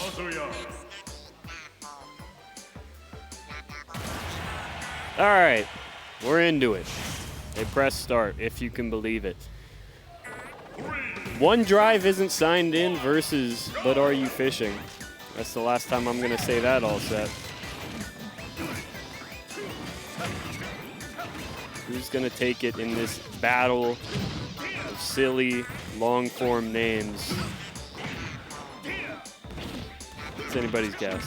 Kazuya. All right, we're into it. They press start, if you can believe it. One drive isn't signed in versus But Are You Fishing? That's the last time I'm gonna say that all set. Who's gonna take it in this battle of silly, long-form names? It's anybody's guess.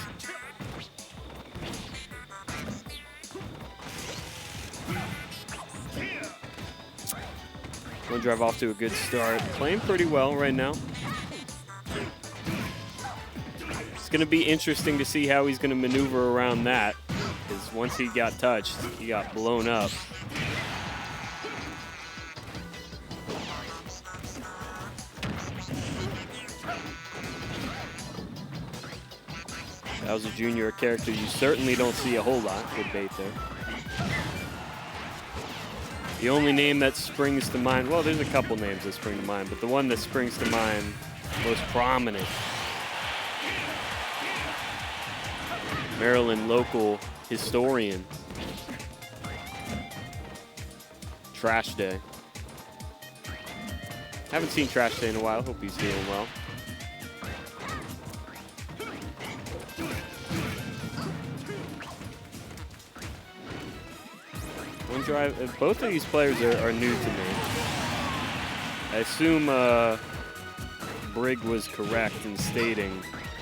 One drive off to a good start. Playing pretty well right now. It's going to be interesting to see how he's going to maneuver around that, because once he got touched, he got blown up. That was a junior character you certainly don't see a whole lot. Good bait there. The only name that springs to mind, well, there's a couple names that spring to mind, but the one that springs to mind, most prominent, Maryland local historian, Trash Day. Haven't seen Trash Day in a while. Hope he's doing well. One drive. Both of these players are new to me. I assume Brig was correct in stating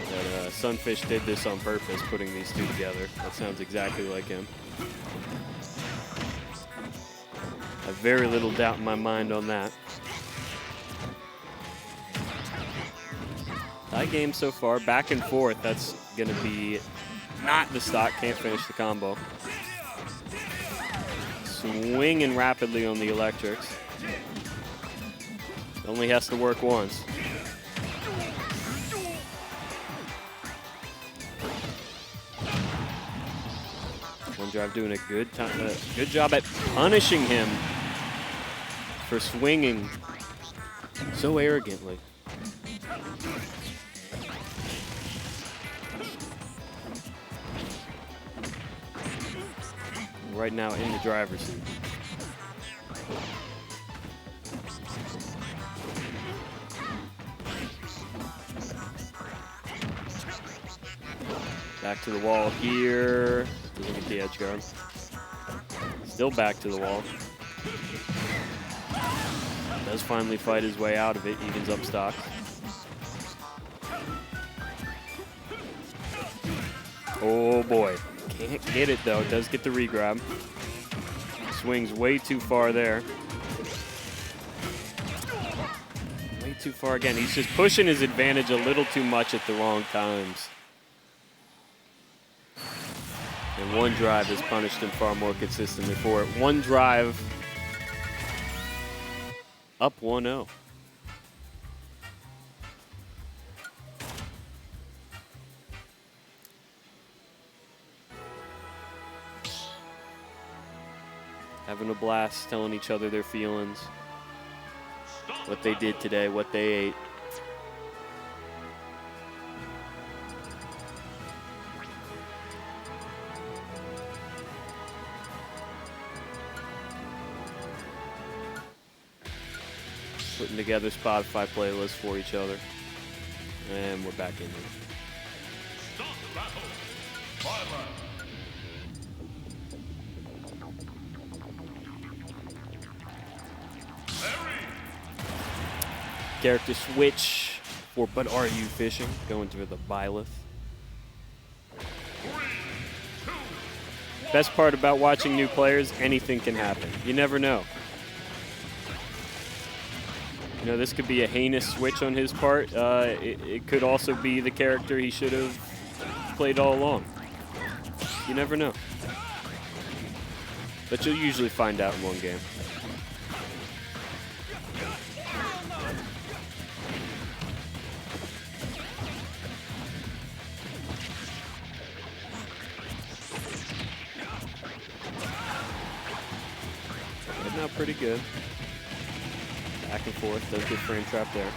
that Sunfish did this on purpose, putting these two together. That sounds exactly like him. I have very little doubt in my mind on that. Tie game so far, back and forth. That's going to be not the stock. Can't finish the combo. Swinging rapidly on the electrics. Only has to work once. One drive doing a good job at punishing him for swinging so arrogantly. Right now in the driver's seat. Back to the wall here. Doesn't get the edge guard. Still back to the wall. Does finally fight his way out of it. Evens up stock. Oh boy. Can't get it though. Does get the regrab. Swings way too far there. Way too far again. He's just pushing his advantage a little too much at the wrong times. And one drive has punished him far more consistently for it. One drive up 1-0. Having a blast, telling each other their feelings, what they did today, what they ate. Putting together Spotify playlists for each other. And we're back in here. Character switch for But Are You Fishing? Going to the Byleth. Best part about watching new players, anything can happen. You never know. You know, this could be a heinous switch on his part. It could also be the character he should have played all along. You never know. But you'll usually find out in one game. Now pretty good. Back and forth, does good frame trap there.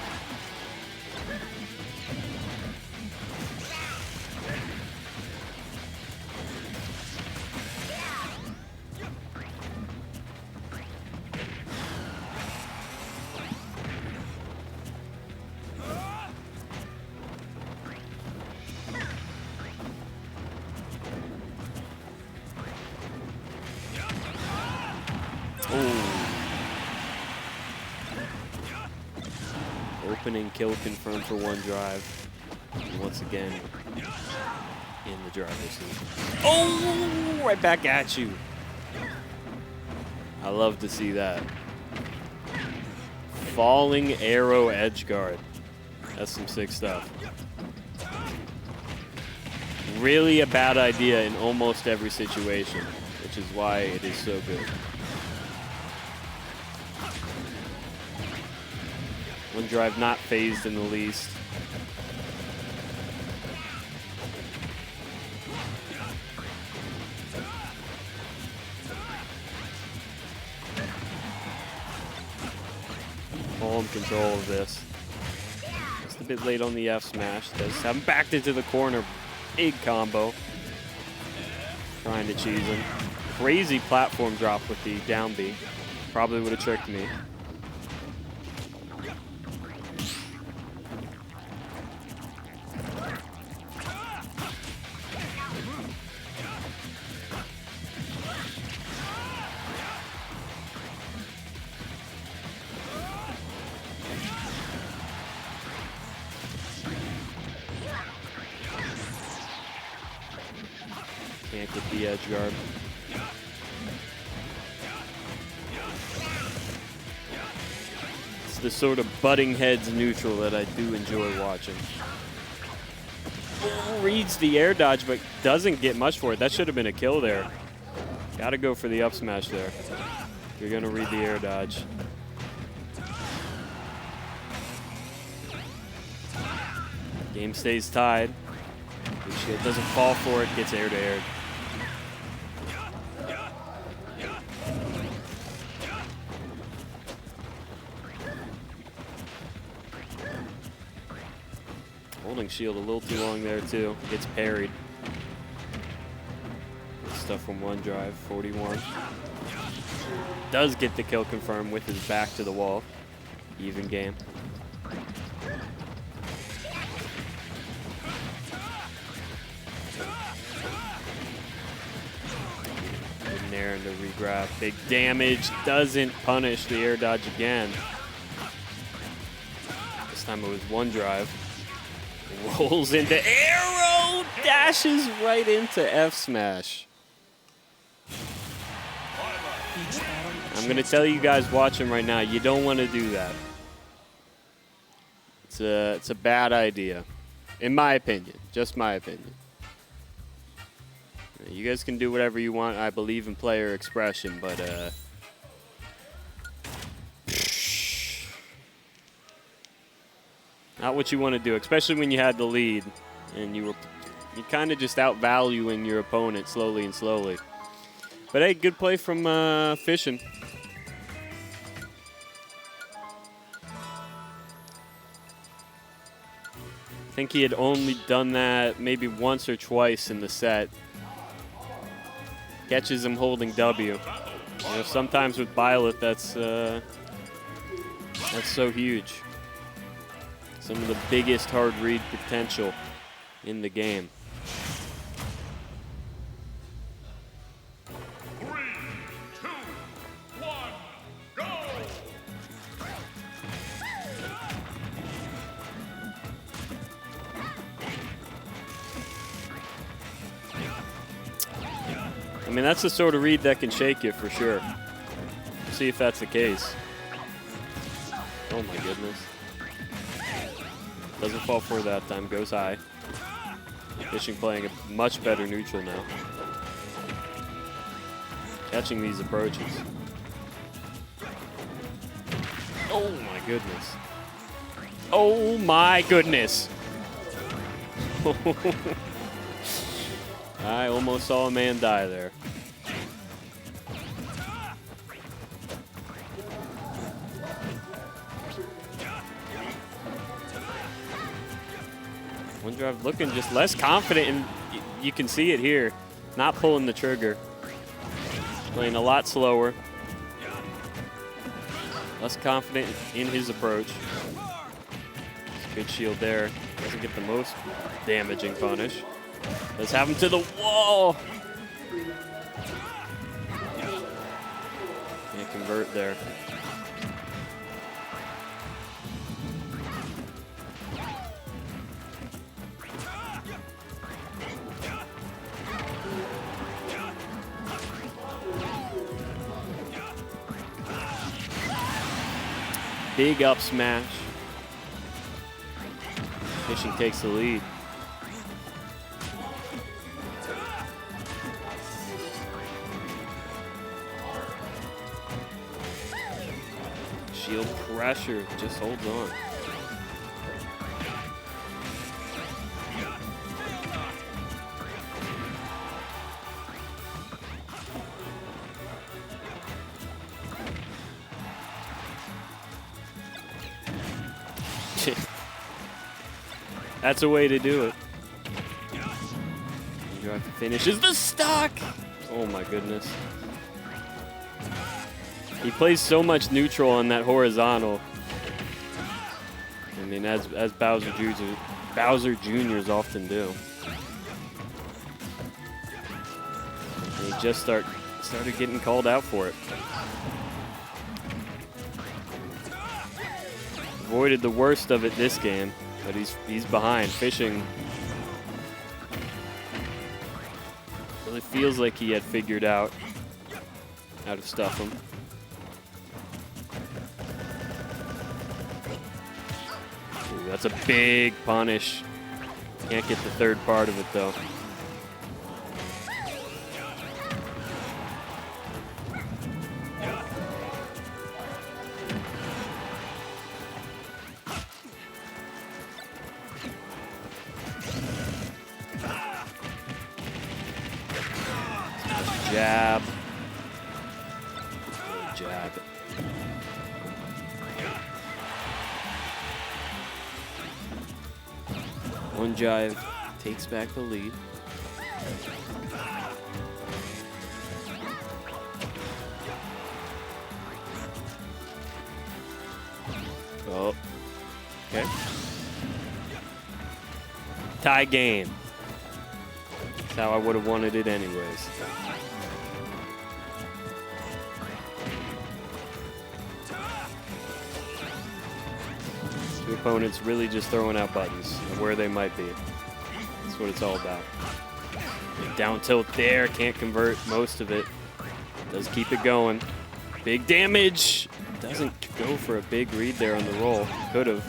Opening kill confirmed for one drive. And once again, in the driver's seat. Oh, right back at you. I love to see that. Falling arrow edge guard. That's some sick stuff. Really a bad idea in almost every situation, which is why it is so good. One drive not phased in the least. Full control of this. Just a bit late on the F smash. Does have him backed into the corner. Big combo. Trying to cheese him. Crazy platform drop with the down B. Probably would have tricked me. Can't get the edge guard. It's the sort of butting heads neutral that I do enjoy watching. Reads the air dodge, but doesn't get much for it. That should have been a kill there. Gotta go for the up smash there. You're gonna read the air dodge. Game stays tied. Big shield doesn't fall for it, gets air to air. Holding shield a little too long there too. Gets parried. Good stuff from one drive, 41. Does get the kill confirmed with his back to the wall. Even game. In there into regrab. Big damage. Doesn't punish the air dodge again. This time it was one drive. Rolls into arrow, dashes right into F smash. I'm gonna tell you guys watching right now, you don't want to do that. It's a bad idea, in my opinion. Just my opinion. You guys can do whatever you want. I believe in player expression, but not what you want to do, especially when you had the lead and you kind of just outvaluing your opponent slowly and slowly. But hey, good play from Fishing. I think he had only done that maybe once or twice in the set. Catches him holding W. You know, sometimes with Byleth, that's so huge. Some of the biggest hard read potential in the game. 3, 2, 1, go! I mean, that's the sort of read that can shake you for sure. We'll see if that's the case. Oh my goodness. Doesn't fall for that time, goes high. Fishing playing a much better neutral now. Catching these approaches. Oh my goodness. Oh my goodness. I almost saw a man die there. One drive looking just less confident, and you can see it here. Not pulling the trigger. Playing a lot slower. Less confident in his approach. Good shield there. Doesn't get the most damaging punish. Let's have him to the wall. Can't convert there. big up smash. Fishing takes the lead. Shield pressure, just holds on. That's a way to do it. You have to finish. Is the stock? Oh my goodness. He plays so much neutral on that horizontal. I mean, as Bowser Jr.'s often do. And he just started getting called out for it. Avoided the worst of it this game, but he's behind. Fishing really feels like he had figured out how to stuff him. Ooh, that's a big punish. Can't get the third part of it though. Jab. Jab. One jive takes back the lead. Oh. Okay. Tie game. That's how I would have wanted it anyways. Two opponents really just throwing out buttons where they might be. That's what it's all about. Down tilt there, can't convert most of it. Does keep it going. Big damage. Doesn't go for a big read there on the roll. Could have.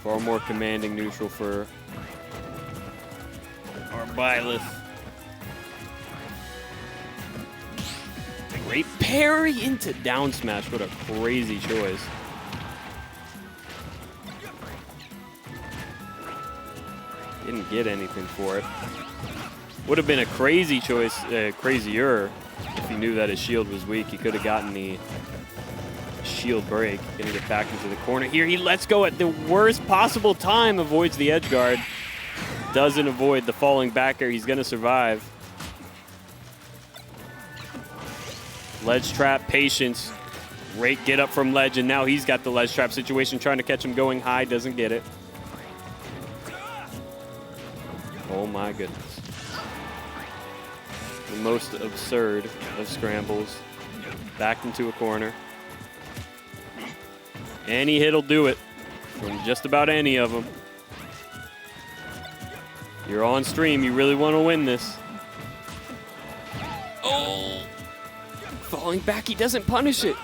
Far more commanding neutral for our Byleth. Great parry into down smash. What a crazy choice. Didn't get anything for it. Would have been a crazy choice, crazier, if he knew that his shield was weak. He could have gotten the shield break. Gonna get back into the corner here. He lets go at the worst possible time, avoids the edge guard. Doesn't avoid the falling back air. He's gonna survive. Ledge trap, patience. Great get up from ledge, and now he's got the ledge trap situation, trying to catch him going high, doesn't get it. Oh my goodness. The most absurd of scrambles. Back into a corner. Any hit will do it from just about any of them. You're on stream, you really want to win this. Oh! Falling back, he doesn't punish it.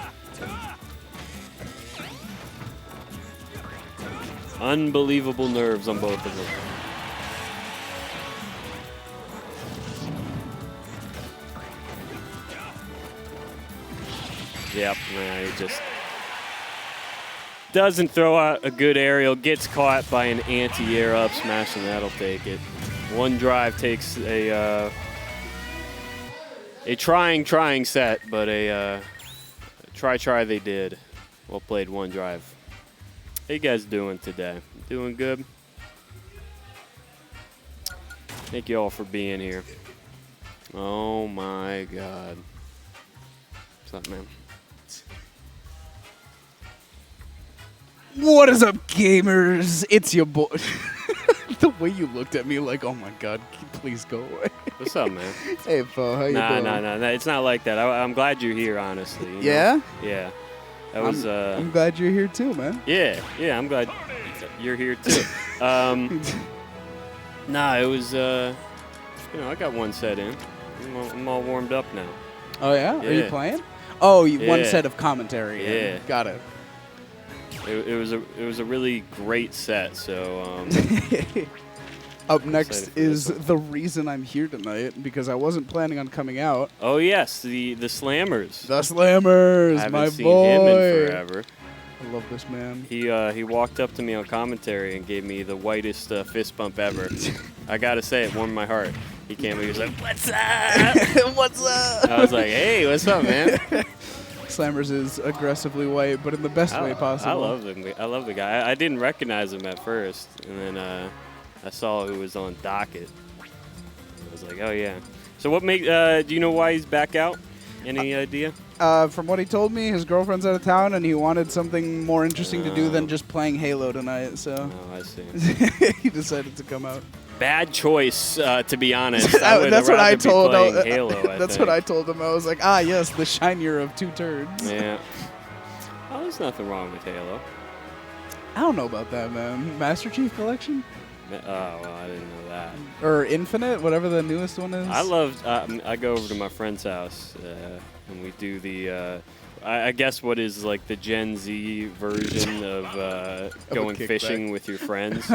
Unbelievable nerves on both of them. Yep, nah, he just doesn't throw out a good aerial, gets caught by an anti-air up smash, and that'll take it. One drive takes a trying set, but a try they did. Well played, one drive. How you guys doing today? Doing good? Thank you all for being here. Oh my God. What's up, man? What is up, gamers? It's your boy. The way you looked at me like, oh my God, please go away. What's up, man? Hey, Fo, how you doing? Nah, it's not like that. I'm glad you're here, honestly. You know? Yeah? Yeah. That was, I'm glad you're here too, man. Yeah, I'm glad you're here too. Nah, it was, I got one set in. I'm all warmed up now. Oh, yeah? Are you Yeah. playing? Oh, one Yeah. set of commentary. Yeah. Got it. It was a really great set. So Up excited next for this is one. the reason I'm here tonight, because I wasn't planning on coming out. oh yes, the Slammerss. The Slammerss, I haven't my seen boy. him in forever. I love this man. He walked up to me on commentary and gave me the whitest fist bump ever. I gotta say, it warmed my heart. He came, he was like, "What's up?" What's up? I was like, "Hey, what's up, man?" Slammerss is aggressively white, but in the best way possible. I love him. I love the guy. I didn't recognize him at first, and then I saw who was on docket. I was like, "Oh yeah." So what make? Do you know why he's back out? Any idea? From what he told me, his girlfriend's out of town, and he wanted something more interesting to do than just playing Halo tonight, so Oh, I see. he decided to come out. Bad choice, to be honest. I would That's what I told him. him. Halo, That's what I told him. I was like, ah, yes, the shinier of two turds. Yeah. Oh, there's nothing wrong with Halo. I don't know about that, man. Master Chief Collection? Oh, well, I didn't know that. Or Infinite, whatever the newest one is. I loved. I go over to my friend's house, and we do the. I guess what is like the Gen Z version of going kickback. fishing with your friends,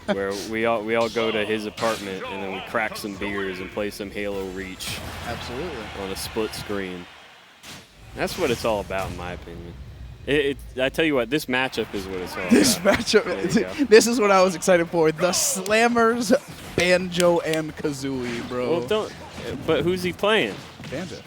where we all go to his apartment and then we crack some beers and play some Halo Reach Absolutely. on a split screen. That's what it's all about, in my opinion. I tell you what, this matchup is what it's all This about. There you matchup, go. this is what I was excited for. The Slammerss, Banjo, and Kazooie, bro. Well, don't. But who's he playing? Banjo.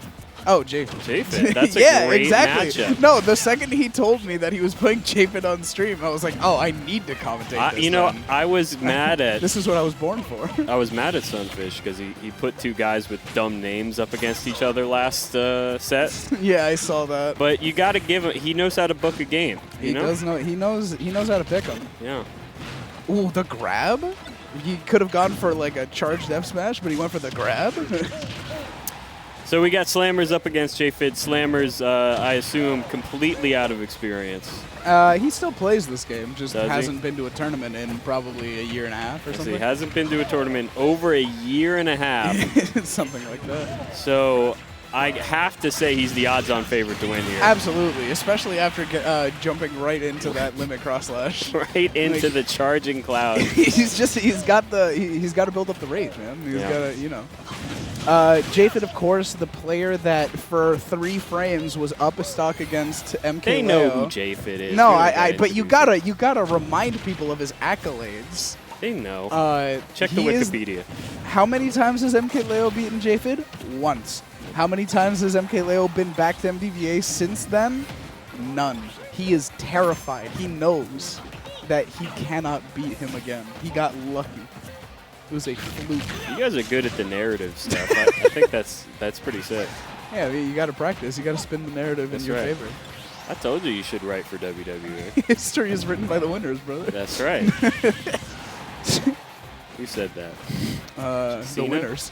Oh, J-Fid. J-Fid. That's a yeah, great exactly. matchup. No, the second he told me that he was playing J-Fid on stream, I was like, oh, I need to commentate this. You know, then. I was mad at. This is what I was born for. I was mad at Sunfish because he put two guys with dumb names up against each other last set. Yeah, I saw that. But you got to give him. He knows how to book a game. He does know. He knows how to pick them. Yeah. Ooh, the grab. He could have gone for like a charged F smash, but he went for the grab. So we got Slammerss up against J-Fid. Slammerss, I assume, completely out of experience. He still plays this game, just Does he? hasn't been to a tournament in probably a year and a half or So something. he hasn't been to a tournament over a year and a half. Something like that. So I have to say he's the odds-on favorite to win here. Absolutely, especially after jumping right into that limit cross slash. Right into the charging cloud. he's got to build up the rage, man. He's Yeah. got to, you know. J-Fid, of course, the player that for 3 frames was up a stock against MK They know Leo. who J-Fid is. No, We don't gotta but you introduce gotta remind people of his accolades. him. They know. Check the he is- Wikipedia. How many times has MK Leo beaten J-Fid? Once. How many times has MK Leo been back to MDVA since then? None. He is terrified. He knows that he cannot beat him again. He got lucky. It was a fluke. You guys are good at the narrative stuff. I think that's pretty sick. Yeah, you got to practice. You got to spin the narrative That's in your right. favor. I told you should write for WWE. History is written by the winners, brother. That's right. Who said that? The Cena? winners.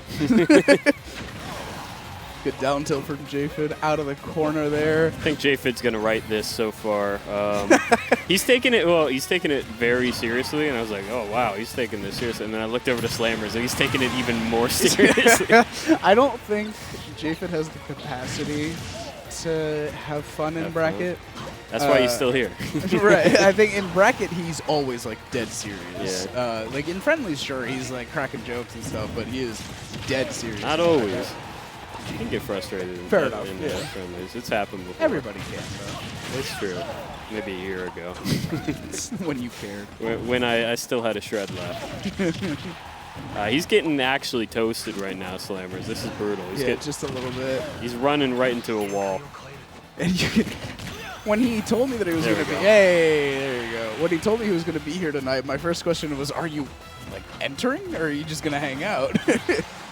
Good down tilt from J-Fid out of the corner there. I think J-Fid's gonna write this so far. He's taking it very seriously, and I was like, oh wow, he's taking this seriously. And then I looked over to Slammerss, and he's taking it even more seriously. I don't think J-Fid has the capacity to have fun in Have bracket. That's why he's still here. Right. I think in bracket he's always like dead serious. Like in friendlies, sure, he's like cracking jokes and stuff, but he is dead serious. Not always. You can get frustrated in, Fair enough, in yeah. friendlies. It's happened before. Everybody can, though. It's true. Maybe a year ago. When you cared. when I still had a shred left. He's getting actually toasted right now, Slammerss. This is brutal. Just a little bit. He's running right into a wall. And you can, when he told me that he was There going to we be, go. hey, there you go. When he told me he was going to be here tonight, my first question was, are you like entering, or are you just going to hang out?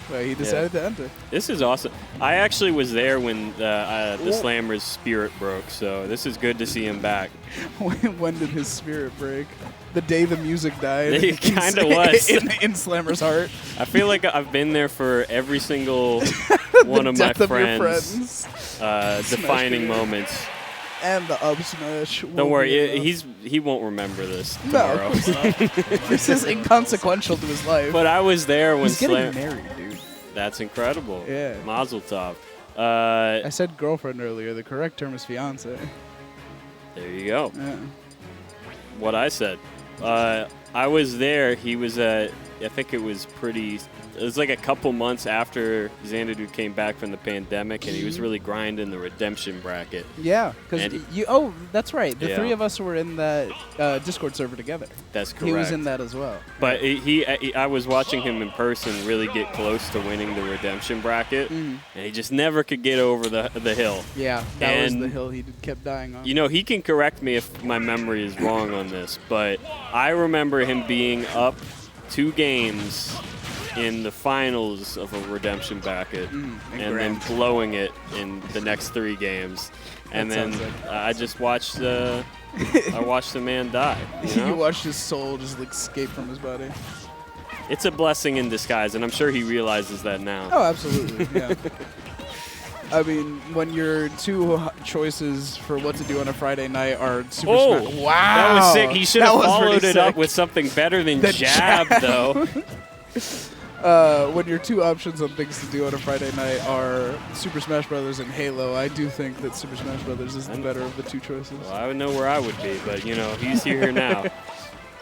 But he decided to enter. This is awesome. I actually was there when the Whoa. Slammer's spirit broke, so this is good to see him back. When did his spirit break? The day the music died. It kinda was. in Slammer's heart. I feel like I've been there for every single one of my Death of your friends' defining career. moments. And the up smash. Don't worry, he won't remember this No, tomorrow. of course not. This is inconsequential to his life. But I was there when He's getting married, dude. That's incredible. Yeah. Mazel tov. I said girlfriend earlier. The correct term is fiance. There you go. Yeah. What I said. I was there. He was I think it was like a couple months after Xanadu came back from the pandemic, and he was really grinding the redemption bracket. Yeah, because oh, that's right. The three of us were in that Discord server together. That's correct. He was in that as well. But I was watching him in person really get close to winning the redemption bracket, and he just never could get over the hill. Yeah, that was the hill he kept dying on. You know, he can correct me if my memory is wrong on this, but I remember him being up 2 games in the finals of a redemption bracket, and then blowing it in the next 3 games, and then I just watched the man die. You watched his soul just like escape from his body. It's a blessing in disguise, and I'm sure he realizes that now. Oh, absolutely. Yeah. I mean, when your 2 choices for what to do on a Friday night are Super Smash. Wow, that was sick. He should have followed it up with something better than jab, though. When your 2 options on things to do on a Friday night are Super Smash Brothers and Halo, I do think that Super Smash Brothers is the better of the 2 choices. Well, I would know where I would be, but, you know, he's here now.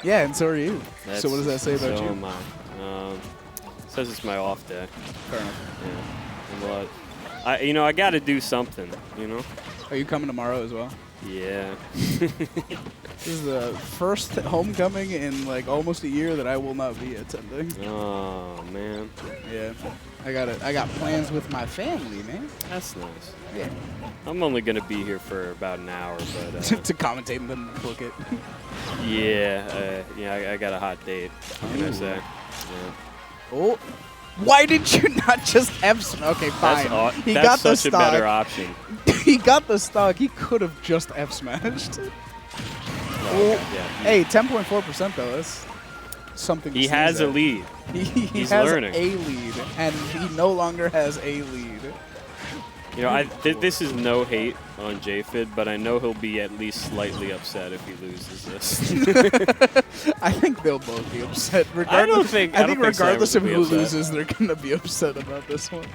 Yeah, and so are you. So what does that say about you? So am I. Says it's my off day. Fair enough. Yeah. I got to do something, you know? Are you coming tomorrow as well? Yeah. This is the first homecoming in like almost a year that I will not be attending. Oh man. Yeah. I got plans with my family, man. That's nice. Yeah. I'm only gonna be here for about an hour, but to commentate and then book it. I got a hot date. What can I say? Yeah. Oh. Why did you not just F smash? Okay, fine. That's such a better option. He got the stock. He could have just F smashed. Hey, 10.4% though. That's something. He has a lead. He's has learning. A lead, and he no longer has a lead. You know, this is no hate on J-Fid, but I know he'll be at least slightly upset if he loses this. I think they'll both be upset. I think regardless of who upset. loses, they're gonna be upset about this one.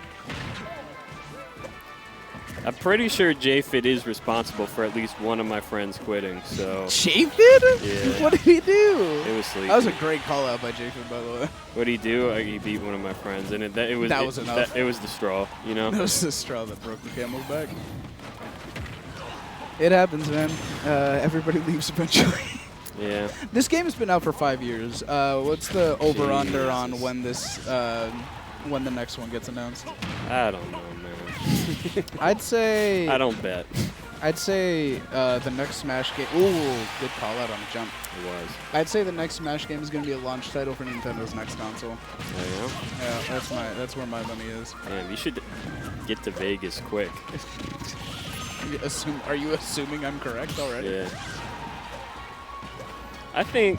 I'm pretty sure J-Fid is responsible for at least one of my friends quitting. So J-Fid? Yeah. What did he do? It was sleepy. That was a great call out by J-Fid, by the way. What did he do? He beat one of my friends, and it was enough. It was the straw, you know. It was the straw that broke the camel's back. It happens, man. Everybody leaves eventually. Yeah. This game has been out for 5 years. What's the over/under on when when the next one gets announced? I don't know, man. I'd say. I don't bet. I'd say the next Smash game. Ooh, good call out on the jump. It was. I'd say the next Smash game is going to be a launch title for Nintendo's next console. Oh, yeah? Yeah, that's where my money is. Man, you should get to Vegas quick. Are you assuming I'm correct already? Yeah. I think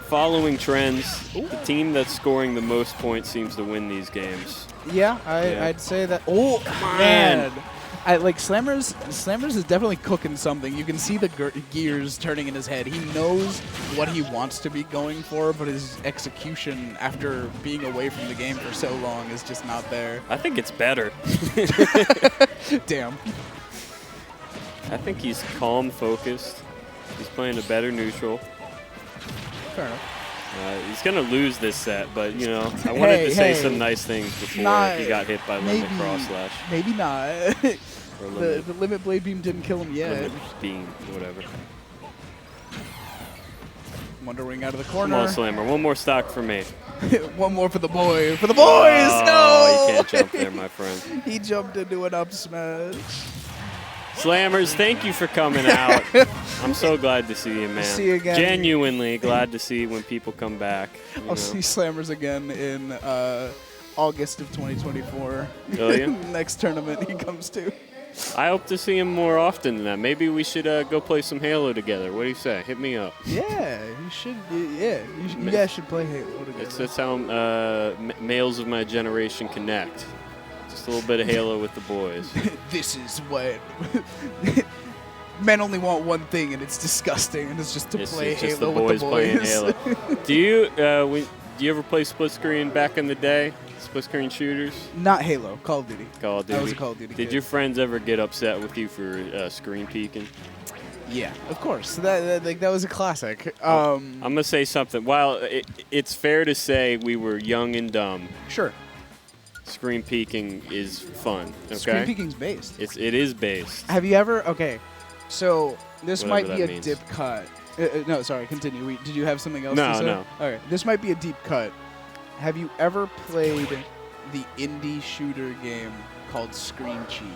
following trends, the team that's scoring the most points seems to win these games. Yeah, I'd say that. Oh, man. Slammerss is definitely cooking something. You can see the gears turning in his head. He knows what he wants to be going for, but his execution after being away from the game for so long is just not there. I think it's better. Damn. I think he's calm, focused. He's playing a better neutral. Fair enough. He's going to lose this set, but, you know, I wanted to say some nice things before he got hit by Limit Cross Slash. Maybe not. The Limit Blade Beam didn't kill him yet. Limit Beam, whatever. Wonder Wing out of the corner. Come on, Slammer. One more stock for me. One more for the boy. For the boys! No! You can't jump there, my friend. He jumped into an up smash. Slammers, thank you for coming out. I'm so glad to see you, man. See you again. Genuinely glad to see when people come back. I'll see Slammers again in August of 2024. Oh, yeah? Next tournament he comes to. I hope to see him more often than that. Maybe we should go play some Halo together. What do you say? Hit me up. Yeah, you should. Yeah, you guys should play Halo together. That's how males of my generation connect. Just a little bit of Halo with the boys. This is what men only want one thing, and it's disgusting, and it's just to play Halo just the with boys the boys. Playing Halo. Do you ever play split screen back in the day? Split screen shooters? Not Halo, Call of Duty. Call of Duty. I was a Call of Duty Did kid. your friends ever get upset with you for screen peeking? Yeah, of course. That was a classic. I'm going to say something. While it's fair to say we were young and dumb, Sure. screen peeking is fun. Okay? Screen peeking's based. It is based. Have you ever? Okay, so this Whatever might be that a means. dip cut. No, sorry. Continue. Did you have something else No, to say? no. Okay, this might be a deep cut. Have you ever played the indie shooter game called Screen Cheat?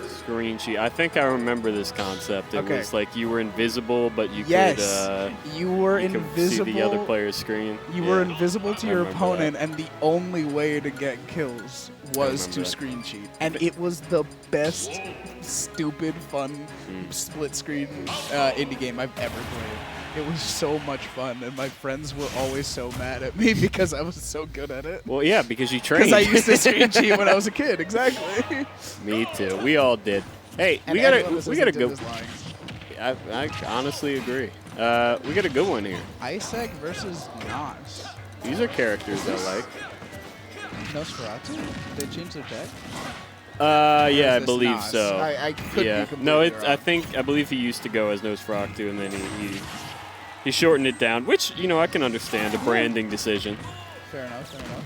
Screen cheat. I think I remember this concept. It Okay. was like you were invisible, but you Yes, could you were you could invisible. see the other player's screen. You Yeah. were invisible to I your remember opponent, that. and the only way to get kills was remember to that. screen cheat. And it was the best, stupid, fun, Hmm. split screen indie game I've ever played. It was so much fun, and my friends were always so mad at me because I was so good at it. Well, yeah, because you trained. Because I used to screen cheat when I was a kid, exactly. Me too. We all did. Hey, And we got anyone a listening we got a to good. this lying. I honestly agree. We got a good one here. Isaac versus Nos. These are characters I like. Nosferatu? Did they change their deck? Yeah, I this believe Nos? so. I could be yeah. completely No, wrong. I believe he used to go as Nosferatu, and then he shortened it down, which I can understand a branding decision. Fair enough, fair enough.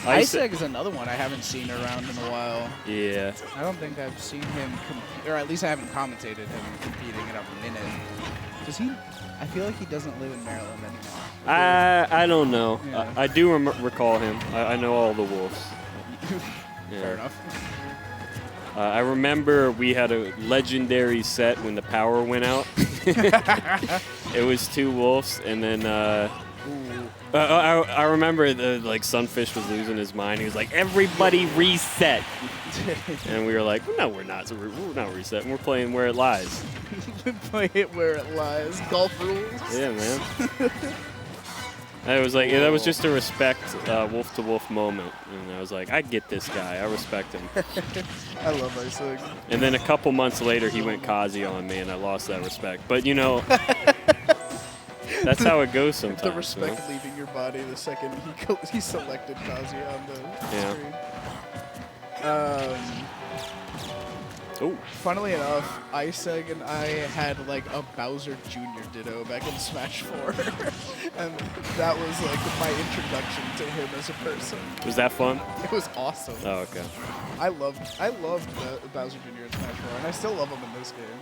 Isaac- Isaac is another one I haven't seen around in a while. Yeah. I don't think I've seen him compete, or at least I haven't commentated him competing in a minute. Does he? I feel like he doesn't live in Maryland anymore. I don't know. Yeah. I do recall him. I know all the wolves. Yeah. Fair enough. I remember we had a legendary set when the power went out. It was 2 wolves, and then Ooh. I remember Sunfish was losing his mind. He was like, "Everybody reset," and we were like, "No, we're not. We're not resetting. We're playing where it lies." Play it where it lies. Golf rules. Yeah, man. It was like that was just a respect wolf to wolf moment, and I was like, I get this guy. I respect him. I love Isaac. And then a couple months later, he went Kazuya on me, and I lost that respect. But that's how it goes sometimes. The respect leaving your body the second he selected Kazuya on the Yeah. screen. Oh, Funnily enough, Isaac and I had like a Bowser Jr. Ditto back in Smash 4. And that was like my introduction to him as a person. was that fun? It was awesome. Oh, okay. I loved Bowser Jr. in Smash 4, and I still love him in this game.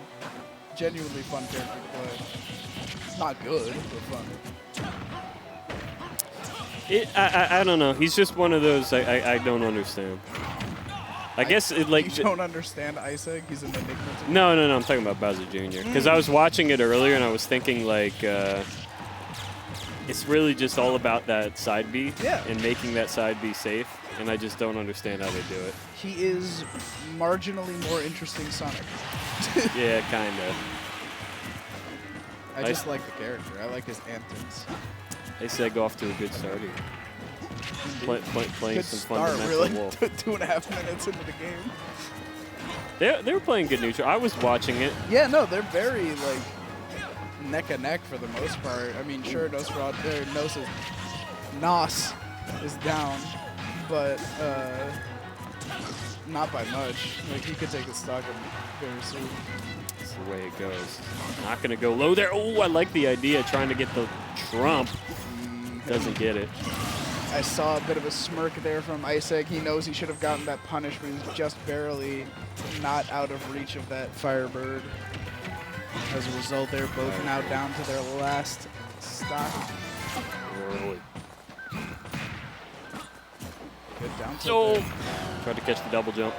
Genuinely fun character to play. Not good, but fun. I don't know. He's just one of those I don't understand. I guess it like You don't understand Isaac? He's an enigma to me. no. I'm talking about Bowser Jr. Because I was watching it earlier and I was thinking like it's really just all about that side B Yeah. and making that side B safe. And I just don't understand how they do it. He is marginally more interesting Sonic. Yeah, kind of. I just like the character. I like his antics. They said go off to a good start here. Playing Good some start, fundamental really. wolf. 2.5 minutes into the game. They were playing good neutral. I was watching it. Yeah, no, they're very like neck and neck for the most part. I mean, sure, Nos is down, but not by much. Like he could take a stock of very soon. That's the way it goes. Not gonna go low there. Oh, I like the idea trying to get the trump. Doesn't get it. I saw a bit of a smirk there from Isaac. He knows he should have gotten that punish, but he's just barely not out of reach of that Firebird. As a result, they're both now down to their last stock. Early. Good down Oh, tilt tried to catch the double jump.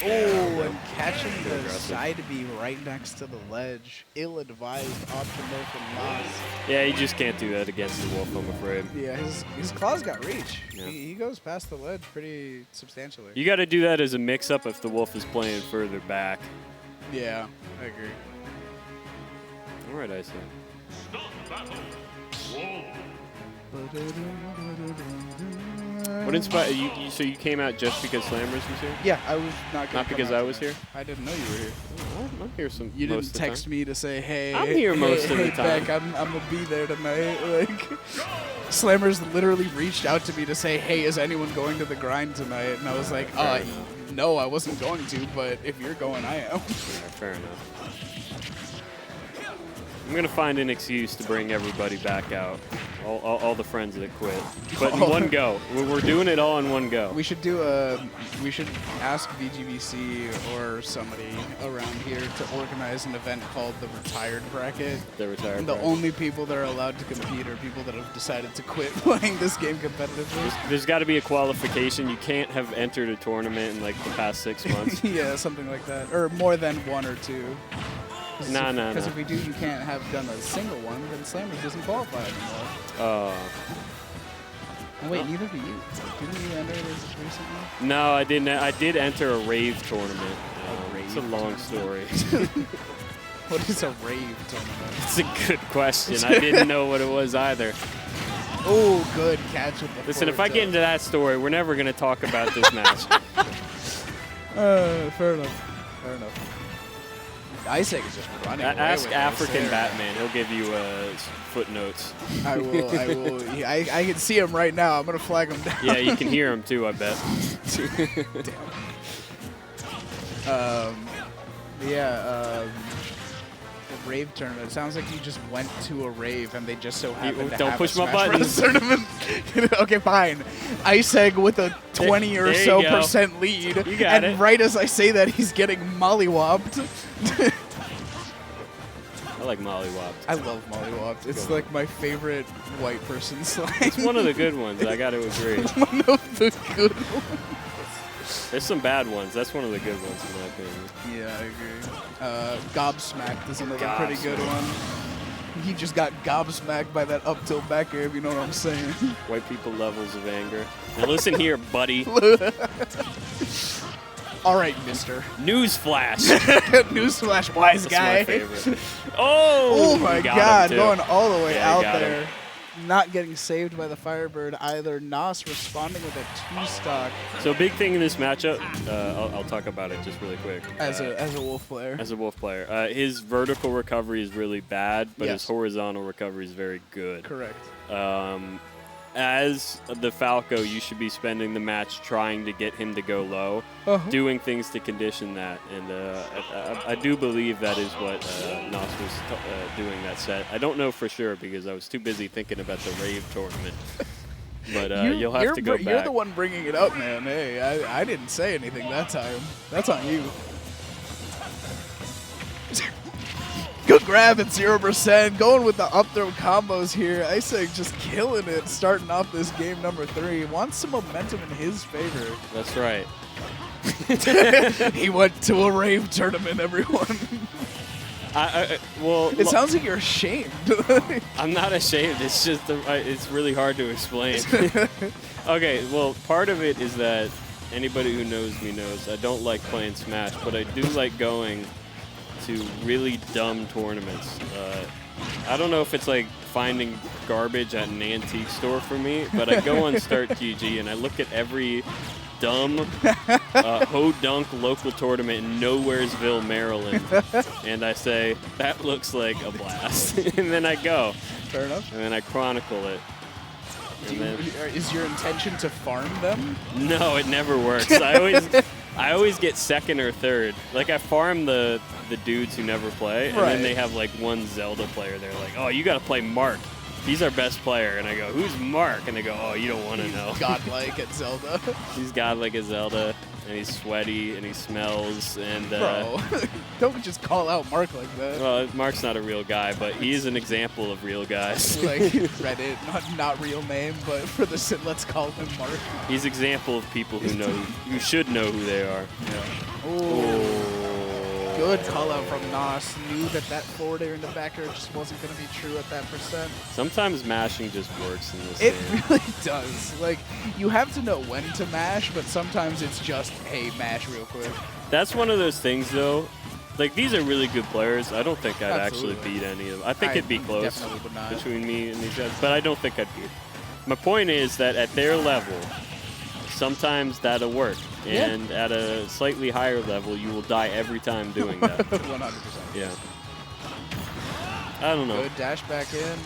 there. Oh, and catching the aggressive. side B right next to the ledge. Ill-advised optimal from Nas. Yeah, you just can't do that against the wolf, I'm afraid. Yeah, his claws got reach. Yeah. He goes past the ledge pretty substantially. You got to do that as a mix-up if the wolf is playing further back. Yeah, I agree. All right, I say. Start battle. Roll. What inspired you? So you came out just because Slammerss was here? Yeah, I was not gonna Not come because out I was tonight. here? I didn't know you were here. Well, I'm here some. You most didn't of the text time. me to say, hey, I'm here most of the time. Beck, I'm gonna be there tonight. Like, Slammerss literally reached out to me to say, hey, is anyone going to the grind tonight? And I was like, no, I wasn't going to, but if you're going, I am. Yeah, fair enough. I'm gonna find an excuse to bring everybody back out. All the friends that quit, but in one go. We're doing it all in one go. We should ask VGBC or somebody around here to organize an event called the Retired Bracket. The retired. And the bracket. only people that are allowed to compete are people that have decided to quit playing this game competitively. There's got to be a qualification. You can't have entered a tournament in like the past 6 months. Yeah, something like that, or more than one or two. No. Because if we do, you can't have done a single one, then Slammerss doesn't qualify anymore. Oh, wait, neither do you. Didn't you enter this recently? No, I didn't. I did enter a rave tournament. It's a long story. What is a rave tournament? It's a good question. I didn't know what it was either. Oh, good catch with the Listen, if I get into that story, we're never going to talk about this match. Fair enough. Fair enough. Isaac is just running away Ask with African this. Batman. He'll give you footnotes. I will. I can see him right now. I'm going to flag him down. Yeah, you can hear him too, I bet. The rave tournament. It sounds like you just went to a rave and they just so happened to don't have push a my Smash buttons. Bros. Tournament. Okay, fine. Isaac with a 20 or There you so go. % lead. You got and it. right as I say that, he's getting mollywopped. I like mollywopped. I love mollywopped. It's like my favorite white person slime. It's one of the good ones. I got to agree. One of the good ones. There's some bad ones. That's one of the good ones in my opinion. Yeah, I agree. Gobsmacked is another pretty good one. He just got gobsmacked by that up tilt back air, if you know what I'm saying. White people levels of anger. Now listen here, buddy. All right, mister. Newsflash. Newsflash, wise That's guy. my favorite. Oh my got God, him, too. going all the way Yeah, out got there. him. Not getting saved by the Firebird either. Nas responding with a 2-stock So big thing in this matchup, I'll talk about it just really quick. as a Wolf player. As a Wolf player. His vertical recovery is really bad, but Yes. his horizontal recovery is very good. Correct. As the Falco, you should be spending the match trying to get him to go low, doing things to condition that. And I do believe that is what Nos was doing that set. I don't know for sure because I was too busy thinking about the rave tournament. But you'll have to go back. You're the one bringing it up, man. Hey, I didn't say anything that time. That's on you. Good grab at 0%. Going with the up throw combos here. Isaac just killing it, starting off this game number 3. Wants some momentum in his favor. That's right. He went to a rave tournament, everyone. Well, It sounds like you're ashamed. I'm not ashamed. It's just it's really hard to explain. Okay, well, part of it is that anybody who knows me knows I don't like playing Smash, but I do like going to really dumb tournaments. I don't know if it's like finding garbage at an antique store for me, but I go on Start GG and I look at every dumb ho-dunk local tournament in Nowheresville, Maryland, and I say, that looks like a blast. And then I go. Fair enough. And then I chronicle it. Is your intention to farm them? No, it never works. I always get second or third. Like I farm the dudes who never play, and then they have like one Zelda player. They're like, "Oh, you got to play Mark. He's our best player." And I go, "Who's Mark?" And they go, "Oh, you don't want to know." Godlike at Zelda. He's godlike at Zelda, and he's sweaty, and he smells, and Bro, don't just call out Mark like that. well, Mark's not a real guy, but he is an example of real guys. Like Reddit, not real name, but for the let's call him Mark. He's an example of people who should know who they are. Yeah. Oh. Good call out from Nos. Knew that forward air in the back air just wasn't going to be true at that %. Sometimes mashing just works in this It game. really does. Like, you have to know when to mash, but sometimes it's just, hey, mash real quick. That's one of those things, though. Like, these are really good players. I don't think I'd Absolutely. actually beat any of them. I think it'd be close definitely would not. between me and these guys, but I don't think I'd beat. My point is that at their level, sometimes that'll work. Yeah. And at a slightly higher level, you will die every time doing that. 100%. Yeah. I don't know. Good dash back in.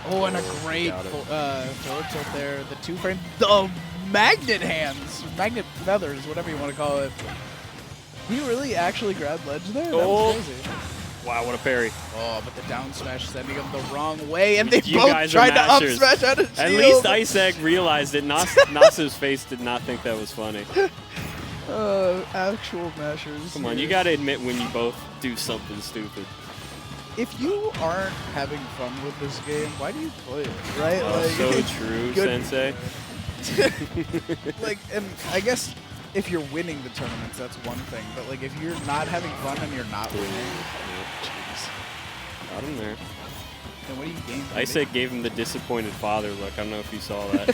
Oh, and a great got it. forward tilt there. The two frame, the magnet hands, magnet feathers, whatever you want to call it. He really actually grabbed ledge there? That was crazy. Wow, what a parry. Oh, but the down smash sending him the wrong way, and they You both guys are tried to up mashers. smash out of shield. At least Ice Egg realized it. Nasa's face did not think that was funny. Actual mashers. Come on, you got to admit when you both do something stupid. If you aren't having fun with this game, why do you play it, right? Oh, so true, Sensei. Like, and I guess if you're winning the tournaments, that's one thing. But like, if you're not having fun and you're not winning, jeez. Got him there. Then what do you gain? Ice Egg gave him the disappointed father look. I don't know if you saw that.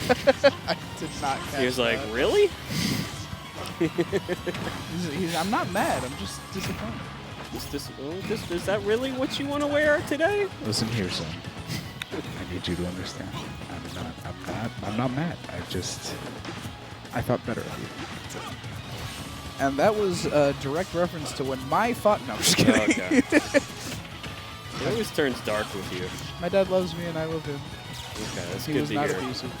I did not catch He was like, that. really? I'm not mad. I'm just disappointed. Is that really what you want to wear today? Listen here, son. I need you to understand. I'm not mad. I thought better of you. And that was a direct reference to when my father. No, I'm just kidding. Okay. It always turns dark with you. My dad loves me and I love him. Okay, that's He good was to not hear. abusive.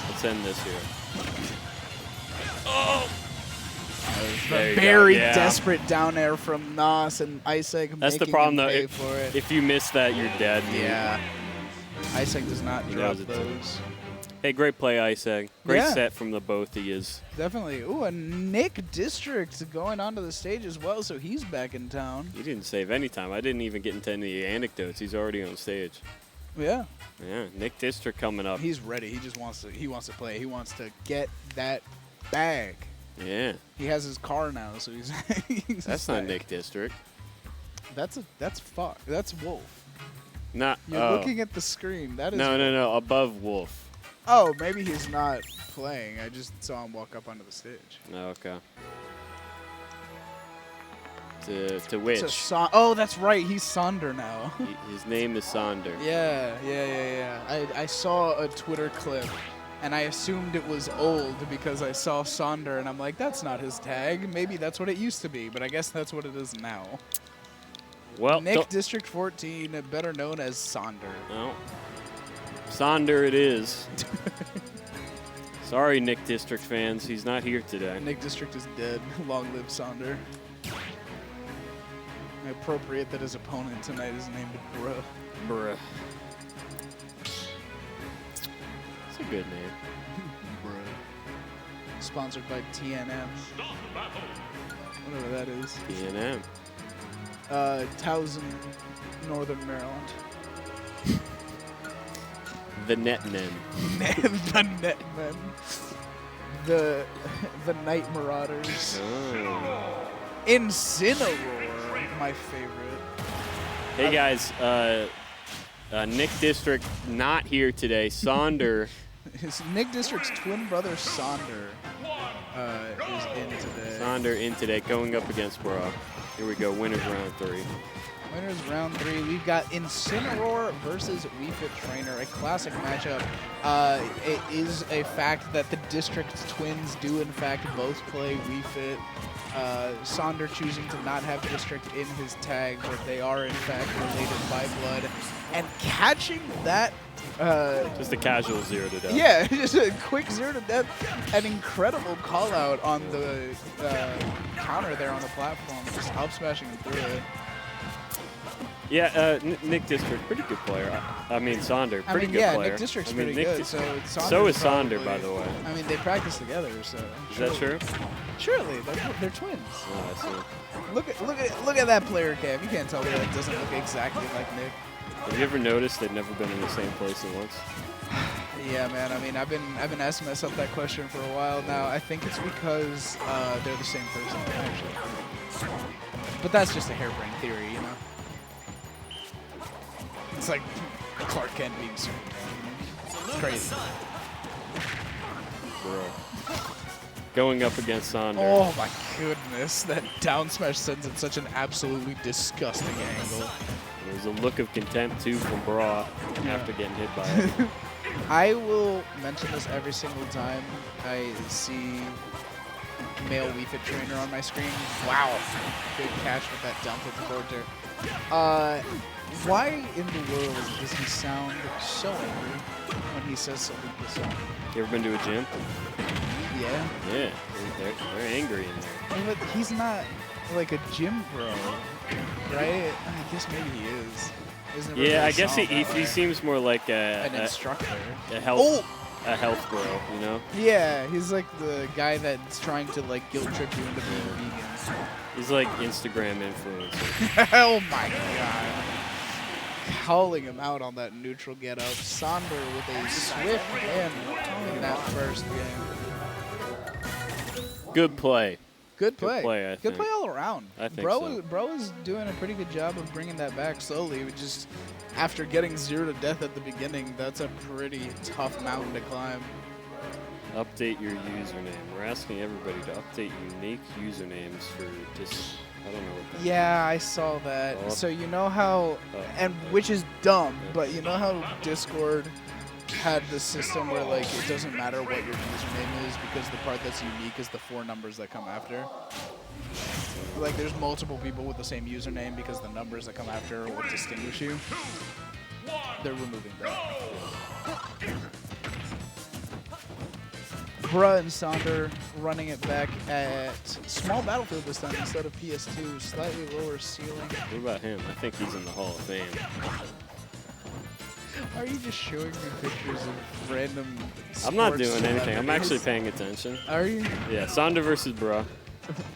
Let's end this here. The you go, very yeah. desperate down air from Nas and Ice Egg. That's the making problem, him though. pay for it. If you miss that, you're dead. Yeah. Ice Egg does not He drop knows it too. those. Hey, great play, Ice Egg. Great Yeah. set from the both of yous. Definitely. Ooh, and Nick District going onto the stage as well, so he's back in town. He didn't save any time. I didn't even get into any anecdotes. He's already on stage. Yeah. Yeah, Nick District coming up. He's ready. He just wants to play. He wants to get that bag. Yeah. He has his car now, so he's That's not Nick District. That's Wolf. Not. You're looking at the screen. That is No. Above Wolf. Oh, maybe he's not playing. I just saw him walk up onto the stage. Oh, okay. To which? Oh, that's right. He's Sonder now. His name is Sonder. Yeah. I saw a Twitter clip, and I assumed it was old because I saw Sonder, and I'm like, that's not his tag. Maybe that's what it used to be, but I guess that's what it is now. Well, Nick District 14, better known as Sonder. No. Sonder it is. Sorry, Nick District fans. He's not here today. Nick District is dead. Long live Sonder. Appropriate that his opponent tonight is named Bruh. Bruh. It's a good name. Bruh. Sponsored by TNM. Whatever that is. TNM. Towson, Northern Maryland. The Netmen. The Netmen. The Night Marauders. Oh. Incineroar, my favorite. Hey guys, Nick District not here today. Sonder. His Nick District's twin brother Sonder is in today. Sonder in today, going up against Bro. Here we go, winners round 3. Winners round 3. We've got Incineroar versus Wii Fit Trainer, a classic matchup. It is a fact that the District twins do in fact both play Wii Fit. Sonder choosing to not have District in his tag, but they are in fact related by blood. And catching that... Just a casual 0 to death. Yeah, just a quick 0 to death. An incredible call out on the counter there on the platform, just up smashing through it. Yeah, Nick District, pretty good player. I mean, Sonder, pretty good player. Nick District's I mean, pretty good. So is Sonder, by the way. I mean, they practice together, so. Is that true? Surely, they're twins. Oh, I see. Look at that player cam. You can't tell me that doesn't look exactly like Nick. Have you ever noticed they've never been in the same place at once? Yeah, man. I mean, I've been asking myself that question for a while now. I think it's because they're the same person, actually. But that's just a harebrained theory, you know. It's like Clark Kent being Superman. It's crazy. Bro. Going up against Sonder. Oh my goodness, that down smash sends at such an absolutely disgusting angle. There's a look of contempt too from Bra after getting hit by it. I will mention this every single time I see male Wii Fit Trainer on my screen. Wow. Good catch with that dump at the forward tier. Why in the world does he sound so angry when he says something this song? You ever been to a gym? Yeah. Yeah, they're angry in there. But he's not like a gym bro, right? I guess maybe he is. Isn't it Yeah, really I guess sound that he way? seems more like An instructor. a health Oh! a health bro, you know? Yeah, he's like the guy that's trying to like guilt trip you into being vegan. He's like Instagram influencer. Oh my god. Calling him out on that neutral get up. Sonder with a swift win in that first game. Good play. Good play. I Good think. play all around. I think bro, so. Bro is doing a pretty good job of bringing that back slowly. We just after getting 0 to death at the beginning, that's a pretty tough mountain to climb. Update your username. We're asking everybody to update unique usernames for just, I don't know what that Yeah, I saw that. Oh. So you know how, and which is dumb, but you know how Discord had the system where like it doesn't matter what your username is because the part that's unique is the 4 numbers that come after. Like there's multiple people with the same username because the numbers that come after are what distinguish you. They're removing that. Bruh and Sonder running it back at small battlefield this time instead of PS2, slightly lower ceiling. What about him? I think he's in the Hall of Fame. Are you just showing me pictures of random I'm not sports doing anything. I'm actually celebrities? paying attention. Are you? Yeah, Sonder versus Bra.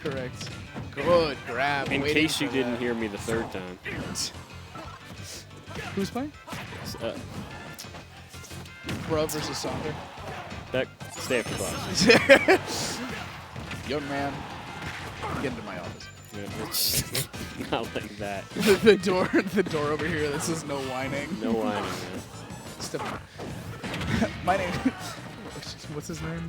Correct. Good grab. In waiting case you for didn't that. hear me the 3rd time. Who's playing? Bruh versus Sonder. That, stay after class. Young man, get into my office. Yeah, it's not like that. the door over here that says no whining. No whining, man. Step. My name. What's his name?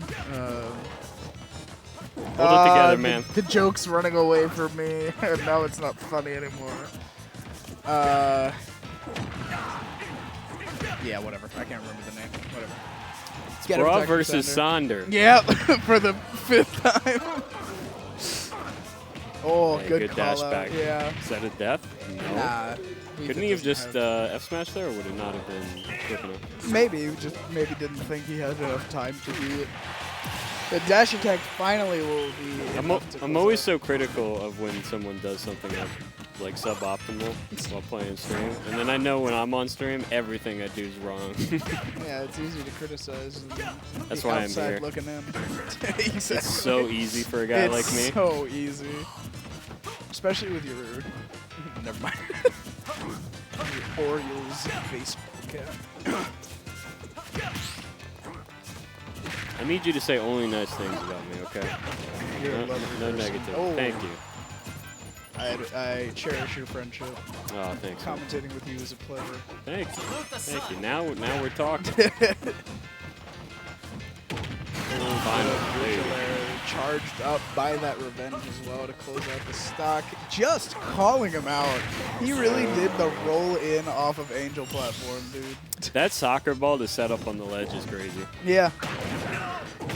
Hold it together, man. The joke's running away from me, and now it's not funny anymore. Yeah, whatever. I can't remember the name. Whatever. Get him, Bra Dr. versus Sonder. Sonder. Yep, for the 5th time. Oh, Hey, good dash call out. back. Yeah. Is that a death? No. Nah. Couldn't he have just F smashed there, or would it not have been quick enough? Maybe, just maybe didn't think he had enough time to do it. The dash attack finally will be. I'm always so critical of when someone does something like suboptimal while playing stream, and then I know when I'm on stream, everything I do is wrong. Yeah, it's easy to criticize. That's the why I'm outside here. looking in. Exactly. It's so easy for a guy like me. It's so easy, especially with your. Never mind. Your Orioles baseball cap. I need you to say only nice things about me, okay? You're a No, lovely no person. negative. Oh. Thank you. I cherish your friendship. Oh, thanks. man. Commentating with you is a pleasure. Thank you. Thank you. Now we're talking. Finally. There you go. Charged up by that revenge as well to close out the stock. Just calling him out. He really did the roll in off of Angel platform, dude. That soccer ball to set up on the ledge is crazy. Yeah.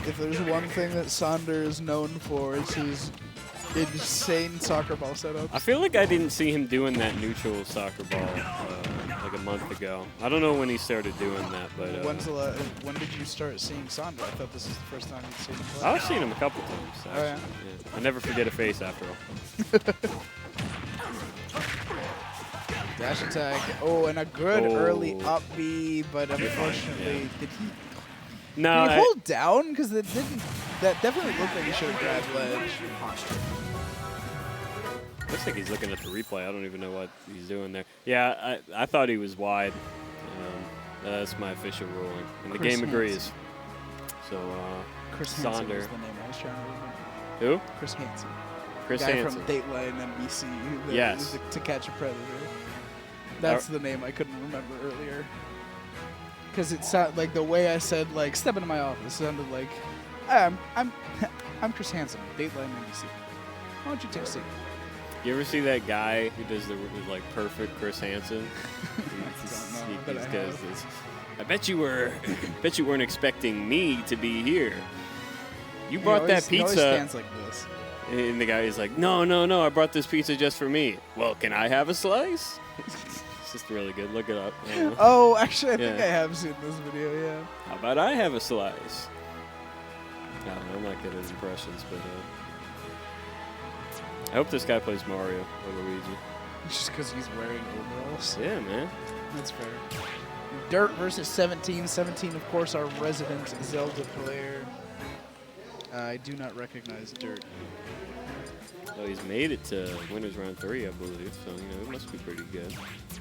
If there's one thing that Sonder is known for, it's his insane soccer ball setup. I feel like I didn't see him doing that neutral soccer ball like a month ago. I don't know when he started doing that, but When did you start seeing Sonder? I thought this is the first time you'd seen him play. I've seen him a couple times. Actually. Oh, yeah? I never forget a face after all. Dash attack. Oh, and a good Oh. early up B, but unfortunately, Yeah. did he No, Did he hold down? Because that definitely looked like he should have grabbed ledge. looks like he's looking at the replay. I don't even know what he's doing there. Yeah, I thought he was wide. That's my official ruling. And the Chris game agrees. Hansen. So, Chris Hansen Sonder. was the name I was trying to remember. Who? Chris Hansen. Chris Guy Hansen. from Dateline NBC. that Yes. was To Catch a Predator. That's the name I couldn't remember earlier. Because it sounded like the way I said, like, step into my office sounded like, I'm Chris Hansen, Dateline NBC. Why don't you take a seat? You ever see that guy who does the like perfect Chris Hansen? He does this. I bet you weren't expecting me to be here. You brought that He always pizza. stands like this. And the guy is like, no, I brought this pizza just for me. Well, can I have a slice? It's just really good. Look it up. Oh, actually, I think I have seen this video, yeah. How about I have a slice? I don't know, I'm not good at impressions, but I hope this guy plays Mario or Luigi. Just because he's wearing overalls. Yeah, man. That's fair. Dirt versus 17. 17, of course, our resident Zelda player. I do not recognize Dirt. So he's made it to winners round 3, I believe. So, it must be pretty good.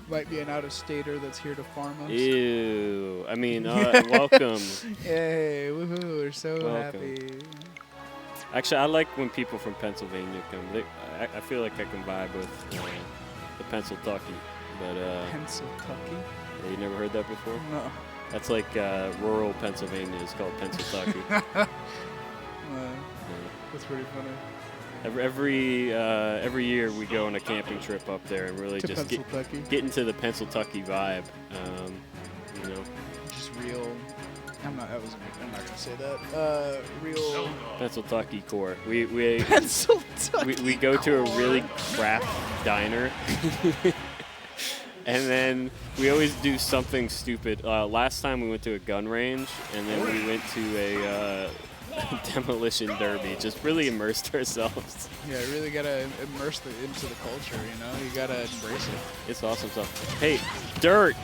Might be an out-of-stater that's here to farm us. Ew. I mean, welcome. Yay, woohoo, we're so Welcome. happy. Actually, I like when people from Pennsylvania come. I feel like I can vibe with the Pennsyltucky. But, Pennsyltucky? yeah, you never heard that before? No. That's like rural Pennsylvania. It's called Pennsyltucky. That's pretty funny. Every year we go on a camping trip up there and really To just get into the Pennsyltucky vibe. Just real. I'm not gonna say that. Real. Pennsyltucky core. We Pennsyltucky. we go to a really crap diner. And then we always do something stupid. Last time we went to a gun range, and then we went to a demolition derby. Just really immersed ourselves. Yeah, you really gotta immerse into the culture, You gotta embrace it. It's awesome stuff. Hey, Dirt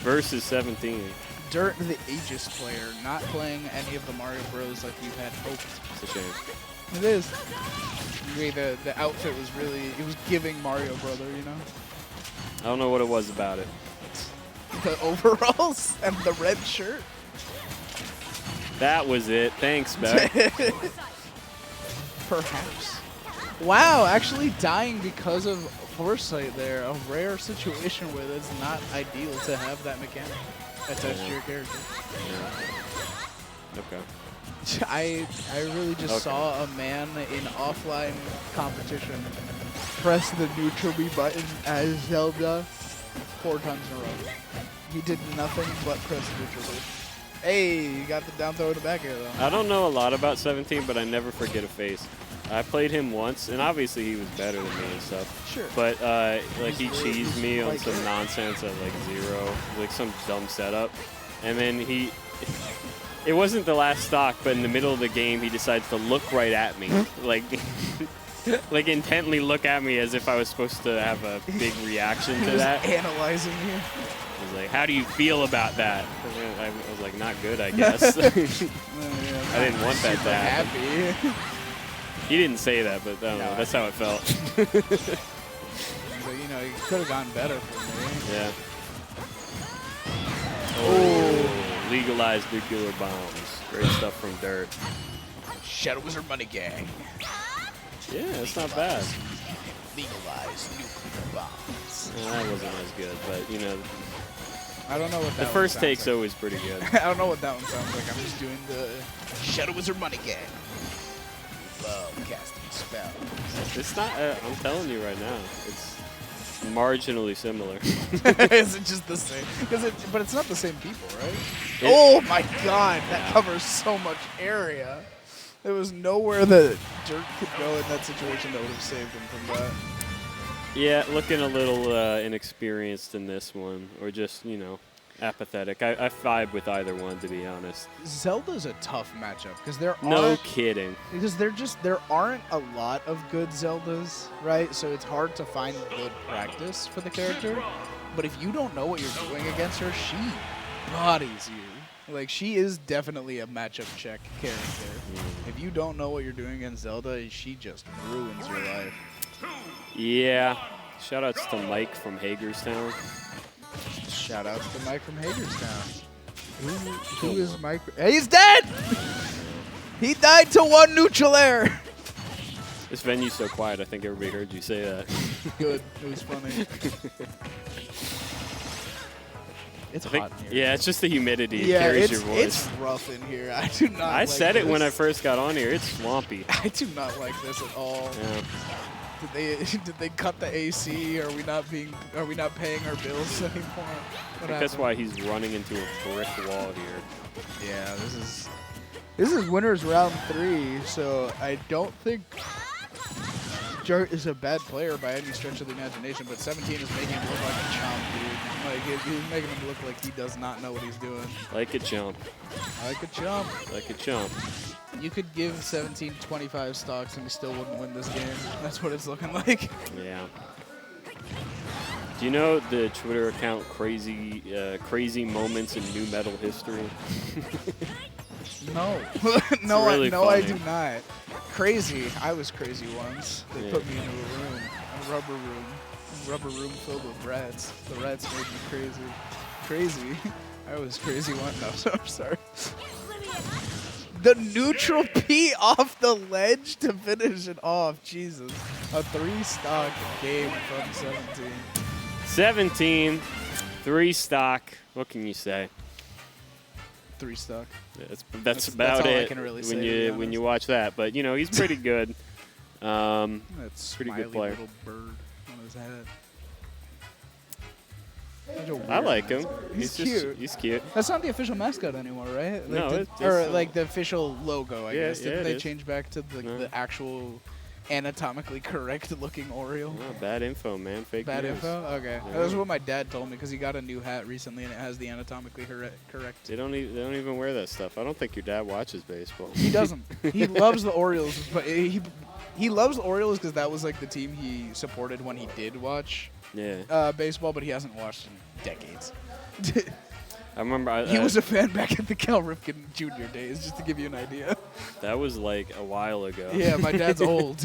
versus 17. Dirt, the Aegis player, not playing any of the Mario Bros. Like we've had hoped. It's a shame. It is. The outfit was really, it was giving Mario Brother, I don't know what it was about it. The overalls and the red shirt. That was it. Thanks, Beck. Perhaps. Wow, actually dying because of foresight there. A rare situation where it's not ideal to have that mechanic attached to your character. Yeah. Okay. I really just saw a man in offline competition press the neutral B button as Zelda 4 times in a row. He did nothing but press neutral B. Hey, you got the down throw in the back air though. I don't know a lot about 17, but I never forget a face. I played him once, and obviously he was better than me and stuff. Sure. But like he cheesed me on some nonsense at like 0, like some dumb setup, and then it wasn't the last stock, but in the middle of the game he decides to look right at me, like intently look at me as if I was supposed to have a big reaction to that. Analyzing you. I was like, how do you feel about that? I was like, not good, I guess. I didn't want that to happen. Happy. He didn't say that, but that's how it felt. So, you could have gone better for me. Yeah. Oh, legalized nuclear bombs. Great stuff from Dirt. Shadow Wizard Money Gang. Yeah, it's not bad. Legalized nuclear bombs. That wasn't as good, but I don't know what that the first one take's sounds always pretty good. like. I don't know what that one sounds like. I'm just doing the Shadow Wizard Money Gang. Love casting spells. It's not, I'm telling you right now, it's marginally similar. Is it just the same? But it's not the same people, right? Oh my god, that covers so much area. There was nowhere that Dirt could go in that situation that would have saved him from that. Yeah, looking a little inexperienced in this one, or just, apathetic. I vibe with either one, to be honest. Zelda's a tough matchup because No kidding. Because there aren't a lot of good Zeldas, right? So it's hard to find good practice for the character. But if you don't know what you're doing against her, she bodies you. Like, she is definitely a matchup check character. If you don't know what you're doing against Zelda, she just ruins your life. Yeah. Shoutouts to Mike from Hagerstown. Shoutouts to Mike from Hagerstown. Who is Mike? Hey, he's dead! He died to 1 neutral air. This venue's so quiet, I think everybody heard you say that. Good. It was funny. It's hot in here. Yeah, it's just the humidity. It carries your voice. It's rough in here. I do not I like said it when I this. first got on here. It's swampy. I do not like this at all. Yeah. Did they cut the AC? Are we not paying our bills anymore? I think that's why he's running into a brick wall here. Yeah, this is winners round 3, so I don't think Jart is a bad player by any stretch of the imagination, but 17 is making him look like a chump, dude. Like he's making him look like he does not know what he's doing. Like a chump. Like a chump. Like a chump. You could give 17 25 stocks and we still wouldn't win this game. That's what it's looking like. Yeah. Do you know the Twitter account crazy moments in new metal history? No. No, really I do not. Crazy. I was crazy once. They put me into a rubber room filled with rats. The rats made me crazy. Crazy. I was crazy once. No, so I'm sorry. The neutral P off the ledge to finish it off. Jesus. A 3-stock game from 17. 17, 3 stock. What can you say? 3 stock. Yeah, that's about all it. I can really when say, when you watch that, but you know he's pretty good. That's pretty good smiley player. little bird on his head. I like him. He's cute. He's cute. That's not the official mascot anymore, right? Like No, or like the official logo, I guess. yeah, Didn't it they is. change back to the actual anatomically correct looking Oriole? Oh, bad info, man. Fake Bad news. info? Okay. Yeah. That was what my dad told me because he got a new hat recently and it has the anatomically correct. They don't even wear that stuff. I don't think your dad watches baseball. He doesn't. He loves the Orioles, but he loves the Orioles because that was like the team he supported when he did watch baseball, but he hasn't watched in decades. I remember he was a fan back at the Cal Ripken Jr. days, just to give you an idea. That was like a while ago. Yeah, my dad's old.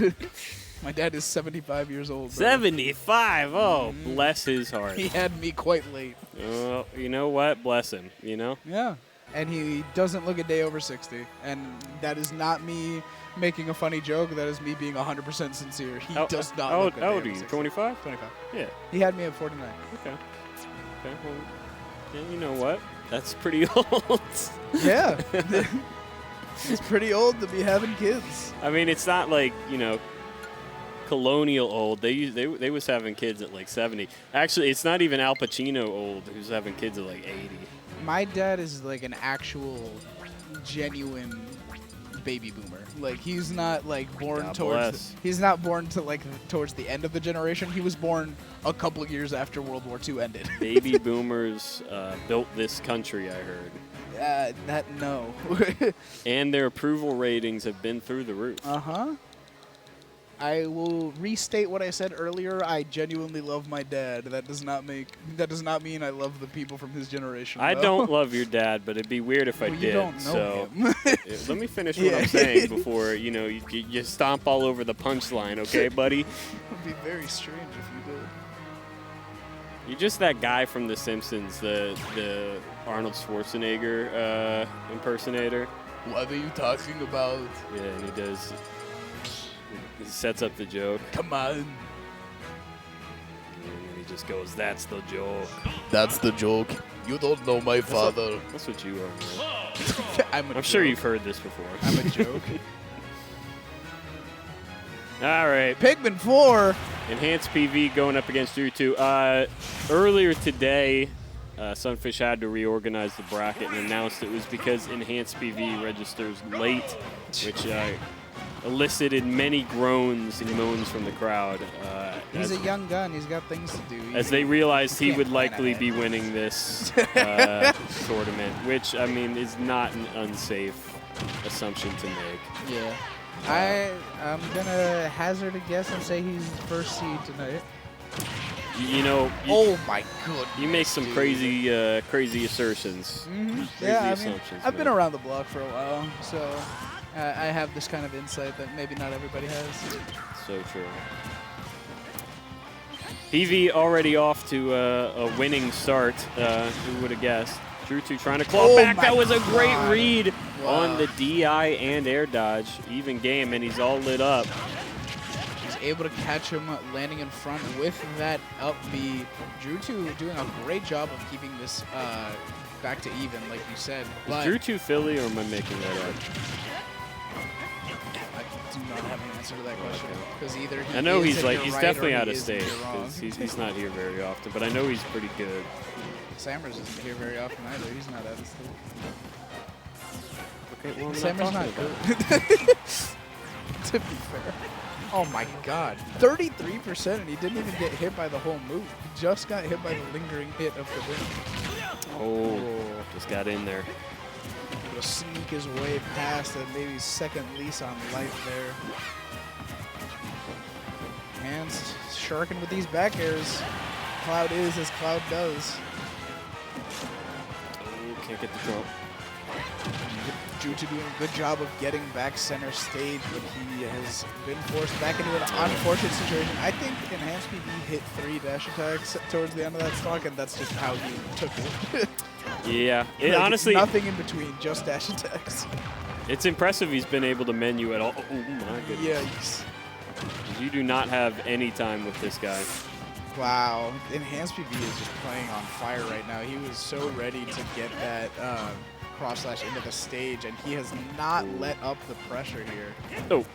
My dad is 75 years old. Bro. 75. Oh, bless his heart. He had me quite late. Well, you know what? Bless him. You know. Yeah, and he doesn't look a day over 60, and that is not me making a funny joke. That is me being 100% sincere. He does not look a day How over old are you? 60. 25? 25. Yeah. He had me at 49. Okay. Okay. Well, yeah, you know what? That's pretty old. Yeah. It's pretty old to be having kids. I mean, it's not like, you know, colonial old. They was having kids at like 70. Actually, it's not even Al Pacino old who's having kids at like 80. My dad is like an actual, genuine baby boomer. Like he's not like born God towards. bless. He's not born to like towards the end of the generation. He was born a couple years after World War II ended. Baby boomers built this country, I heard. No. And their approval ratings have been through the roof. Uh-huh. I will restate what I said earlier. I genuinely love my dad. That does not mean I love the people from his generation. I though. don't love your dad, but it'd be weird if I Well, did. you don't know him. Let me finish what I'm saying before you stomp all over the punchline, okay, buddy? It would be very strange if you did. You're just that guy from The Simpsons, the Arnold Schwarzenegger impersonator. What are you talking about? Yeah, and he sets up the joke. Come on. And then he just goes, "That's the joke." That's the joke. You don't know my father. That's what you are, man. I'm sure you've heard this before. I'm a joke. All right. Pikmin 4. Enhanced PV going up against Drewtwo. Earlier today, Sunfish had to reorganize the bracket and announced it was because Enhanced PV registers late, which elicited many groans and moans from the crowd. He's a young gun. He's got things to do. As they realized he can't would plan likely ahead. be winning this tournament, which, I mean, is not an unsafe assumption to make. Yeah. I'm going to hazard a guess and say he's first seed tonight. You know, Oh, my goodness. you make some crazy assertions. Mm-hmm. Crazy Yeah, I mean, assumptions, I've been man. around the block for a while, so I have this kind of insight that maybe not everybody has. So true. PV already off to a winning start. Who would have guessed? Drewtwo trying to claw Oh back. my That was a great God. read Wow. on the DI and air dodge. Even game, and he's all lit up. He's able to catch him landing in front with that up B. Drewtwo doing a great job of keeping this back to even, like you said. Is But Drewtwo Philly, or am I making that up? do not have an answer to that question. Because either he I know is he's and like you're he's right, definitely or out he of is and state you're wrong. because he's not here very often. But I know he's pretty good. Slammerss isn't here very often either. He's not out of state. Okay, well, I'm Slammerss not not talking good. about it. To be fair. Oh my god. 33% and he didn't even get hit by the whole move. He just got hit by the lingering hit of the win. Oh, just got in there. Able to sneak his way past and maybe second lease on life there. Hands sharking with these back airs. Cloud is as Cloud does. Oh, can't get the throw. Drewtwo doing a good job of getting back center stage, but he has been forced back into an unfortunate situation. I think Enhanced PV hit 3 dash attacks towards the end of that stock, and that's just how he took it. Yeah, Like, honestly, nothing in between, just dash attacks. it's impressive he's been able to menu at all. Oh my goodness. Yikes. You do not have any time with this guy. Wow. Enhanced PV is just playing on fire right now. He was so ready to get that cross slash into the stage, and he has not let up the pressure here. Oh.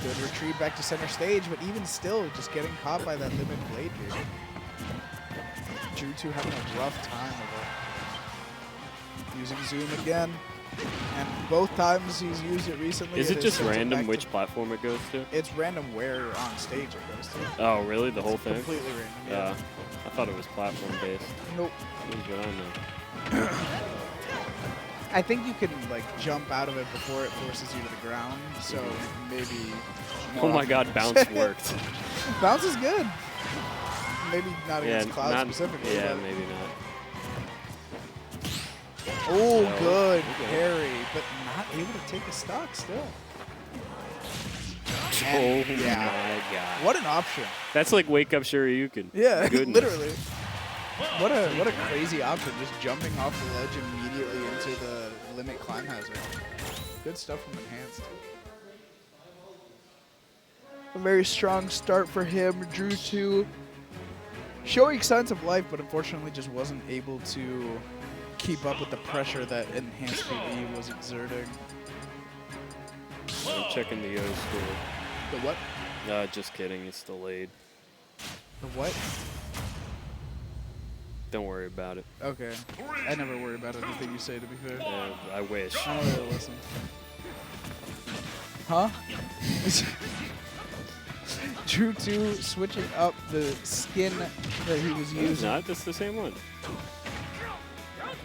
Good retreat back to center stage, but even still, just getting caught by that limit blade here. Drewtwo having a rough time of it. Using Zoom again, and both times he's used it recently. Is it just sent random back which to- platform it goes to? It's random where on stage it goes to. Oh, really? The whole thing? Completely random. Yeah. I thought it was platform based. Nope. Here's what I know. I think you can like jump out of it before it forces you to the ground, so maybe. Oh my God, bounce worked. Bounce is good. Maybe not Yeah, against Cloud specifically. Yeah, but- maybe not. Oh, No. good Okay. parry, but not able to take a stock still. Oh And, yeah. my God. What an option. That's like wake up Shoryuken. Yeah, Goodness. literally. What a crazy option, just jumping off the ledge immediately into the limit climb hazard. Good stuff from Enhanced. A very strong start for him. Drewtwo showing signs of life, but unfortunately just wasn't able to keep up with the pressure that Enhanced PV was exerting. I'm checking the O score. The what? Just kidding. It's delayed. The what? Don't worry about it. Okay. I never worry about anything you say, to be fair. I wish. I don't really listen. Huh? Drewtwo switching up the skin that he was No, it's using. not. That's the same one.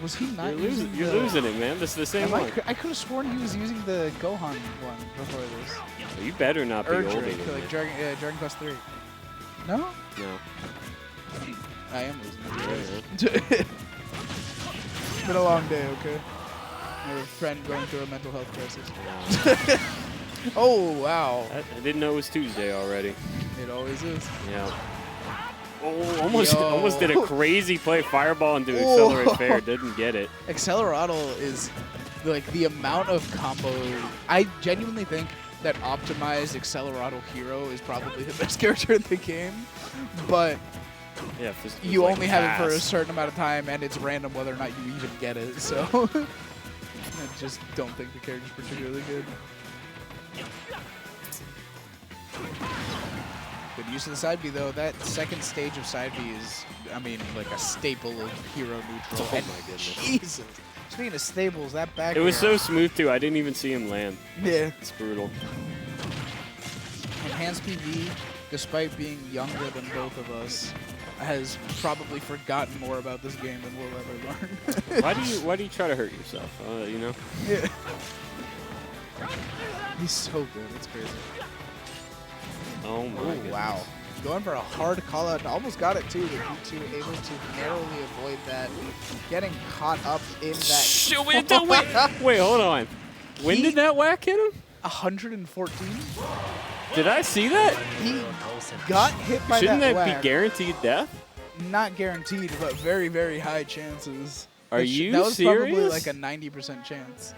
Was he not You're using You're the- losing it, man. That's the same one. I could have sworn he was using the Gohan one before this. You better not be older than Drake, me. like Dragon Quest 3. No? No. I am losing. Yeah, It's been a long day, okay? I have a friend going through a mental health crisis. yeah. Oh, wow. I didn't know it was Tuesday already. It always is. Yeah. Oh, almost did a Yo. crazy play. Fireball into Oh. Accelerate Fair. Didn't get it. Acceleratl is like the amount of combo. I genuinely think that optimized Acceleratl hero is probably the best character in the game, but Yeah, if this was you like only have it for a fast. certain amount of time, and it's random whether or not you even get it. So I just don't think the character's particularly good. Good use of the side B though. That second stage of side B is, I mean, like a staple of hero neutral. Oh And my goodness. Jesus. Speaking of staples, that back It was air- so smooth too. I didn't even see him land. Yeah. It's brutal. Enhanced PV, despite being younger than both of us, has probably forgotten more about this game than we'll ever learn. Why do you try to hurt yourself? You know. Yeah. He's so good. It's crazy. Oh my Oh, goodness. wow. Going for a hard call out. Almost got it too, but D2 able to narrowly avoid that. Getting caught up in that. Shit, wait, hold on. When did that whack hit him? 114? Did I see that? He got hit by Shouldn't that whack. be guaranteed death? Not guaranteed, but very, very high chances. Are you That was probably serious? like a 90% chance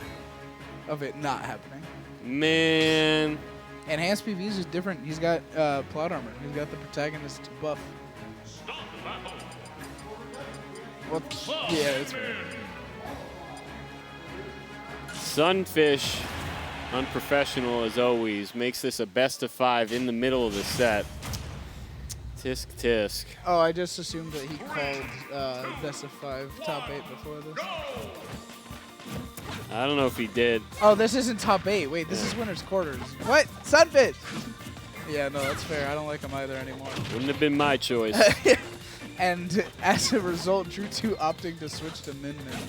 of it not happening. Man. Enhanced PVs is different. He's got plot armor. He's got the protagonist buff. Well, yeah, it's fair. Sunfish unprofessional as always, makes this a best of 5 in the middle of the set. Tisk tisk. Oh, I just assumed that he called best of 5 top 8 before this. I don't know if he did. Oh, this isn't top 8. Wait, this is winner's quarters. What? Sunfish! Yeah, no, that's fair. I don't like him either anymore. Wouldn't have been my choice. And as a result, Drewtwo opting to switch to Min Min.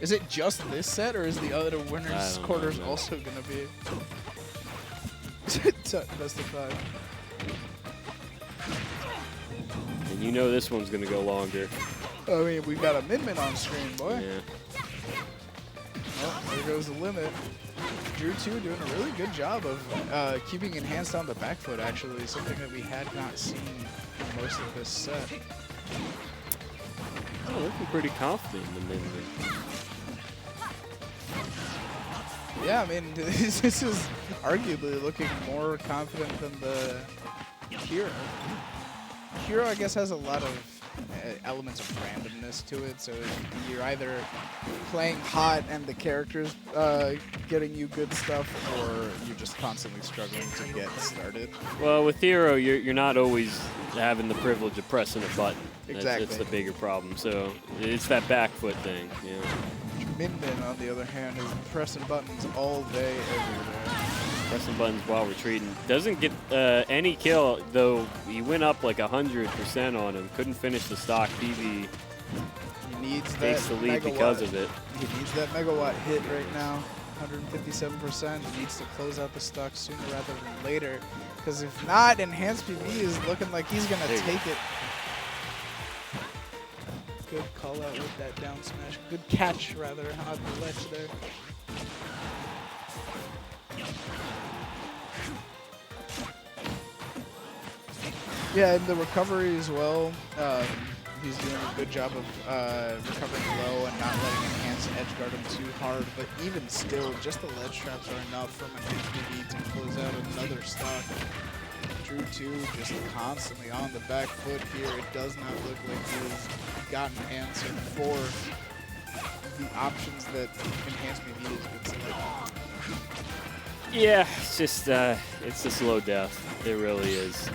Is it just this set, or is the other winner's quarters also going to be best of 5? And you know this one's going to go longer. I mean, we've got a Min Min on screen, boy. Yeah. Oh, there goes the limit. Drewtwo doing a really good job of keeping enhanced on the back foot, actually, something that we had not seen in most of this set. Oh, looking pretty confident in the Min. Yeah, I mean, this is arguably looking more confident than the Hero. Hero, I guess, has a lot of elements of randomness to it, so you're either playing hot and the character's getting you good stuff, or you're just constantly struggling to get started. Well, with Hero, you're not always having the privilege of pressing a button. Exactly. That's the bigger problem. So it's that back foot thing. Yeah. Min Min, on the other hand, is pressing buttons all day, everywhere. Pressing buttons while retreating. Doesn't get any kill, though he went up like 100% on him. Couldn't finish the stock. PV He needs takes the lead because of it. He needs that megawatt hit right now. 157%. He needs to close out the stock sooner rather than later. Because if not, Enhanced PV is looking like he's going to take it. Good call out with that down smash. Good catch, rather, on the ledge there. Yeah, and the recovery as well. He's doing a good job of recovering low and not letting Enhanced edge guard him too hard. But even still, just the ledge traps are enough from Enhanced PV to close out another stock. Drewtwo just constantly on the back foot here. It does not look like he's gotten answered for the options that Enhanced PV has been selecting. Yeah, it's just it's a slow death. It really is.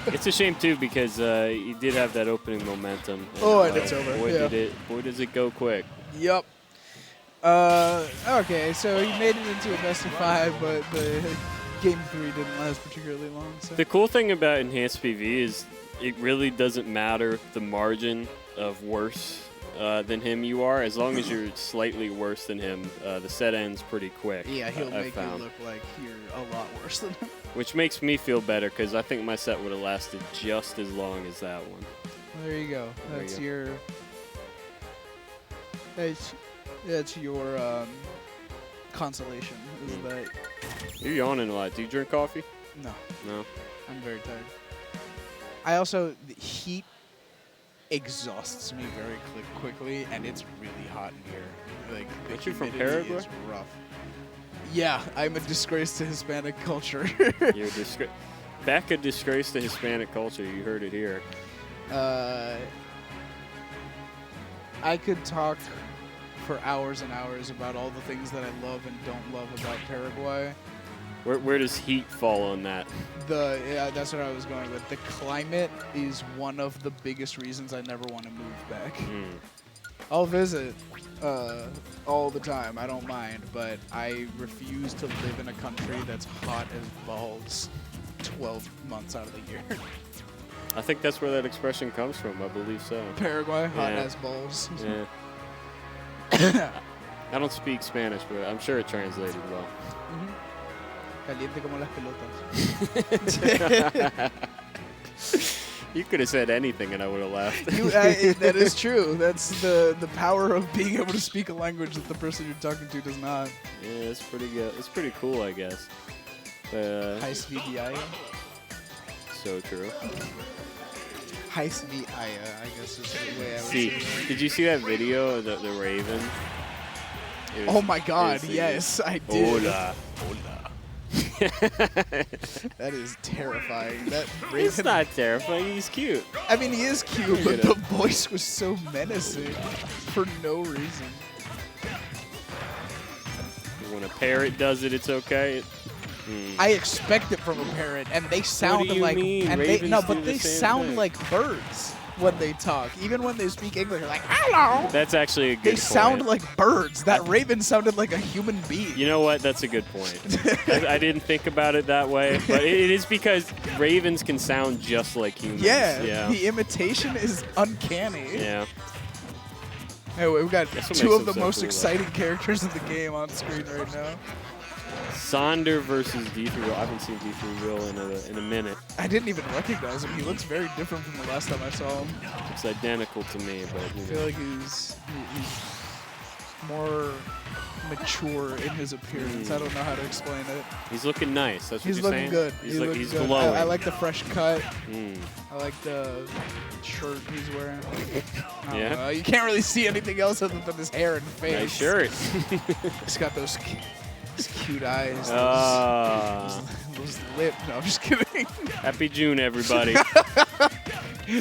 It's a shame too because he did have that opening momentum. And it's over. Boy, does it go quick. Yep. Okay, so he made it into a best of 5, but the Game 3 didn't last particularly long. So. The cool thing about Enhanced PV is it really doesn't matter the margin of worse than him you are. As long as you're slightly worse than him, the set ends pretty quick. Yeah, he'll make you look like you're a lot worse than him. Which makes me feel better because I think my set would have lasted just as long as that one. There you go. That's your... That's your consolation. Is that you're yawning a lot. Do you drink coffee? No. No? I'm very tired. I also... The heat exhausts me very quickly, and it's really hot in here. Like, aren't you from Paraguay? Is rough. Yeah, I'm a disgrace to Hispanic culture. You're a disgrace. Back a disgrace to Hispanic culture. You heard it here. I could talk for hours and hours about all the things that I love and don't love about Paraguay. Where does heat fall on that? Yeah, that's what I was going with. The climate is one of the biggest reasons I never want to move back. I'll visit all the time. I don't mind, but I refuse to live in a country that's hot as balls 12 months out of the year. I think that's where that expression comes from. I believe so. Paraguay, hot as balls. Yeah. I don't speak Spanish, but I'm sure it translated well. Caliente como las pelotas. You could have said anything and I would have laughed. That is true. That's the power of being able to speak a language that the person you're talking to does not. Yeah, it's pretty good. It's pretty cool, I guess. High speed IA. So true. High speed IA, I guess is the way I would see. say. Did you see that video of the Raven? Oh my God! Yes, I did. Hola. That is terrifying. That Raven, it's not terrifying. He's cute. I mean, he is cute, but the voice was so menacing for no reason. When a parrot does it, it's okay. I expect it from a parrot, and they sound do you like mean? and Ravens no, do but the they same sound thing. like birds when they talk. Even when they speak English, they're like hello. That's actually a good They point. sound like birds. That raven sounded like a human being. You know what? That's a good point. I didn't think about it that way, but it is because ravens can sound just like humans. Yeah, the imitation is uncanny. Yeah. Anyway, we've got That's what two makes of the them so most cool, exciting characters in the game on screen right now. Sonder versus D3 Will. I haven't seen D3 Will in a minute. I didn't even recognize him. He looks very different from the last time I saw him. Looks identical to me, but I you feel know. like he's more mature in his appearance. I don't know how to explain it. He's looking nice. That's what He's you're looking saying? good. He's good. glowing. I like the fresh cut. Mm. I like the shirt he's wearing. I don't Yeah? know. You can't really see anything else other than his hair and face. Nice shirt. He's got those cute eyes. Ah. Those lips. No, I'm just kidding. Happy June, everybody.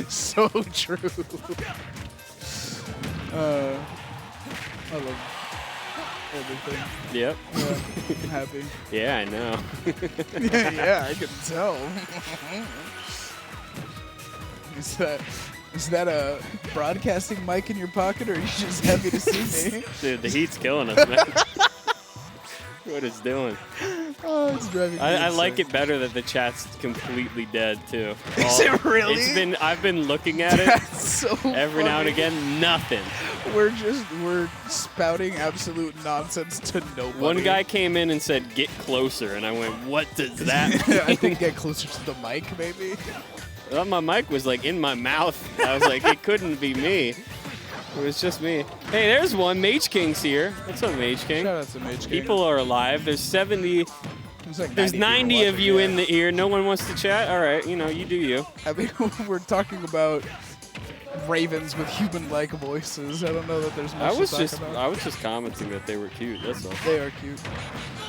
So true. I love everything. Yep. Yeah, I'm happy. Yeah, I know. Yeah, I can tell. Is that a broadcasting mic in your pocket, or are you just happy to see me? Dude, the heat's killing us, man. What it's doing. Oh, it's driving me I like insane. it better that the chat's completely dead too. Is it really? I've been looking at it That's so every now and funny. again. Nothing. We're spouting absolute nonsense to nobody. One guy came in and said, "Get closer," and I went, "What does that mean?" I think get closer to the mic, maybe. Well, my mic was like in my mouth. I was like, it couldn't be me. It was just me. Hey, there's one. Mage King's here. What's up, Mage King? Shout out to Mage King. People are alive. There's 70. There's 90 of you in the ear. No one wants to chat. All right, you do you. I mean, we're talking about ravens with human-like voices. I don't know that there's much to talk about. I was just commenting that they were cute. That's all. They are cute.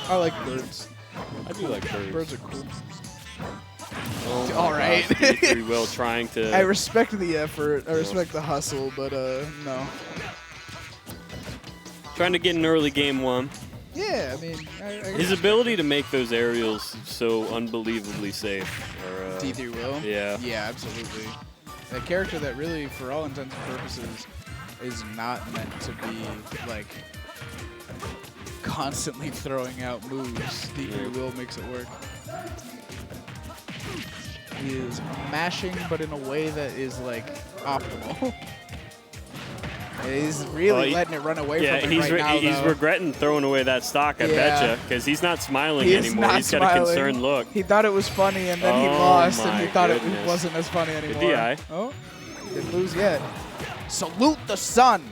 I like birds. I do like birds. Birds are cool. Oh my All right. gosh, D3 Will trying to. I respect the effort. I respect the hustle, but no. Trying to get an early game one. Yeah, I mean, His ability to make those aerials so unbelievably safe. D3 Will. Yeah. Yeah, absolutely. A character that really, for all intents and purposes, is not meant to be like constantly throwing out moves. D3 Will makes it work. He is mashing, but in a way that is like optimal. He's really letting it run away from him right now, he's though. regretting throwing away that stock, I betcha, because he's not smiling anymore. He's got a concerned look. He thought it was funny, and then he Oh lost, and my he thought goodness. it wasn't as funny anymore. Good DI. Oh, didn't lose yet. Salute the sun.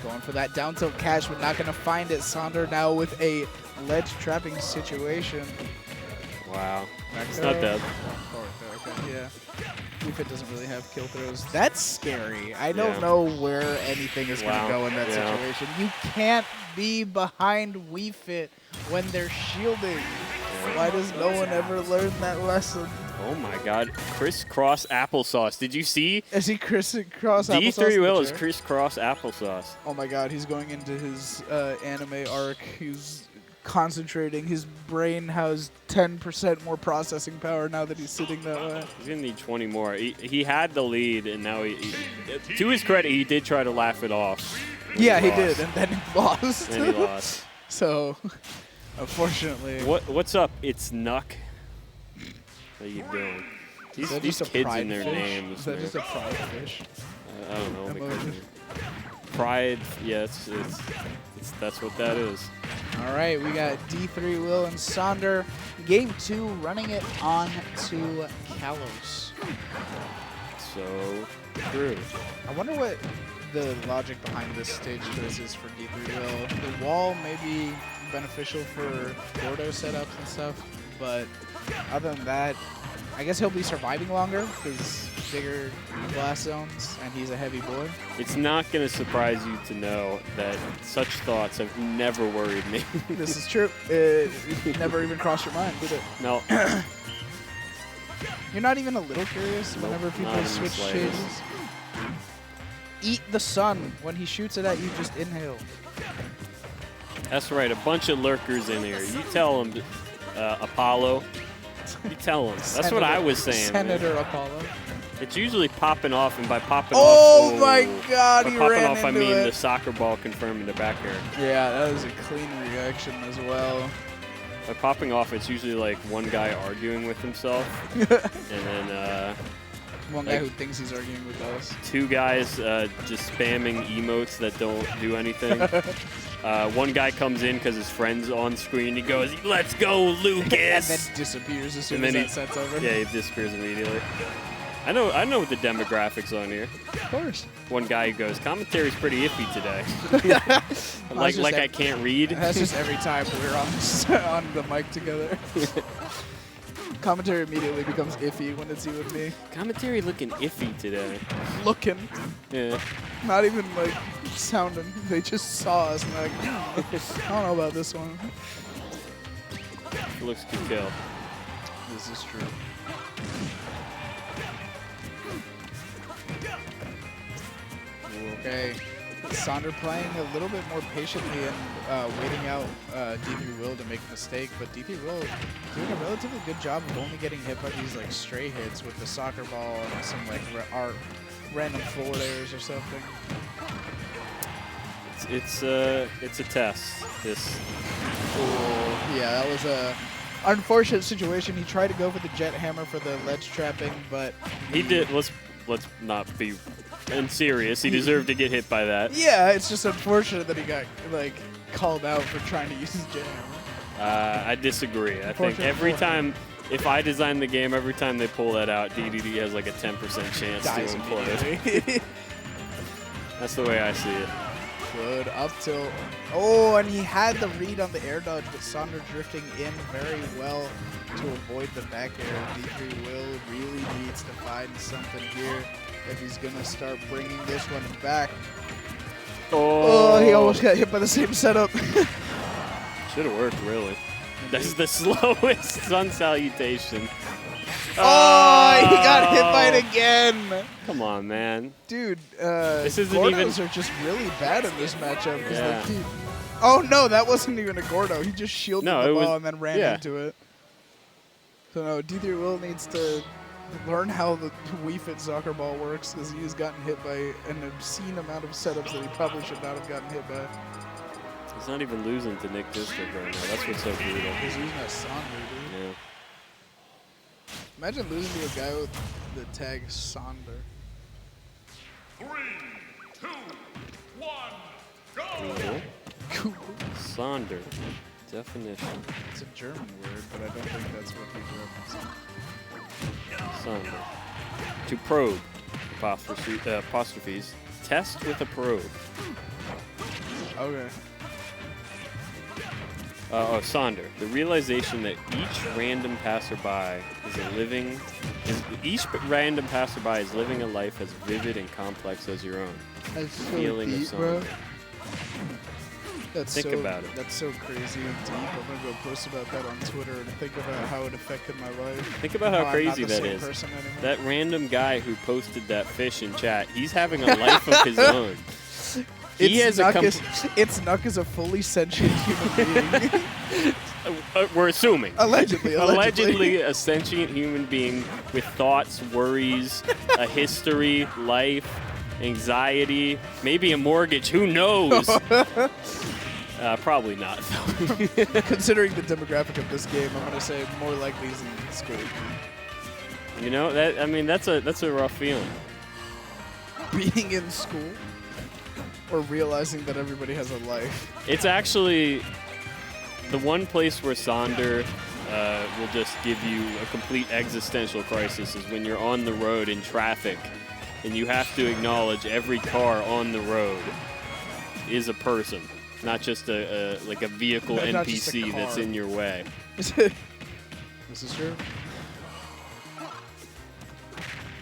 Going for that down tilt catch, but not going to find it. Sonder now with a ledge trapping situation. Wow. Back It's throw. not dead. Forward throw, okay, yeah. Wii Fit doesn't really have kill throws. That's scary. I don't Yeah. know where anything is going Wow. to go in that Yeah. situation. You can't be behind Wii Fit when they're shielding. Why does no one ever learn that lesson? Oh my god. Crisscross applesauce. Did you see? Is he crisscross applesauce? D3 Will is Picture? crisscross applesauce. Oh my god, he's going into his anime arc. He's concentrating. His brain has 10% more processing power now that he's sitting that way. He's going to need 20 more. He had the lead, and now to his credit, he did try to laugh it off. Yeah, he lost. did, and then he lost. And he lost. So, unfortunately. What's up? It's Nuck. How you doing? Is that These just a kids pride and their fish? names. Is that man. just a pride fish? I don't know. They Emoji. could be. Pride. Yeah, that's what that is. All right, we got D3 Will and Sonder. Game 2, running it on to Kalos. So true. I wonder what the logic behind this stage choice is for D3 Will. The wall may be beneficial for Gordo setups and stuff, but other than that, I guess he'll be surviving longer because bigger blast zones, and he's a heavy boy. It's not going to surprise you to know that such thoughts have never worried me. This is true. It never even crossed your mind, did it? No. You're not even a little curious Nope, whenever not people in the switch slightest. stages? Eat the sun. When he shoots it at you, just inhale. That's right, a bunch of lurkers in here. You tell them, Apollo. You tell them. That's what I was saying. Senator man. Apollo. It's usually popping off, and by popping Oh off, my God, by he popping ran off, I into mean it. the soccer ball confirming the back air. Yeah, that was a clean reaction as well. By popping off, it's usually like one guy arguing with himself, and then One guy who thinks he's arguing with us. two guys just spamming emotes that don't do anything. One guy comes in because his friend's on screen. He goes, "Let's go, Lucas!" And then disappears as soon And as then that set's over. Yeah, he disappears immediately. I know the demographics on here. Of course. One guy who goes, "Commentary's pretty iffy today." like I can't read. That's just every time we're on the mic together. Commentary immediately becomes iffy when it's you and me. Commentary looking iffy today. Looking. Yeah. Not even like sounding. They just saw us and they're like, I don't know about this one. Looks good kill. This is true. Okay. Sonder playing a little bit more patiently and waiting out D3 Will to make a mistake, but D3 Will doing a relatively good job of only getting hit by these like stray hits with the soccer ball and some like random forward airs or something. It's a test. This. Yeah, that was a unfortunate situation. He tried to go for the jet hammer for the ledge trapping, but He did. Let's not be serious. He deserved to get hit by that. yeah, it's just unfortunate that he got like called out for trying to use his jet hammer. I disagree. I think every time, if I design the game, every time they pull that out, DeDeDe has like a 10% chance Dies to employ it. immediately. That's the way I see it. Good up tilt. Oh, and he had the read on the air dodge, but Sonder drifting in very well to avoid the back air. D3 Will really needs to find something here if he's going to start bringing this one back. Oh, he almost got hit by the same setup. Should have worked, really. That's the slowest sun salutation. Oh, he got hit by it again. Come on, man. Dude, This isn't Gordos even- are just really bad in this matchup. 'Cause, Yeah. like, oh, no, that wasn't even a Gordo. He just shielded No, the it ball was- and then ran yeah. into it. So, no, D3 Will needs to learn how the Wii Fit soccer ball works because he has gotten hit by an obscene amount of setups that he probably should not have gotten hit by. He's not even losing to Nick District right now. That's what's so brutal. He's using that Sonder, dude. Yeah. Imagine losing to a guy with the tag Sonder. 3, 2, 1, go! Cool. Sonder. Definition. It's a German word, but I don't think that's what he's referencing. Sonder. To probe. Apostrophes. Test with a probe. Okay. Sonder. The realization that each random passerby is living a life as vivid and complex as your own. That's so Feeling of deep, bro. Sonder. That's Think so, about it. That's so crazy and deep. I'm gonna go post about that on Twitter and think about how it affected my life. Think about how I'm crazy not the that same is. person anymore. That random guy who posted that fish in chat, he's having a life of his own. He has It's Nuck is a fully sentient human being. We're assuming. Allegedly. Allegedly a sentient human being with thoughts, worries, a history, life, anxiety, maybe a mortgage. Who knows? Probably not, though. Considering the demographic of this game, I'm gonna say more likely he's in school. You know, that's a rough feeling. Being in school or realizing that everybody has a life. It's actually the one place where Sonder will just give you a complete existential crisis is when you're on the road in traffic and you have to acknowledge every car on the road is a person, not just a vehicle Not just a NPC that's car. in your way. This is true.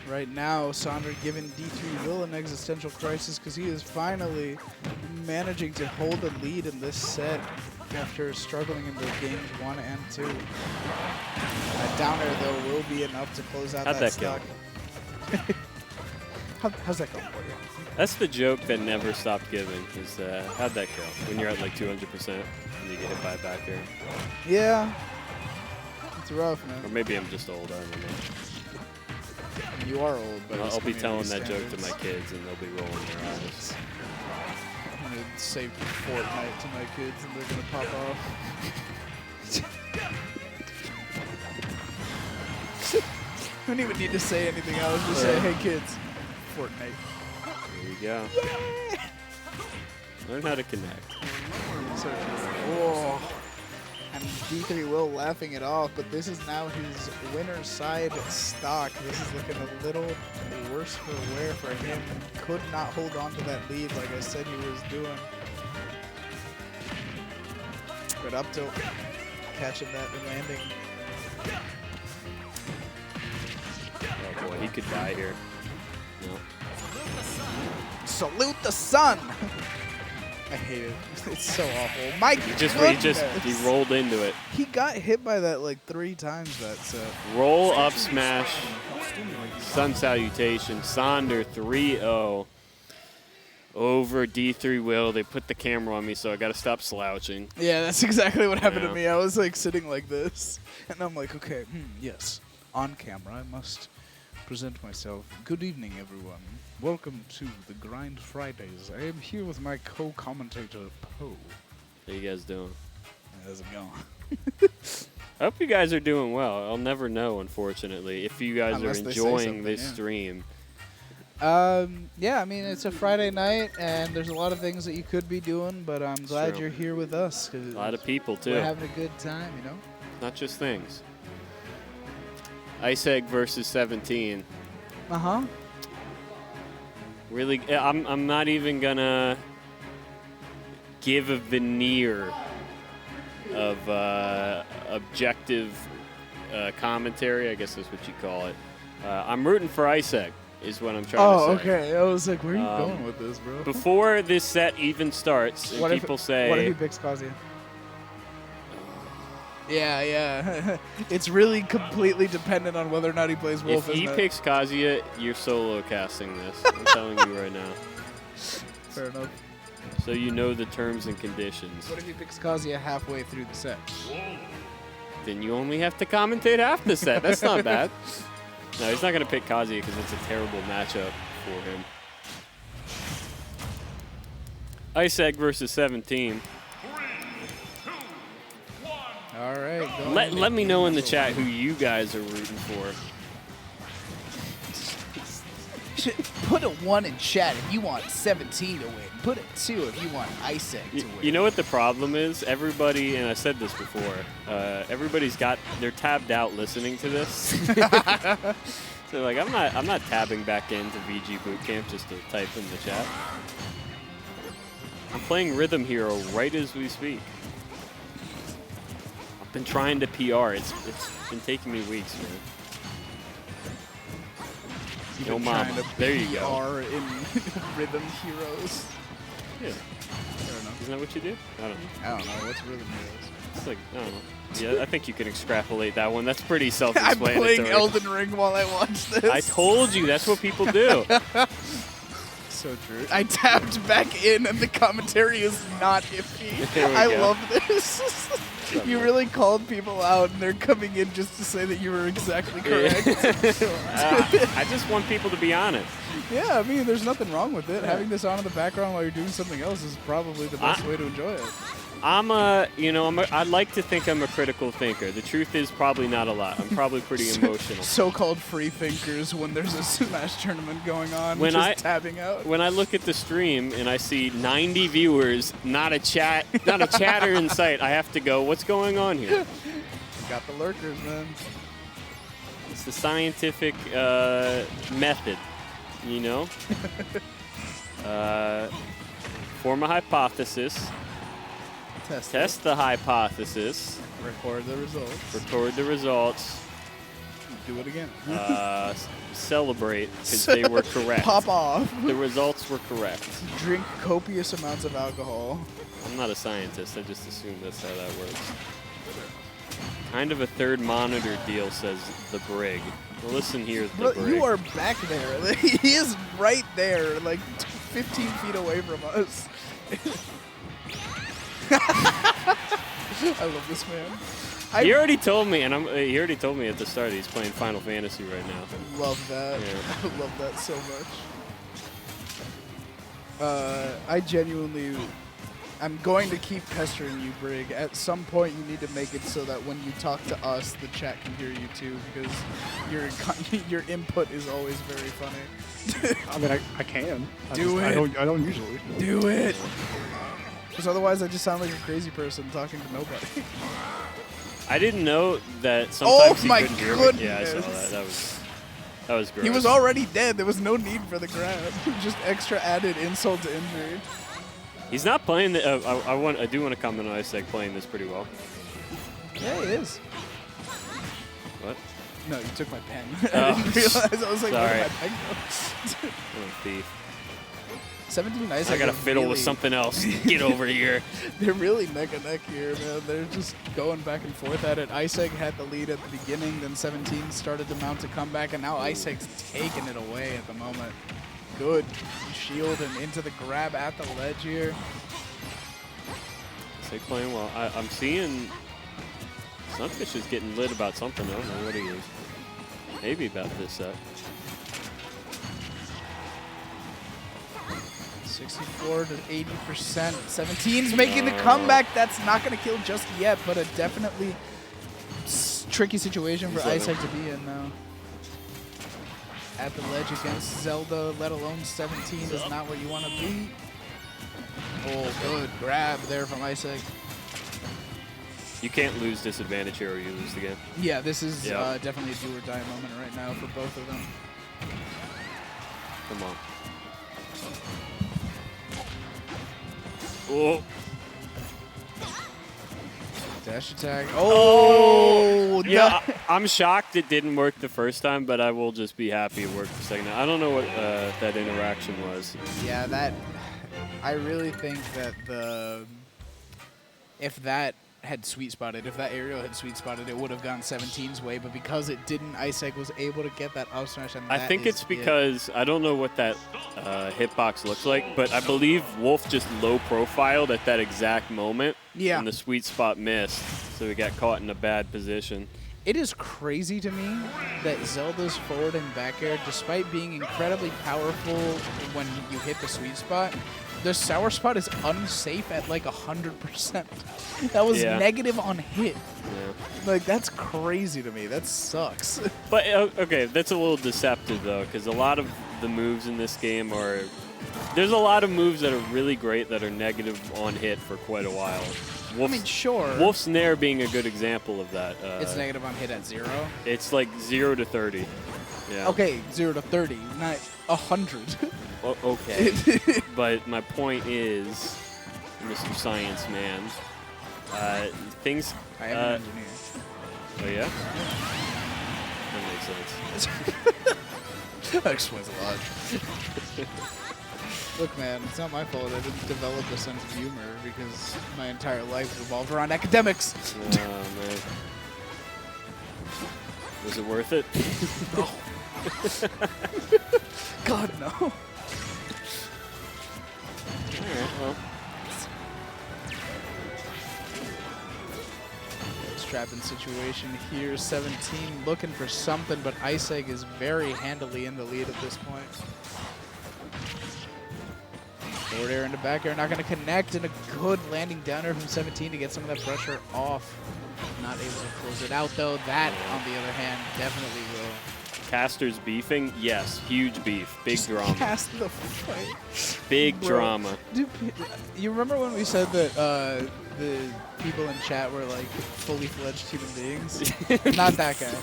Right now, Sonder giving D3 Will an existential crisis because he is finally managing to hold a lead in this set after struggling in the games 1 and 2. A downer, though, will be enough to close out How'd that that stock. How's that going for you? That's the joke that never stopped giving. Is how'd that go? When you're at like 200% and you get hit by a back air. Yeah. It's rough, Or man. maybe I'm just old. I don't know. You are old, but I'll be telling that joke to standards. my kids, and they'll be rolling their eyes. I'm gonna say Fortnite to my kids, and they're gonna pop off. I don't even need to say anything else. Just say, "Hey, kids, Fortnite." There you go. Learn how to connect. So, oh. And D3 Will laughing it off, but this is now his winner's side stock. This is looking a little worse for wear for him. Could not hold on to that lead like I said he was doing. But up tilt, catching that and landing. Oh boy, he could die here. No. Salute the sun! I hate it. It's so awful. My He goodness! rolled into it. He got hit by that like 3 times that set. Roll up smash. Sun salutation. Sonder 3-0 over D3 Will. They put the camera on me, so I got to stop slouching. Yeah, that's exactly what happened Yeah. to me. I was like sitting like this, and I'm like, okay, yes, on camera, I must present myself. Good evening, everyone. Welcome to the Grind Fridays. I am here with my co-commentator, Poe. How you guys doing? How's it going? I hope you guys are doing well. I'll never know, unfortunately, if you guys Unless are they say enjoying something, this yeah. stream. Yeah, I mean, it's a Friday night, and there's a lot of things that you could be doing, but I'm glad true. you're here with us. 'Cause A lot of people, too. we're having a good time, you know? Not just things. Ice Egg versus 17. Uh-huh. Really, I'm not even gonna give a veneer of objective commentary. I guess that's what you call it. I'm rooting for Ice Egg, is what I'm trying to say. Okay. I was like, where are you going with this, bro? Before this set even starts, and What if- people say, What if he picks Kazuya? Yeah. It's really completely dependent on whether or not he plays Wolf. if he isn't it? picks Kazuya, you're solo casting this. I'm telling you right now. Fair enough. So you know the terms and conditions. What if he picks Kazuya halfway through the set? Then you only have to commentate half the set. That's not bad. No, he's not going to pick Kazuya because it's a terrible matchup for him. Ice Egg versus 17. 3, 2, 1. All right. go Let ahead. me know in the chat who you guys are rooting for. Put a 1 in chat if you want 17 to win. Put a 2 if you want Ice Egg to win. You know what the problem is? Everybody, and I said this before, they're tabbed out listening to this. So like, I'm not tabbing back into VGBootCamp just to type in the chat. I'm playing Rhythm Hero right as we speak. I've been trying to PR. It's been taking me weeks, man. You've Yo, been mama. trying to There you go. PR in Rhythm Heroes. Yeah. Fair enough. Isn't that what you do? I don't know. I don't know. What's Rhythm Heroes? It's like, I don't know. Yeah, I think you can extrapolate that one. That's pretty I'm self-explanatory. playing Elden Ring while I watch this. I told you, that's what people do. So true. I tapped back in and the commentary is not iffy. There we I go. love this. You really called people out and they're coming in just to say that you were exactly correct. I just want people to be honest. Yeah, I mean, there's nothing wrong with it. Having this on in the background while you're doing something else is probably the best way to enjoy it. I'd like to think I'm a critical thinker. The truth is probably not a lot. I'm probably pretty emotional. So-called free thinkers when there's a Smash tournament going on, When just I- tabbing out. When I look at the stream and I see 90 viewers, not a chatter in sight, I have to go, what's going on here? Got the lurkers, man. It's the scientific method, you know? Form a hypothesis, test the hypothesis, Record the results. record the results, Do it again. celebrate because they were correct. Pop off. The results were correct. Drink copious amounts of alcohol. I'm not a scientist. I just assume that's how that works. Kind of a third monitor deal, says the Brig. Well, listen here, the Bro, break. you are back there. Like, he is right there, like 15 feet away from us. I love this man. He already told me, and he already told me at the start he's playing Final Fantasy right now. Love that. Yeah. I love that so much. I genuinely, I'm going to keep pestering you, Brig. At some point, you need to make it so that when you talk to us, the chat can hear you too, because your input is always very funny. I mean, I can. Do it. I don't usually. Do it. Because otherwise, I just sound like a crazy person talking to nobody. I didn't know that sometimes he my couldn't hear me. goodness. Yeah, I saw that. That was gross. He was already dead. There was no need for the grab. Just extra added insult to injury. He's not playing the. I do want to comment on Isaac playing this pretty well. Yeah, he is. What? No, you took my pen. Oh, I didn't realize. I was like, sorry. where did my pen go? Oh, thief. 17 Isaac. I gotta are fiddle with really- something else. Get over here. They're really neck and neck here, man. They're just going back and forth at it. Isaac had the lead at the beginning, then 17 started to mount a comeback, and now Isaac's taking it away at the moment. Good shield and into the grab at the ledge here. Isaac playing well. I'm seeing Sunfish is getting lit about something. I don't know what he is. Maybe about this set. 64 to 80%. 17's making the comeback. That's not going to kill just yet, but a definitely tricky situation for Isaac to be in now. At the ledge against Zelda, let alone 17 is not what you want to be. Oh, good grab there from Isaac. You can't lose disadvantage here or you lose the game. Yeah, this is Yeah. definitely a do or die moment right now for both of them. Come on. Oh. Dash attack. Oh, Yeah, I'm shocked it didn't work the first time, but I will just be happy it worked the second time. I don't know what that interaction was. Yeah, that. I really think that if that had sweet spotted, if that aerial had sweet spotted, it would have gone 17's way. But because it didn't, Isaac was able to get that up smash. And I that think is it's because I don't know what that hitbox looks like, but I believe Wolf just low profiled at that exact moment. Yeah. And the sweet spot missed, so he got caught in a bad position. It is crazy to me that Zelda's forward and back air, despite being incredibly powerful when you hit the sweet spot, the sour spot is unsafe at like 100%. That was Yeah. negative on hit. Yeah. Like, that's crazy to me. That sucks. But, okay, that's a little deceptive, though, because a lot of the moves in this game are... There's a lot of moves that are really great that are negative on hit for quite a while. I mean, sure. Wolf's Nair being a good example of that. It's negative on hit at 0. It's like 0 to 30. Yeah. Okay, 0 to 30, not 100. Okay. But my point is, Mr. Science Man, things... I am an engineer. Oh, yeah? That makes sense. That explains a lot. Look, man, it's not my fault I didn't develop a sense of humor because my entire life revolved around academics. Oh, man. Was it worth it? No. God, no. Alright, well. Strapping situation here. 17 looking for something, but Isaac is very handily in the lead at this point. Forward air into back air, not going to connect, and a good landing down air from 17 to get some of that pressure off. Not able to close it out, though. That, on the other hand, definitely will. Casters beefing? Yes, huge beef. Big drama. Cast the fight. Big Bro. drama. Dude, you remember when we said that the people in chat were like fully fledged human beings? Not that guy.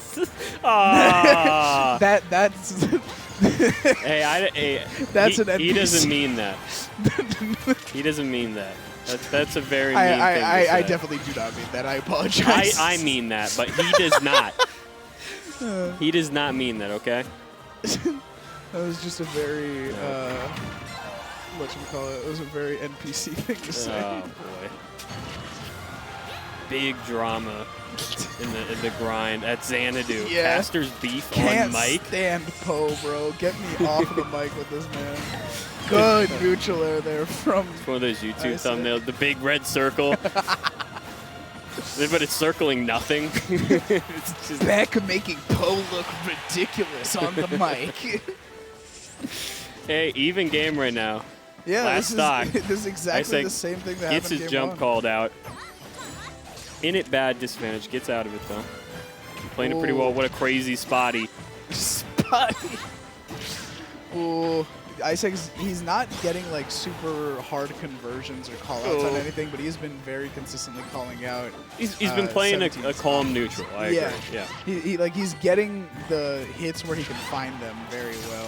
Ah. That's Hey, That's he, an he NPC. doesn't mean that. He doesn't mean that. That's a very mean thing to say. I definitely do not mean that. I apologize. I mean that, but he does not. He does not mean that, okay? That was just a very whatchamacallit, it was a very NPC thing to say. Oh, boy. big drama in the grind at Xanadu. Yeah. Caster's beef Can't on mic. stand Poe, bro. Get me off of the mic with this man. Good neutral air there from. It's one of those YouTube Nice, yeah. thumbnails. The big red circle. But it's circling nothing. It's just Back making Poe look ridiculous on the mic. hey, even game right now. Yeah, Last stock. this is exactly Isaac the same thing that Gets happened his in jump game called out. In it bad disadvantage. Gets out of it though. Playing it pretty well. What a crazy spotty. Spotty. Ooh. Isaac's, he's not getting like super hard conversions or call outs on anything, but he's been very consistently calling out. He's been playing a 17 calm neutral. I agree. Yeah. He's getting the hits where he can find them very well.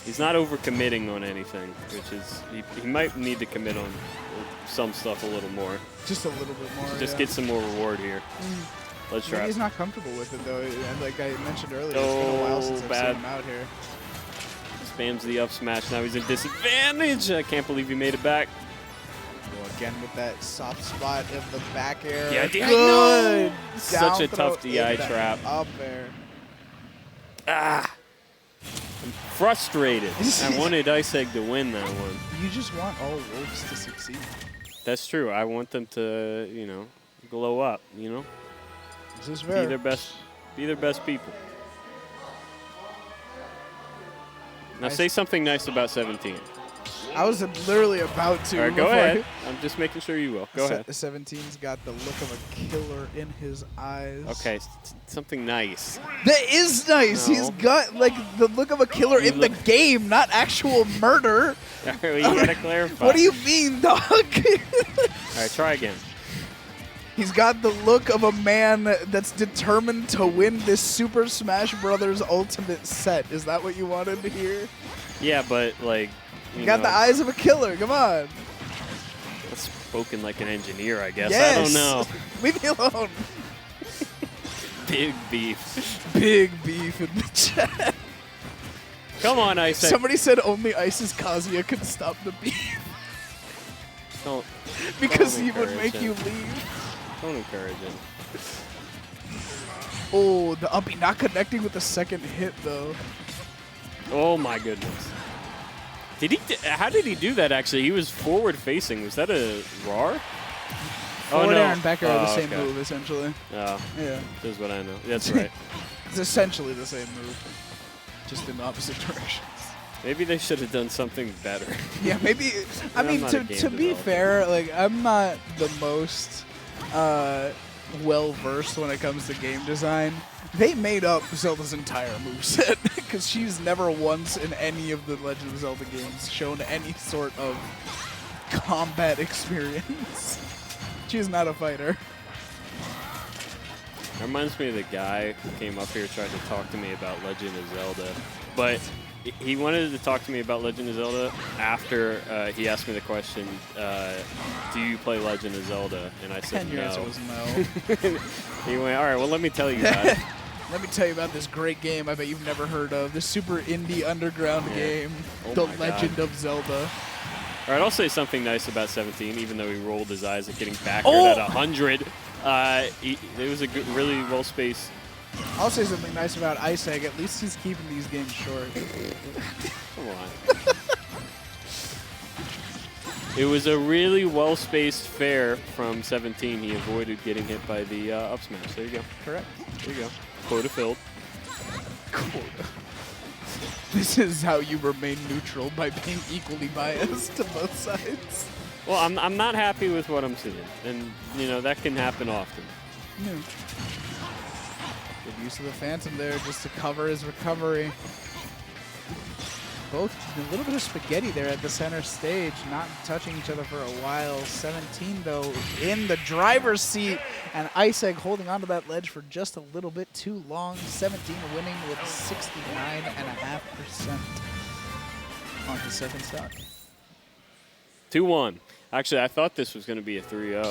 He's not overcommitting on anything, which is he might need to commit on some stuff a little more. Just a little bit more. Just yeah. get some more reward here. Let's try. Maybe he's not comfortable with it though. And like I mentioned earlier, it's been a while since I've seen him out here. Spams the up smash. Now he's in disadvantage. I can't believe he made it back. Well, again with that soft spot of the back air. Yeah, good. Such a Down tough throw DI in the trap. Up air. Ah. I'm frustrated. I wanted Ice Egg to win that one. You just want all wolves to succeed. That's true. I want them to, you know, glow up, you know? This is fair. Be their best people. Now say something nice about 17. I was literally about to. All right, go ahead. I'm just making sure you will. Go ahead. 17's got the look of a killer in his eyes. Okay, something nice. That is nice. No. He's got like the look of a killer in the game, not actual murder. You gotta clarify. What do you mean, dog? All right, try again. He's got the look of a man that's determined to win this Super Smash Brothers Ultimate set. Is that what you wanted to hear? Yeah, but like, You got the eyes of a killer. Come on. That's spoken like an engineer, I guess. Yes. I don't know. Leave me alone. Big beef. Big beef in the chat. Come on, Ice Egg. Somebody said only Ice's Kazuya could stop the beef. Don't Because don't he would encourage make you him. leave. Don't encourage him. Oh, the uppy not connecting with the second hit, though. Oh, my goodness. How did he do that, actually? He was forward-facing. Was that a RAR? Forward no. air and back air are the same okay. move, essentially. Oh, Yeah. that's what I know. That's right. It's essentially the same move, just in opposite directions. Maybe they should have done something better. Yeah, maybe. I I'm mean, not a game to be developer. fair, like I'm not the most well versed when it comes to game design. They made up Zelda's entire moveset because she's never once in any of the Legend of Zelda games shown any sort of combat experience. She is not a fighter. That reminds me of the guy who came up here tried to talk to me about Legend of Zelda. But he wanted to talk to me about Legend of Zelda after he asked me the question, do you play Legend of Zelda? And I said And your no. answer was no. He went, all right, well, let me tell you about it. Let me tell you about this great game I bet you've never heard of. This super indie underground Yeah. game, Oh The my God. Legend of Zelda. All right, I'll say something nice about 17, even though he rolled his eyes at getting back Oh! at 100. It was a good, really well-spaced. I'll say something nice about Ice Egg. At least he's keeping these games short. Come on. It was a really well-spaced fair from 17. He avoided getting hit by the up smash. There you go. Correct. There you go. Quota filled. Cool. This is how you remain neutral, by being equally biased to both sides. Well, I'm not happy with what I'm seeing, and you know that can happen often. Yeah. Good use of the Phantom there just to cover his recovery. Both a little bit of spaghetti there at the center stage, not touching each other for a while. 17 though in the driver's seat, and Ice Egg holding onto that ledge for just a little bit too long. 17 winning with 69.5% on the second stock. 2-1. Actually, I thought this was going to be a 3-0.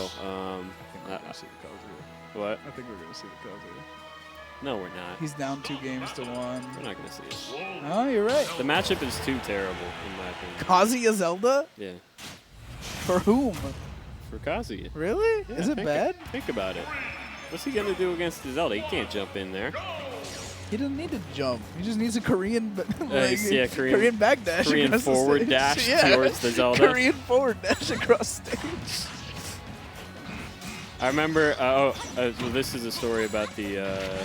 What? I think we're going to see the Kazuya. No, we're not. He's down 2 games to 1. We're not going to see it. Oh, you're right. The matchup is too terrible, in my opinion. Kazuya Zelda? Yeah. For whom? for Kazuya. Really? Yeah, Is it bad? Think about it. What's he gonna do against the Zelda? He can't jump in there. He doesn't need to jump. He just needs a Korean, yeah, Korean backdash. Korean forward dash towards the Zelda. Korean forward dash across stage. I remember. Well, this is a story about the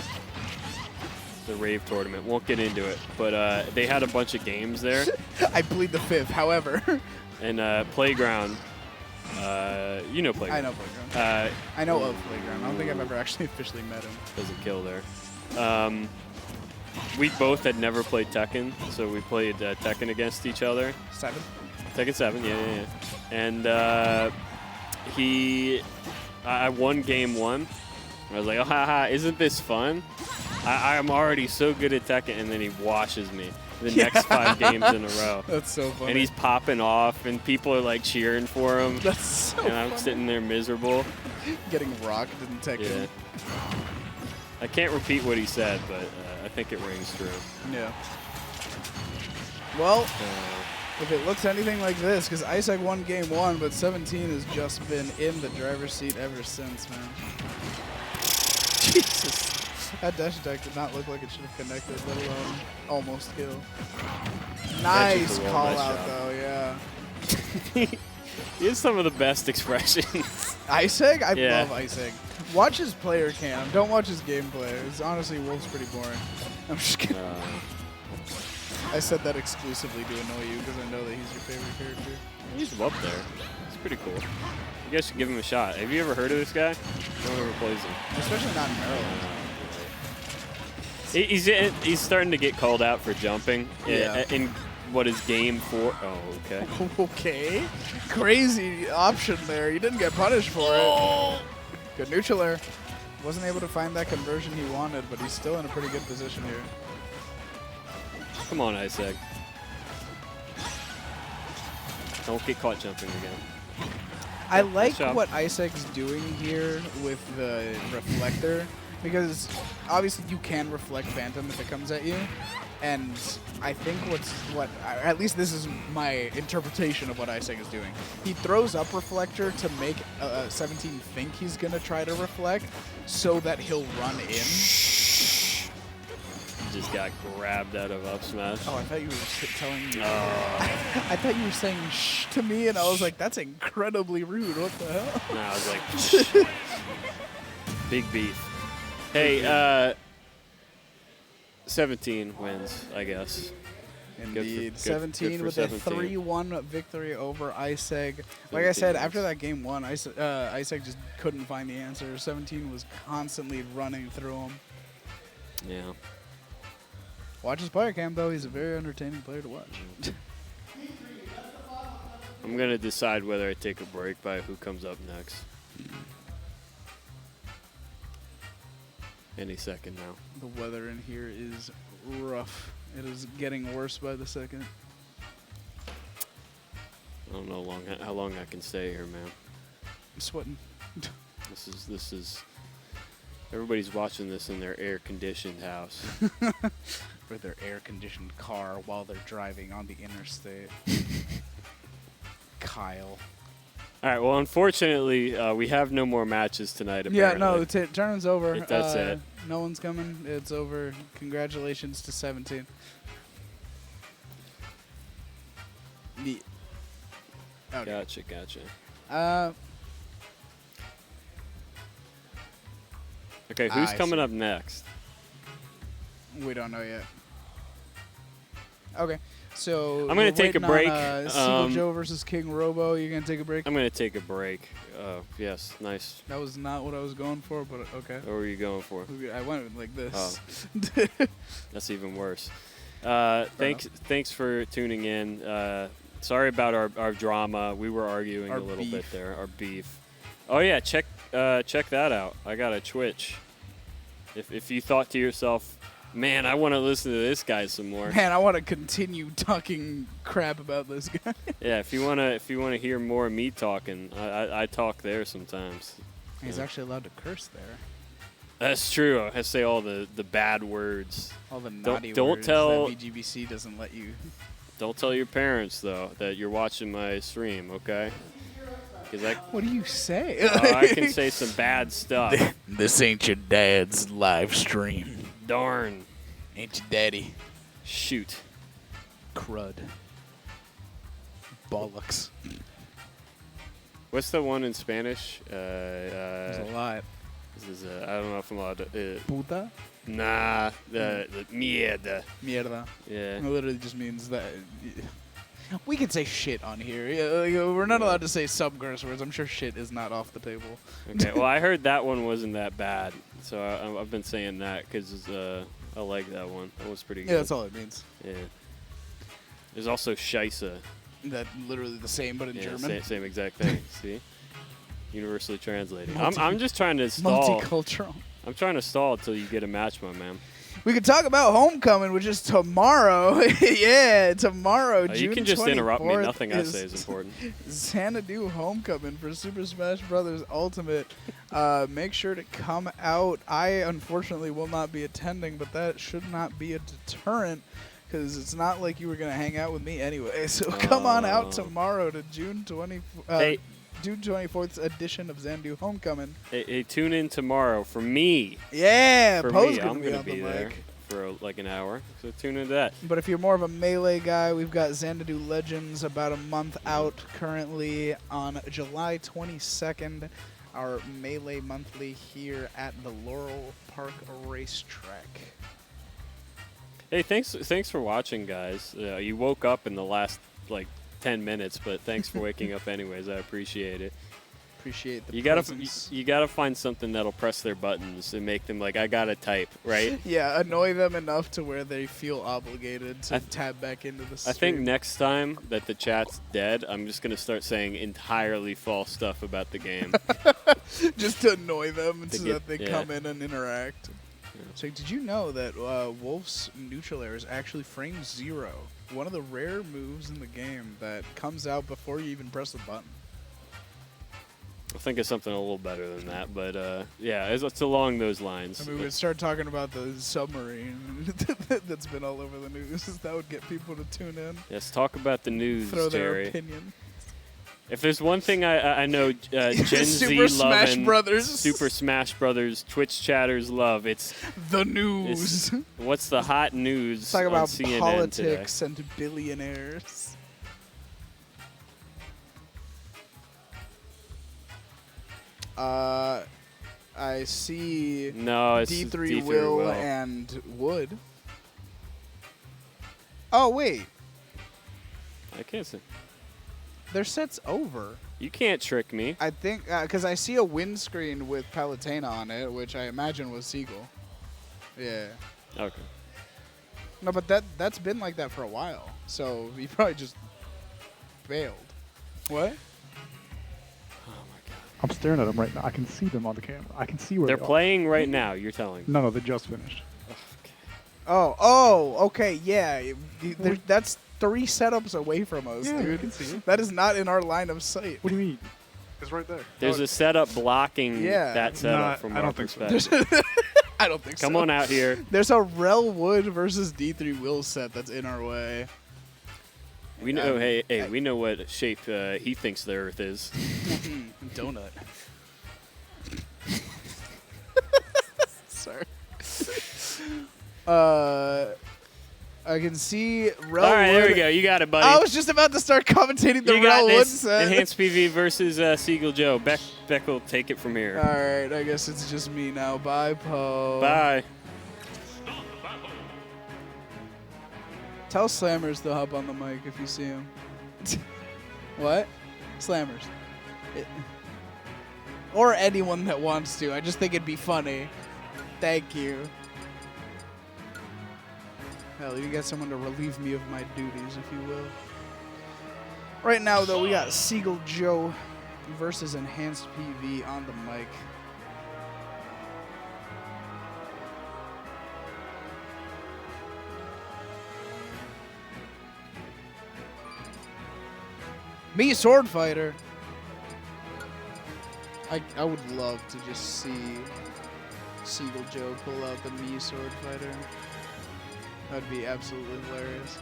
rave tournament. Won't get into it, but they had a bunch of games there. I plead the fifth. However, and Playground. You know Playground. I know Playground. I know of Playground. I don't think I've ever actually officially met him. Doesn't kill there. We both had never played Tekken, so we played Tekken against each other. 7? Tekken 7, yeah. And I won game 1. I was like, oh, haha, isn't this fun? I'm already so good at Tekken, and then he washes me the next 5 games in a row. That's so funny. And he's popping off, and people are like cheering for him. That's so And I'm funny. sitting there miserable. Getting rocked in Tekken. Yeah. I can't repeat what he said, but I think it rings true. Yeah. Well, if it looks anything like this, because Isaac won game 1, but 17 has just been in the driver's seat ever since, man. Jesus. That dash attack did not look like it should have connected, let alone almost kill. Nice Rool, call nice out, job. though, yeah. He has some of the best expressions. Isaac? I Yeah. love Isaac. Watch his player cam. Don't watch his gameplay. It's honestly, Wolf's pretty boring. I'm just kidding. I said that exclusively to annoy you because I know that he's your favorite character. He's up there. It's pretty cool. You guys should give him a shot. Have you ever heard of this guy? No one ever plays him. Especially not in Maryland. He's starting to get called out for jumping Yeah. in what is game 4. Oh, okay. Okay. Crazy option there. He didn't get punished for it. Good neutral air. Wasn't able to find that conversion he wanted, but he's still in a pretty good position here. Come on, Isaac. Don't get caught jumping again. I like job. what Isaac's doing here with the reflector, because obviously you can reflect Phantom if it comes at you. And I think at least this is my interpretation of what Isaac is doing. He throws up Reflector to make 17 think he's going to try to reflect so that he'll run in. Just got grabbed out of up smash. Oh, I thought you were telling me. Oh. I thought you were saying shh to me, and I was like, that's incredibly rude. What the hell? No, I was like, big beef. Hey, 17 wins, I guess. Indeed. good 17 for with 17. a 3-1 victory over Isaac. Like I said, after that game 1, Isaac just couldn't find the answer. 17 was constantly running through him. Yeah. Watch his player cam, though. He's a very entertaining player to watch. I'm going to decide whether I take a break by who comes up next. Any second now. The weather in here is rough. It is getting worse by the second. I don't know how long I can stay here, man. I'm sweating. This is. Everybody's watching this in their air-conditioned house. With their air-conditioned car while they're driving on the interstate. Kyle. All right. Well, unfortunately, we have no more matches tonight. Yeah, Apparently. no, the tournament's over. That's it. No one's coming. It's over. Congratulations to 17. Okay. Gotcha. Okay, who's I coming see. up next? We don't know yet. Okay, so I'm gonna take a break. Seagull Joe versus KingRoBo. You're gonna take a break? I'm going to take a break. Yes, nice. That was not what I was going for, but okay. What were you going for? I went like this. That's even worse. Thanks for tuning in. Sorry about our drama. We were arguing Our a little bit beef. there. Our beef. Oh yeah, check that out. I got a Twitch. If you thought to yourself, man, I want to listen to this guy some more. Man, I want to continue talking crap about this guy. Yeah, if you wanna hear more of me talking, I talk there sometimes. He's Yeah. actually allowed to curse there. That's true. I say all the bad words. All the naughty don't words tell- that VGBC doesn't let you. Don't tell your parents though that you're watching my stream. Okay. What do you say? I can say some bad stuff. This ain't your dad's live stream. Darn. Ain't your daddy. Shoot. Crud. Bollocks. What's the one in Spanish? There's a lot. This is I don't know if I'm allowed to. Puta? Nah, the mierda. Mierda. Yeah. It literally just means that. We can say shit on here. We're not allowed to say some curse words. I'm sure shit is not off the table. Okay. Well, I heard that one wasn't that bad, so I've been saying that because I like that one. That was pretty good. Yeah, that's all it means. Yeah. There's also Scheisse. That literally the same, but in German. Same exact thing. See, universally translated. I'm just trying to stall. Multicultural. I'm trying to stall until you get a match, my man. We could talk about Homecoming, which is tomorrow. Yeah, tomorrow, June You can just interrupt me. 24th Nothing I say is important. Xanadu Homecoming for Super Smash Bros. Ultimate. Make sure to come out. I, unfortunately, will not be attending, but that should not be a deterrent because it's not like you were going to hang out with me anyway. So come on out tomorrow to June 24th. June 24th edition of Xanadu Homecoming. Hey, tune in tomorrow for me. Yeah, for Poe's me, gonna I'm be gonna on be the there mic. for like an hour. So tune into that. But if you're more of a Melee guy, we've got Xanadu Legends about a month out currently on July 22nd. Our Melee Monthly here at the Laurel Park Racetrack. Hey, thanks for watching, guys. You woke up in the last like 10 minutes, but thanks for waking up anyways. I appreciate it. Appreciate the You presence. gotta find something that'll press their buttons and make them like, I gotta type, right? Yeah, annoy them enough to where they feel obligated to tab back into the stream. I think next time that the chat's dead, I'm just gonna start saying entirely false stuff about the game. just to annoy them so that they yeah. come in and interact. Yeah. So did you know that Wolf's neutral air is actually frame 0? One of the rare moves in the game that comes out before you even press the button. I'll think of something a little better than that, but yeah, it's along those lines. I mean, we'd start talking about the submarine that's been all over the news. That would get people to tune in. Yes, talk about the news, Throw their Jerry. opinion. If there's one thing I know Gen Z Super Smash loving, Brothers. Super Smash Brothers Twitch chatters love, it's the news. What's the hot news? Let's talk on about CNN politics today? and billionaires. I see No, it's D3 Will and Wood. Oh, wait. I can't say. Their set's over. You can't trick me. I think, because I see a windscreen with Palutena on it, which I imagine was Seagull. Yeah. Okay. No, but that's been like that for a while. So he probably just bailed. What? I'm staring at them right now. I can see them on the camera. I can see where They're they are. playing right now, you're telling me. No, they just finished. Oh, okay, yeah. That's 3 setups away from us, Yeah, dude. you can see it. That is not in our line of sight. What do you mean? It's right there. There's a setup blocking that setup from I our don't think so. perspective. I don't think so. Come on out here. There's a Rel Wood versus D3 Will set that's in our way. We know. Hey, we know what shape he thinks the Earth is. Donut. Sorry. I can see Rel All right, Wood. there we go. You got it, buddy. I was just about to start commentating the you got Rel Wood this. set. Enhanced PV versus Seagull Joe. Beck will take it from here. All right, I guess it's just me now. Bye, Poe. Bye. Tell Slammerss to hop on the mic if you see him. What? Slammerss. Or anyone that wants to. I just think it'd be funny. Thank you. Hell, you got someone to relieve me of my duties, if you will. Right now, though, we got Seagull Joe versus Enhanced PV on the mic. Me, Sword Fighter. I would love to just see Seagull Joe pull out the Me Sword Fighter. That'd be absolutely hilarious.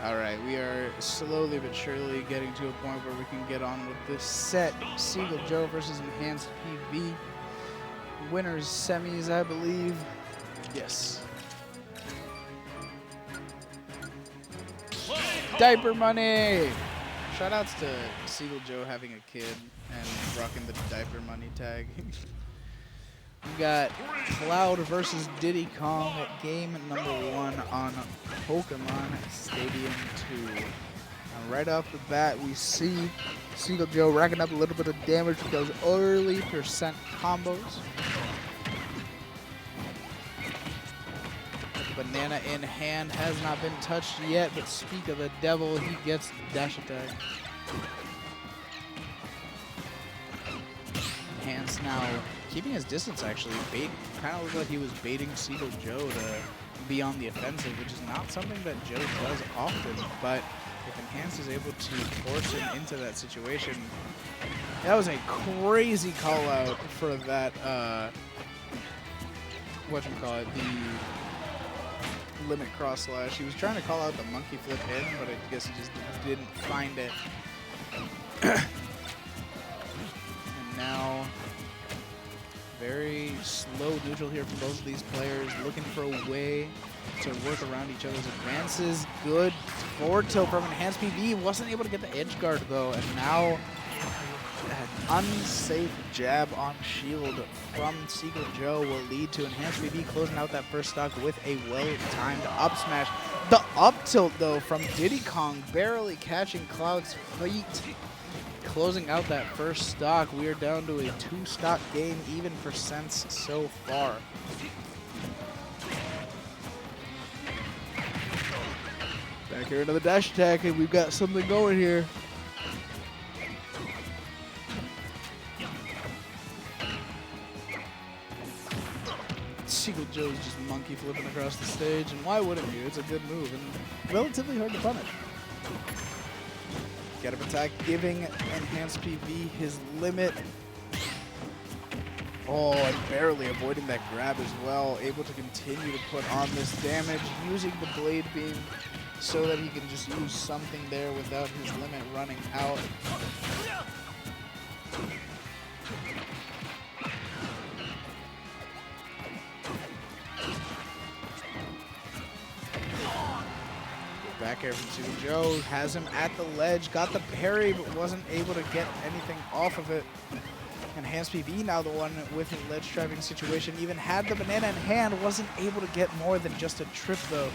All right, we are slowly but surely getting to a point where we can get on with this set. Seagull Joe versus Enhanced PV. Winners semis, I believe. Yes. Diaper money! Shoutouts to Seagull Joe having a kid and rocking the diaper money tag. We got Cloud versus Diddy Kong at game number 1 on Pokemon Stadium 2. And right off the bat, we see Seagull Joe racking up a little bit of damage with those early percent combos. Banana in hand has not been touched yet, but speak of the devil, he gets the dash attack. Enhance now keeping his distance, actually. Kind of looked like he was baiting Seagull Joe to be on the offensive, which is not something that Joe does often, but if Enhance is able to force him into that situation, that was a crazy call out for that, whatchamacallit, the limit cross slash. He was trying to call out the monkey flip in, but I guess he just didn't find it. And now, very slow neutral here from both of these players, looking for a way to work around each other's advances. Good forward tilt from Enhanced PV. Wasn't able to get the edge guard though, and now an unsafe jab on shield from Seagull Joe will lead to Enhanced PV closing out that first stock with a well-timed up smash. The up tilt though from Diddy Kong barely catching Cloud's feet. Closing out that first stock, we are down to a 2-stock game, even percents so far. Back here, another dash attack, and we've got something going here. Seagull Joe's just monkey flipping across the stage, and why wouldn't you? It's a good move and relatively hard to punish. Get up attack, giving Enhanced PV his limit. Oh, and barely avoiding that grab as well. Able to continue to put on this damage, using the Blade Beam so that he can just use something there without his limit running out. Back air from Seagull Joe, has him at the ledge, got the parry, but wasn't able to get anything off of it. Enhanced PV now the one with a ledge trapping situation, even had the banana in hand, wasn't able to get more than just a trip though.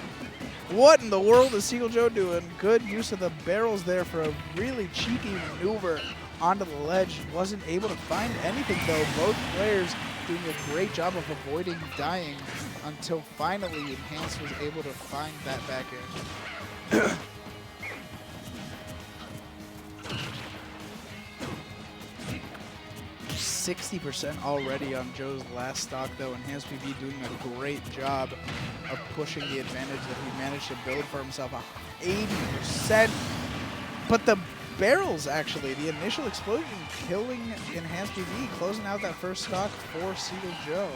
What in the world is Seagull Joe doing? Good use of the barrels there for a really cheeky maneuver onto the ledge. Wasn't able to find anything though. Both players doing a great job of avoiding dying until finally Enhanced was able to find that back air. 60% already on Joe's last stock though. Enhanced PV doing a great job of pushing the advantage that he managed to build for himself. 80%. But the barrels actually, the initial explosion killing Enhanced PV, closing out that first stock for Seagull Joe.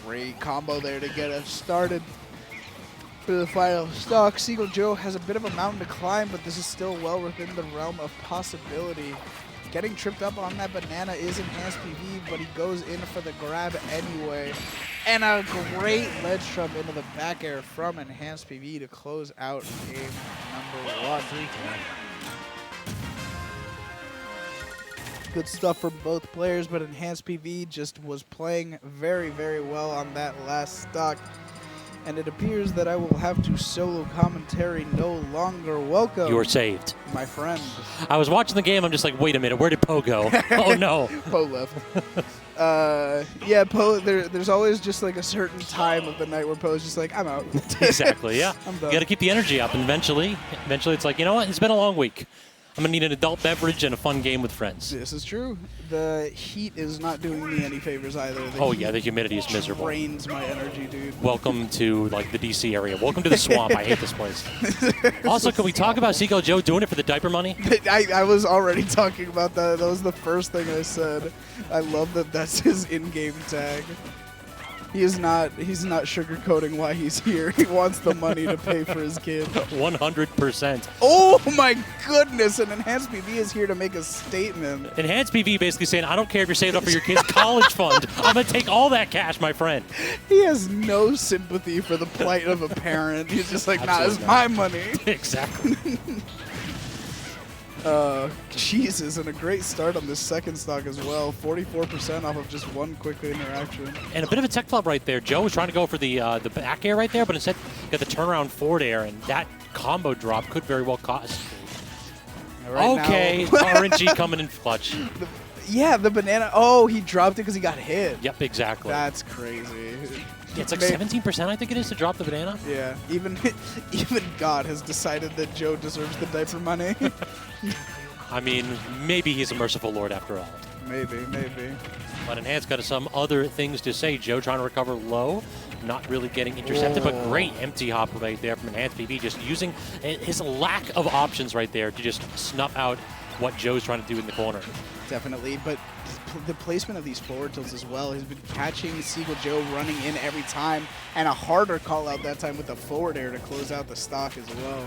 Great combo there to get us started for the final stock. Seagull Joe has a bit of a mountain to climb, but this is still well within the realm of possibility. Getting tripped up on that banana is Enhanced PV, but he goes in for the grab anyway. And a great ledge trump into the back air from Enhanced PV to close out game number 1. Good stuff from both players, but Enhanced PV just was playing very, very well on that last stock. And it appears that I will have to solo commentary no longer. Welcome. You were saved. My friend. I was watching the game. I'm just like, wait a minute. Where did Poe go? Oh, no. Poe left. Yeah, Poe, there's always just like a certain time of the night where Poe's just like, I'm out. Exactly, yeah. I'm done. You got to keep the energy up. And eventually it's like, you know what? It's been a long week. I'm going to need an adult beverage and a fun game with friends. This is true. The heat is not doing me any favors either. The humidity is miserable. Drains my energy, dude. Welcome to like the DC area. Welcome to the swamp. I hate this place. Also, can we talk about Seagull Joe doing it for the diaper money? I was already talking about that. That was the first thing I said. I love that that's his in-game tag. He's not sugarcoating why he's here. He wants the money to pay for his kid. 100%. Oh my goodness, an Enhanced PV is here to make a statement. Enhanced PV basically saying, I don't care if you're saving up for your kid's college fund. I'm going to take all that cash, my friend. He has no sympathy for the plight of a parent. He's just like, nah, it's Absolutely my money. Exactly. Jesus, and a great start on this second stock as well. 44% off of just one quick interaction. And a bit of a tech flop right there. Joe was trying to go for the back air right there, but instead got the turnaround forward air, and that combo drop could very well cost. Right okay, now- RNG coming in clutch. Yeah, the banana. Oh, he dropped it because he got hit. Yep, exactly. That's crazy. It's like 17%, I think it is, to drop the banana. Yeah, even God has decided that Joe deserves the diaper money. I mean, maybe he's a merciful lord after all. Maybe. But Enhanced got some other things to say. Joe trying to recover low, not really getting intercepted, but great empty hop right there from Enhanced PV, just using his lack of options right there to just snuff out what Joe's trying to do in the corner. Definitely, but the placement of these forward tilts as well has been catching Seagull Joe running in every time, and a harder call out that time with the forward air to close out the stock as well.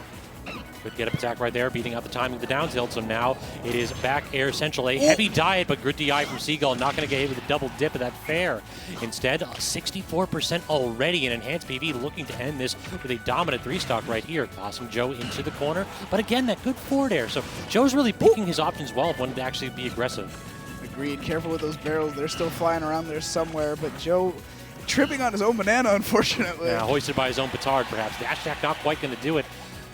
Good get up attack right there, beating out the timing of the down tilt. So now it is back air central. A heavy diet, but good DI from Seagull. Not going to get hit with a double dip of that fair. Instead, 64% already in Enhanced PV, looking to end this with a dominant 3-stock right here. Tossing Joe into the corner. But again, that good forward air. So Joe's really picking his options well of when to actually be aggressive. Agreed. Careful with those barrels. They're still flying around there somewhere, but Joe tripping on his own banana, unfortunately. Yeah, hoisted by his own petard, perhaps. Dash attack not quite going to do it.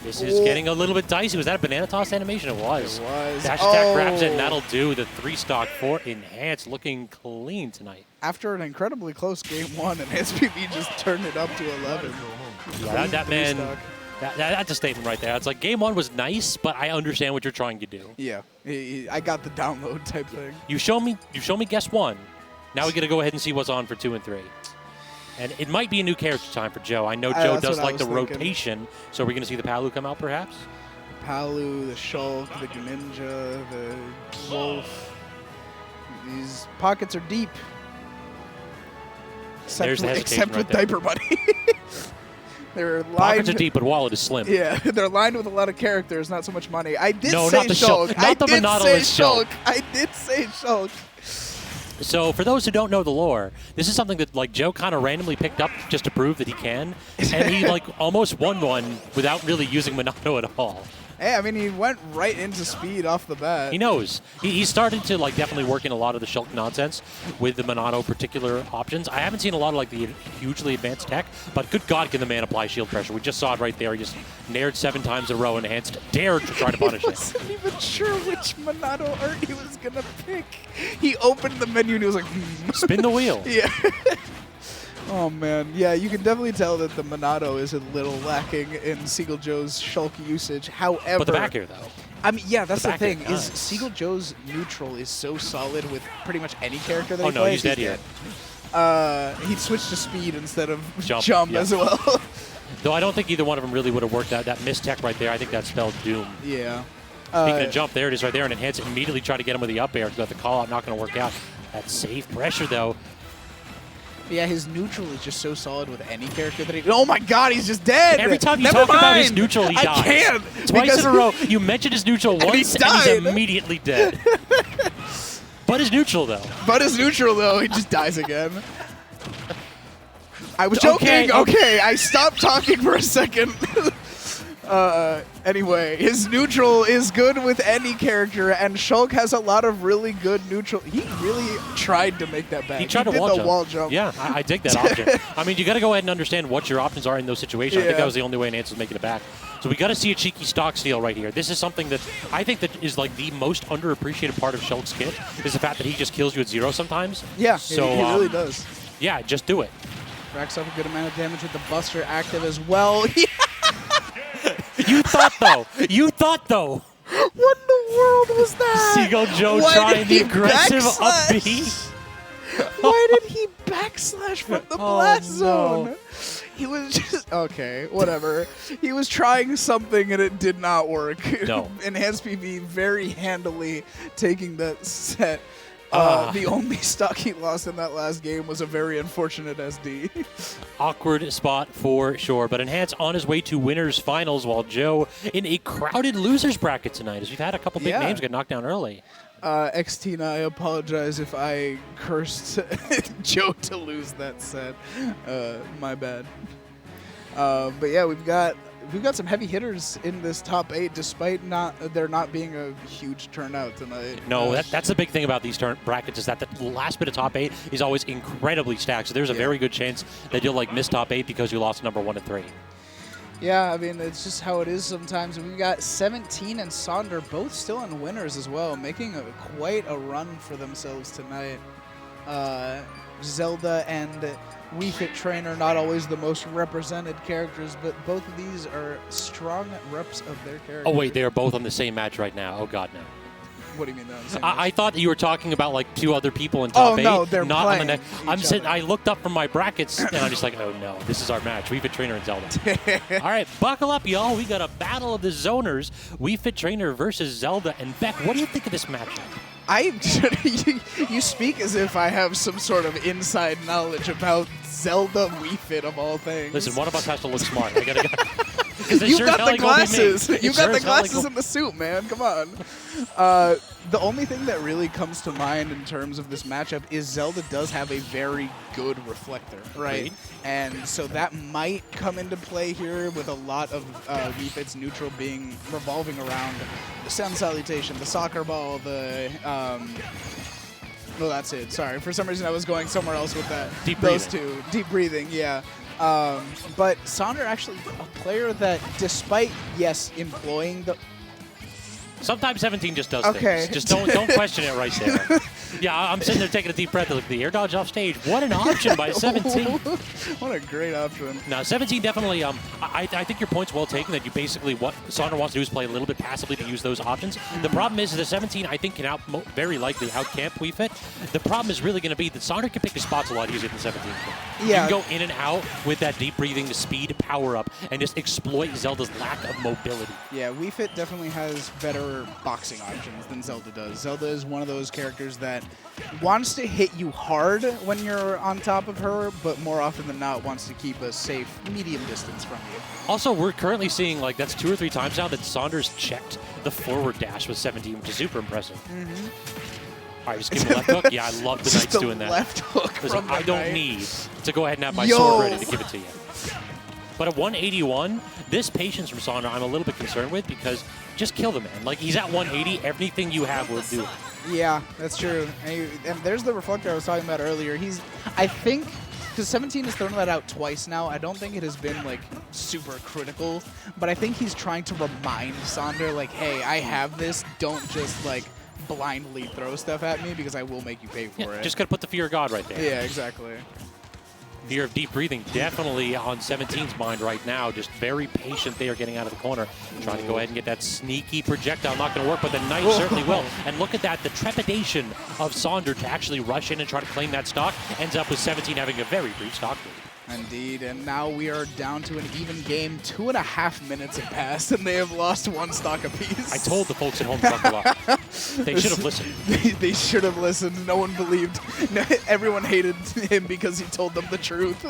This is getting a little bit dicey. Was that a banana toss animation? It was. It was. Dash attack grabs it, and that'll do the 3-stock for Enhanced, looking clean tonight. After an incredibly close game one, Enhanced PV just turned it up to 11. Yeah, that man, Three-stock. that's a statement right there. It's like game one was nice, but I understand what you're trying to do. Yeah, I got the download type thing. You show me guess one. Now we got to go ahead and see what's on for 2 and 3. And it might be a new character time for Joe. I know Joe does like the rotation, so we're going to see the Palu come out perhaps? Palu, the Shulk, the Greninja, the Wolf. These pockets are deep. There's the hesitation Except right with there. diaper money. They're lined. Pockets are deep, but wallet is slim. Yeah, they're lined with a lot of characters, not so much money. I did No, say not the Shulk. Shulk. Not the monotonous Shulk. I did say Shulk. So for those who don't know the lore, this is something that like Joe kind of randomly picked up just to prove that he can, and he like almost won one without really using Monado at all. Hey, I mean, he went right into speed off the bat. He knows. He started to like definitely work in a lot of the Shulk nonsense with the Monado particular options. I haven't seen a lot of like the hugely advanced tech, but good God, can the man apply shield pressure? We just saw it right there. He just nared 7 times in a row and Enhanced dared to try to punish He it. wasn't even sure which Monado art he was going to pick. He opened the menu and he was like, Spin the wheel. Yeah. Oh, man. Yeah, you can definitely tell that the Monado is a little lacking in Seagull Joe's Shulk usage. However, But the back air though. I mean, yeah, that's The the back air, thing. Is nice. Seagull Joe's neutral is so solid with pretty much any character that Oh he no, plays. he's dead here. He'd switch to speed instead of Jump, yeah. as well. Though I don't think either one of them really would have worked out. That missed tech right there, I think that spelled doom. Yeah. Speaking of jump, there it is right there, and Enhanced immediately tried to get him with the up air. Got the call out, not going to work out. That safe pressure though. Yeah, his neutral is just so solid with any character that he... Oh my god, he's just dead! Every time you Never talk about his mind. neutral, he dies. I can't! Twice because- in a row, you mentioned his neutral And he once, and he's died. immediately dead. But his neutral, though. But his neutral, though, he just dies again. I was Okay, joking! Okay, I stopped talking for a second. Anyway, his neutral is good with any character, and Shulk has a lot of really good neutral. He really tried to make that back. He tried to did wall the jump. wall jump. Yeah, I dig that option. I mean, you got to go ahead and understand what your options are in those situations. I think Yeah. that was the only way Enhanced was making it back. So we got to see a cheeky stock steal right here. This is something that I think that is like the most underappreciated part of Shulk's kit is the fact that he just kills you at 0 sometimes. Yeah, So, he really does. Yeah, just do it. Racks up a good amount of damage with the Buster active as well. You thought though. What in the world was that? Seagull Joe Why trying did the he aggressive up backslash? B. Why did he backslash from the Oh, blast no. zone? He was just... Okay, whatever. He was trying something and it did not work. No. Enhanced PV very handily taking that set. The only stock he lost in that last game was a very unfortunate SD. Awkward spot for sure, but Enhance on his way to winners finals while Joe in a crowded losers bracket tonight, as we've had a couple big names get knocked down early. XTina, I apologize if I cursed Joe to lose that set. My bad. But yeah, we've got some heavy hitters in this top 8, despite there not being a huge turnout tonight. No, that's the big thing about these brackets, is that the last bit of top 8 is always incredibly stacked. So there's a very good chance that you'll miss top 8 because you lost number 1 and 3. Yeah, I mean, it's just how it is sometimes. We've got 17 and Sonder both still in winners as well, making quite a run for themselves tonight. Zelda and Wii Fit Trainer, not always the most represented characters, but both of these are strong reps of their characters. Oh, wait, they are both on the same match right now. Oh, God, no. What do you mean? I thought that you were talking about 2 other people in top 8. No, they're not playing on the I'm sitting. I looked up from my brackets and I'm just like, oh no, this is our match. Wii Fit Trainer and Zelda. All right, buckle up, y'all. We got a battle of the zoners. Wii Fit Trainer versus Zelda. And Beck, what do you think of this matchup? You speak as if I have some sort of inside knowledge about Zelda Wii Fit of all things. Listen, one of us has to look smart. I gotta go. You got the glasses. You got the glasses in the suit, man. Come on. The only thing that really comes to mind in terms of this matchup is Zelda does have a very good reflector, right? And so that might come into play here with a lot of Wii Fit's neutral revolving around the Sun Salutation, the soccer ball, the... no, that's it. Sorry. For some reason, I was going somewhere else with that. Those two. Deep breathing, yeah. But Sonder actually a player that, despite, yes, employing the... Sometimes 17 just does things. Just don't question it right there. Yeah, I'm sitting there taking a deep breath. Look, the air dodge off stage. What an option by 17. What a great option. Now, 17 definitely, I think your point's well taken that you basically, what Sonder wants to do is play a little bit passively to use those options. The problem is the 17, I think, can very likely out-camp Wii Fit. The problem is really going to be that Sonder can pick his spots a lot easier than 17 can. Yeah. You can go in and out with that deep breathing, speed, power-up, and just exploit Zelda's lack of mobility. Yeah, Wii Fit definitely has better boxing options than Zelda does. Zelda is one of those characters that wants to hit you hard when you're on top of her, but more often than not wants to keep a safe medium distance from you. Also, we're currently seeing, that's 2 or 3 times now that Saunders checked the forward dash with 17, which is super impressive. All right, just give me a left hook. Yeah, I love the Knights doing that. Left hook. Listen, I don't need to go ahead and have my sword ready to give it to you. But at 181, this patience from Sonder I'm a little bit concerned with, because just kill the man. He's at 180, everything you have will do it. Yeah, that's true. And there's the reflector I was talking about earlier. I think, because 17 has thrown that out twice now, I don't think it has been, super critical, but I think he's trying to remind Sonder, hey, I have this, don't just, blindly throw stuff at me, because I will make you pay for it. Just gotta put the fear of God right there. Yeah, exactly. Fear of deep breathing definitely on 17's mind right now. Just very patient there getting out of the corner. Trying to go ahead and get that sneaky projectile. Not going to work, but the knife certainly will. And look at that. The trepidation of Sonder to actually rush in and try to claim that stock ends up with 17 having a very brief stock lead. Indeed, and now we are down to an even game. 2.5 minutes have passed, and they have lost 1 stock apiece. I told the folks at home to buckle up. They should have listened. They should have listened. No one believed. Everyone hated him because he told them the truth.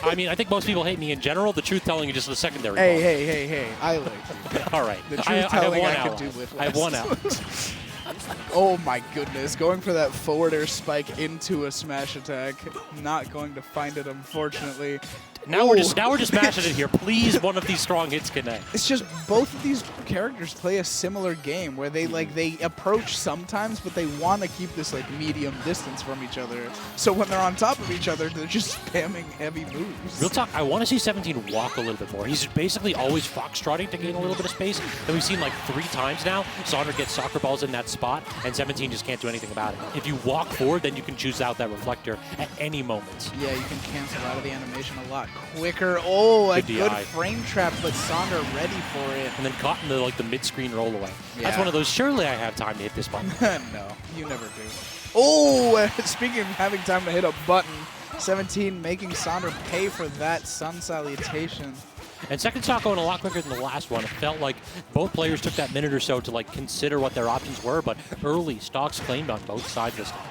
I mean, I think most people hate me in general. The truth telling is just the secondary. Hey. I like you. All right. The truth telling I could do with less. I have 1 out. Oh my goodness, going for that forward air spike into a smash attack. Not going to find it, unfortunately. Now we're just mashing it here. Please, one of these strong hits connect. It's just both of these characters play a similar game where they they approach sometimes, but they want to keep this medium distance from each other. So when they're on top of each other, they're just spamming heavy moves. Real talk, I want to see 17 walk a little bit more. He's basically always foxtrotting to gain a little bit of space. And we've seen 3 times now, Sonder gets soccer balls in that spot, and 17 just can't do anything about it. If you walk forward, then you can choose out that reflector at any moment. Yeah, you can cancel out of the animation a lot quicker. Oh, a good frame trap, but Sonder ready for it. And then caught in the mid-screen roll away. Yeah. That's one of those, surely I have time to hit this button. No, you never do. Oh, speaking of having time to hit a button, 17 making Sonder pay for that Sun Salutation. And second stock going a lot quicker than the last one. It felt like both players took that minute or so to like consider what their options were, but early stocks claimed on both sides this time.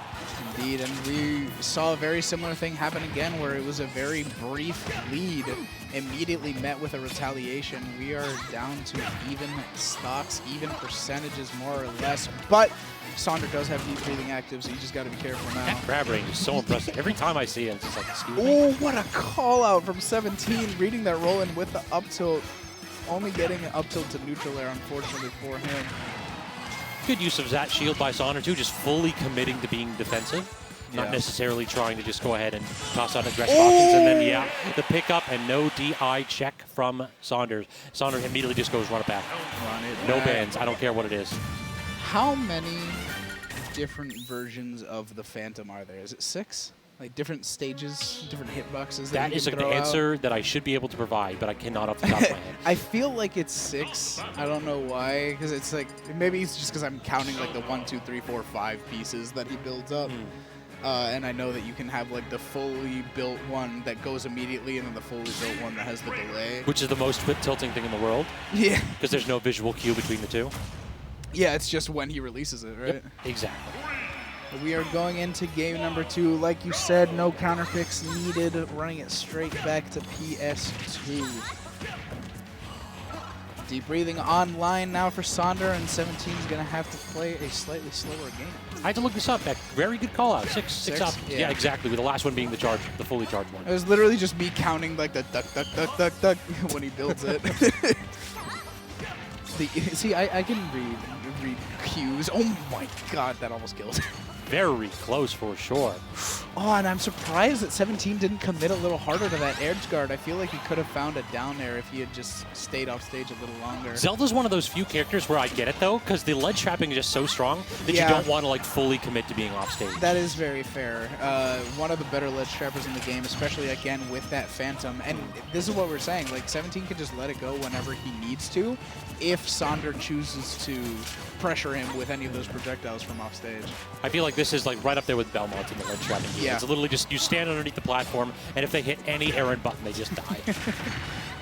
Indeed, and we saw a very similar thing happen again where it was a very brief lead immediately met with a retaliation. We are down to even stocks, even percentages more or less, but Sonder does have deep breathing active, so you just got to be careful now. That grab range is so impressive. Every time I see it, it's just like, excuse me. Oh, what a call out from 17, reading that roll in with the up tilt, only getting an up tilt to neutral air, unfortunately for him. Good use of that shield by Sonder too, just fully committing to being defensive. Not necessarily trying to just go ahead and toss out aggressive options. And then, yeah, the pickup and no DI check from Saunders. Sonder immediately just goes run it back. No bans. I don't care what it is. How many different versions of the Phantom are there? Is it 6? Like different stages, different hitboxes? That is an answer that I should be able to provide, but I cannot off the top of my head. I feel like it's 6. I don't know why, because it's like, maybe it's just because I'm counting like the 1, 2, 3, 4, 5 pieces that he builds up. And I know that you can have like the fully built one that goes immediately and then the fully built one that has the delay. Which is the most tilting thing in the world. Yeah. Because there's no visual cue between the two. Yeah, it's just when he releases it, right? Yep, exactly. We are going into game number 2. Like you said, no counter picks needed, running it straight back to PS2. Deep breathing online now for Sonder, and 17 is going to have to play a slightly slower game. I had to look this up. That very good call out. Six up. Yeah. Yeah, exactly. With the last one being the charge, the fully charged one. It was literally just me counting like the duck, duck, duck, duck, duck when he builds it. See, I can read cues. Oh my god, that almost killed. Very close for sure. Oh, and I'm surprised that 17 didn't commit a little harder to that edge guard. I feel like he could have found a down air if he had just stayed off stage a little longer. Zelda's one of those few characters where I get it though, because the ledge trapping is just so strong that you don't want to like fully commit to being off stage. That is very fair. One of the better ledge trappers in the game, especially again with that Phantom. And this is what we're saying, like 17 can just let it go whenever he needs to, if Sonder chooses to pressure him with any of those projectiles from off stage. I feel like this is like right up there with Belmont in the ledge trapping game. Yeah. It's literally just you stand underneath the platform, and if they hit any errand button, they just die.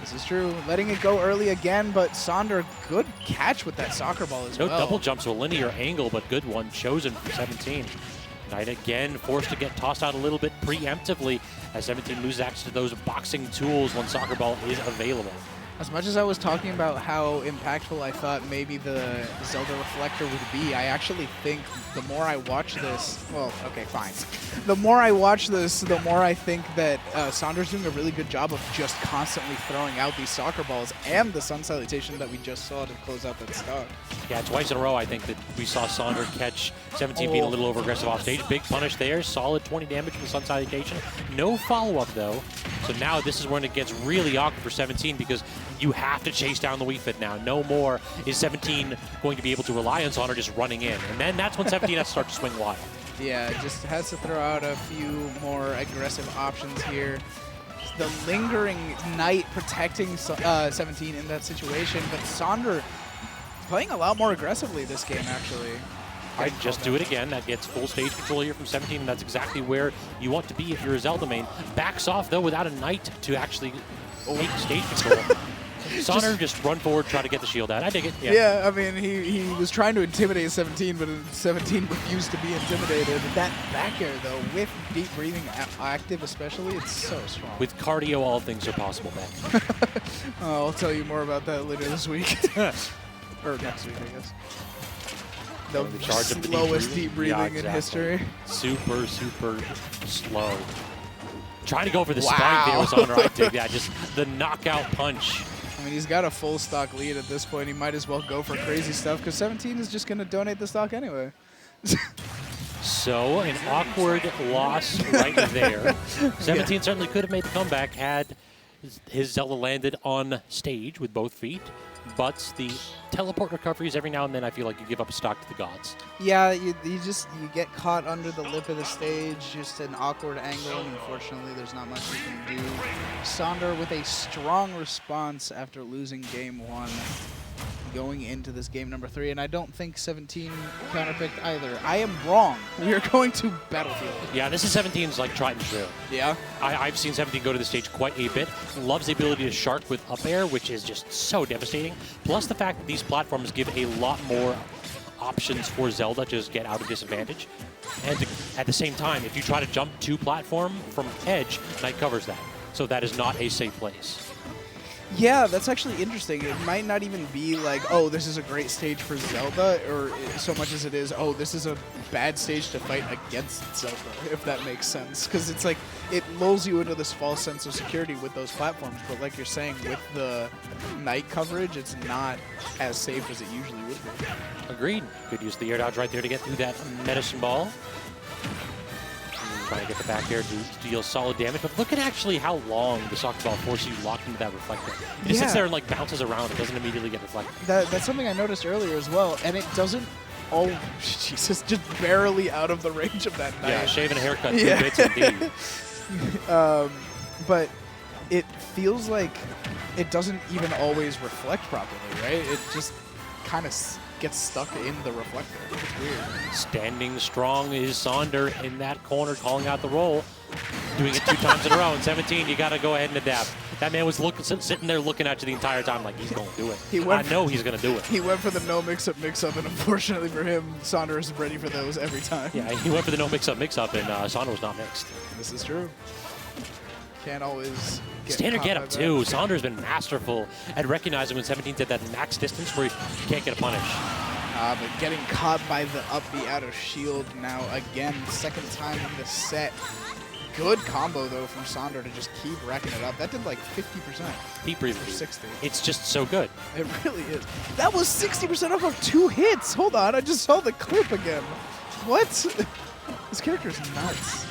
This is true. Letting it go early again, but Sonder, good catch with that soccer ball as well. No double jumps, so a linear angle, but good one chosen for 17. Knight again forced to get tossed out a little bit preemptively as 17 loses access to those boxing tools when soccer ball is available. As much as I was talking about how impactful I thought maybe the Zelda Reflector would be, I actually think the more I watch this, well, okay, fine. The more I watch this, the more I think that Sonder's doing a really good job of just constantly throwing out these soccer balls and the Sun Salutation that we just saw to close out that stock. Yeah, twice in a row I think that we saw Sonder catch 17 being a little over-aggressive off stage. Big punish there, solid 20 damage from the Sun Salutation. No follow-up though, so now this is when it gets really awkward for 17 because you have to chase down the Wii Fit now. No more is 17 going to be able to rely on Sonder just running in. And then that's when 17 has to start to swing wild. Yeah, just has to throw out a few more aggressive options here. The lingering Knight protecting 17 in that situation, but Sonder playing a lot more aggressively this game, actually. I just do it again. That gets full stage control here from 17, and that's exactly where you want to be if you're a Zelda main. Backs off, though, without a Knight to actually take stage control. Sonder just run forward, try to get the shield out. I dig it. Yeah, I mean, he was trying to intimidate 17, but 17 refused to be intimidated. That back air, though, with deep breathing active especially, it's so strong. With cardio, all things are possible, man. I'll tell you more about that later this week. Or next week, I guess. The charge of the slowest deep breathing in history. Super, super slow. Trying to go for the spike there was Sonder. I dig that. Just the knockout punch. I mean, he's got a full stock lead at this point. He might as well go for crazy stuff because 17 is just going to donate the stock anyway. So, an awkward loss right there. 17 certainly could have made the comeback had his Zelda landed on stage with both feet. But the teleport recoveries every now and then, I feel like you give up a stock to the gods. Yeah, you get caught under the lip of the stage, just an awkward angle, and unfortunately there's not much you can do. Sonder with a strong response after losing game 1. going into this game number 3, and I don't think 17 counterpicked either. I am wrong. We are going to Battlefield. Yeah, this is 17's like tried and true. Yeah? I've seen 17 go to the stage quite a bit. Loves the ability to shark with up air, which is just so devastating. Plus the fact that these platforms give a lot more options for Zelda to just get out of disadvantage. And at the same time, if you try to jump to platform from edge, Knight covers that. So that is not a safe place. Yeah, that's actually interesting. It might not even be like, oh, this is a great stage for Zelda, or so much as it is, oh, this is a bad stage to fight against Zelda, if that makes sense. Because it's like, it lulls you into this false sense of security with those platforms, but like you're saying, with the Knight coverage, it's not as safe as it usually would be. Agreed. Good use of the air dodge right there to get through that medicine ball. Trying to get the back air to deal solid damage, but look at actually how long the soccer ball forces you locked into that reflector. It just sits there and like bounces around. It doesn't immediately get reflected. That's something I noticed earlier as well, and it doesn't. Oh, Jesus! Just barely out of the range of that knife. Yeah, shave and a haircut, 2 bits indeed. But it feels like it doesn't even always reflect properly, right? It just kind of gets stuck in the reflector. It's weird. Standing strong is Sonder in that corner, calling out the roll. Doing it 2 times in a row. In 17, you got to go ahead and adapt. That man was sitting there looking at you the entire time like he's going to do it. I know he's going to do it. He went for the no mix-up, and unfortunately for him, Sonder is ready for those every time. Yeah, he went for the no mix-up, and Sonder was not mixed. This is true. Can't always get Standard caught get by up that. too. Sonder's been masterful at recognizing when 17's at that max distance where you can't get a punish. But getting caught by the up B out of shield now again, second time in the set. Good combo though from Sonder to just keep racking it up. That did like 50%. Deep breathing. Or 60. It's just so good. It really is. That was 60% off of 2 hits. Hold on, I just saw the clip again. What? This character's nuts.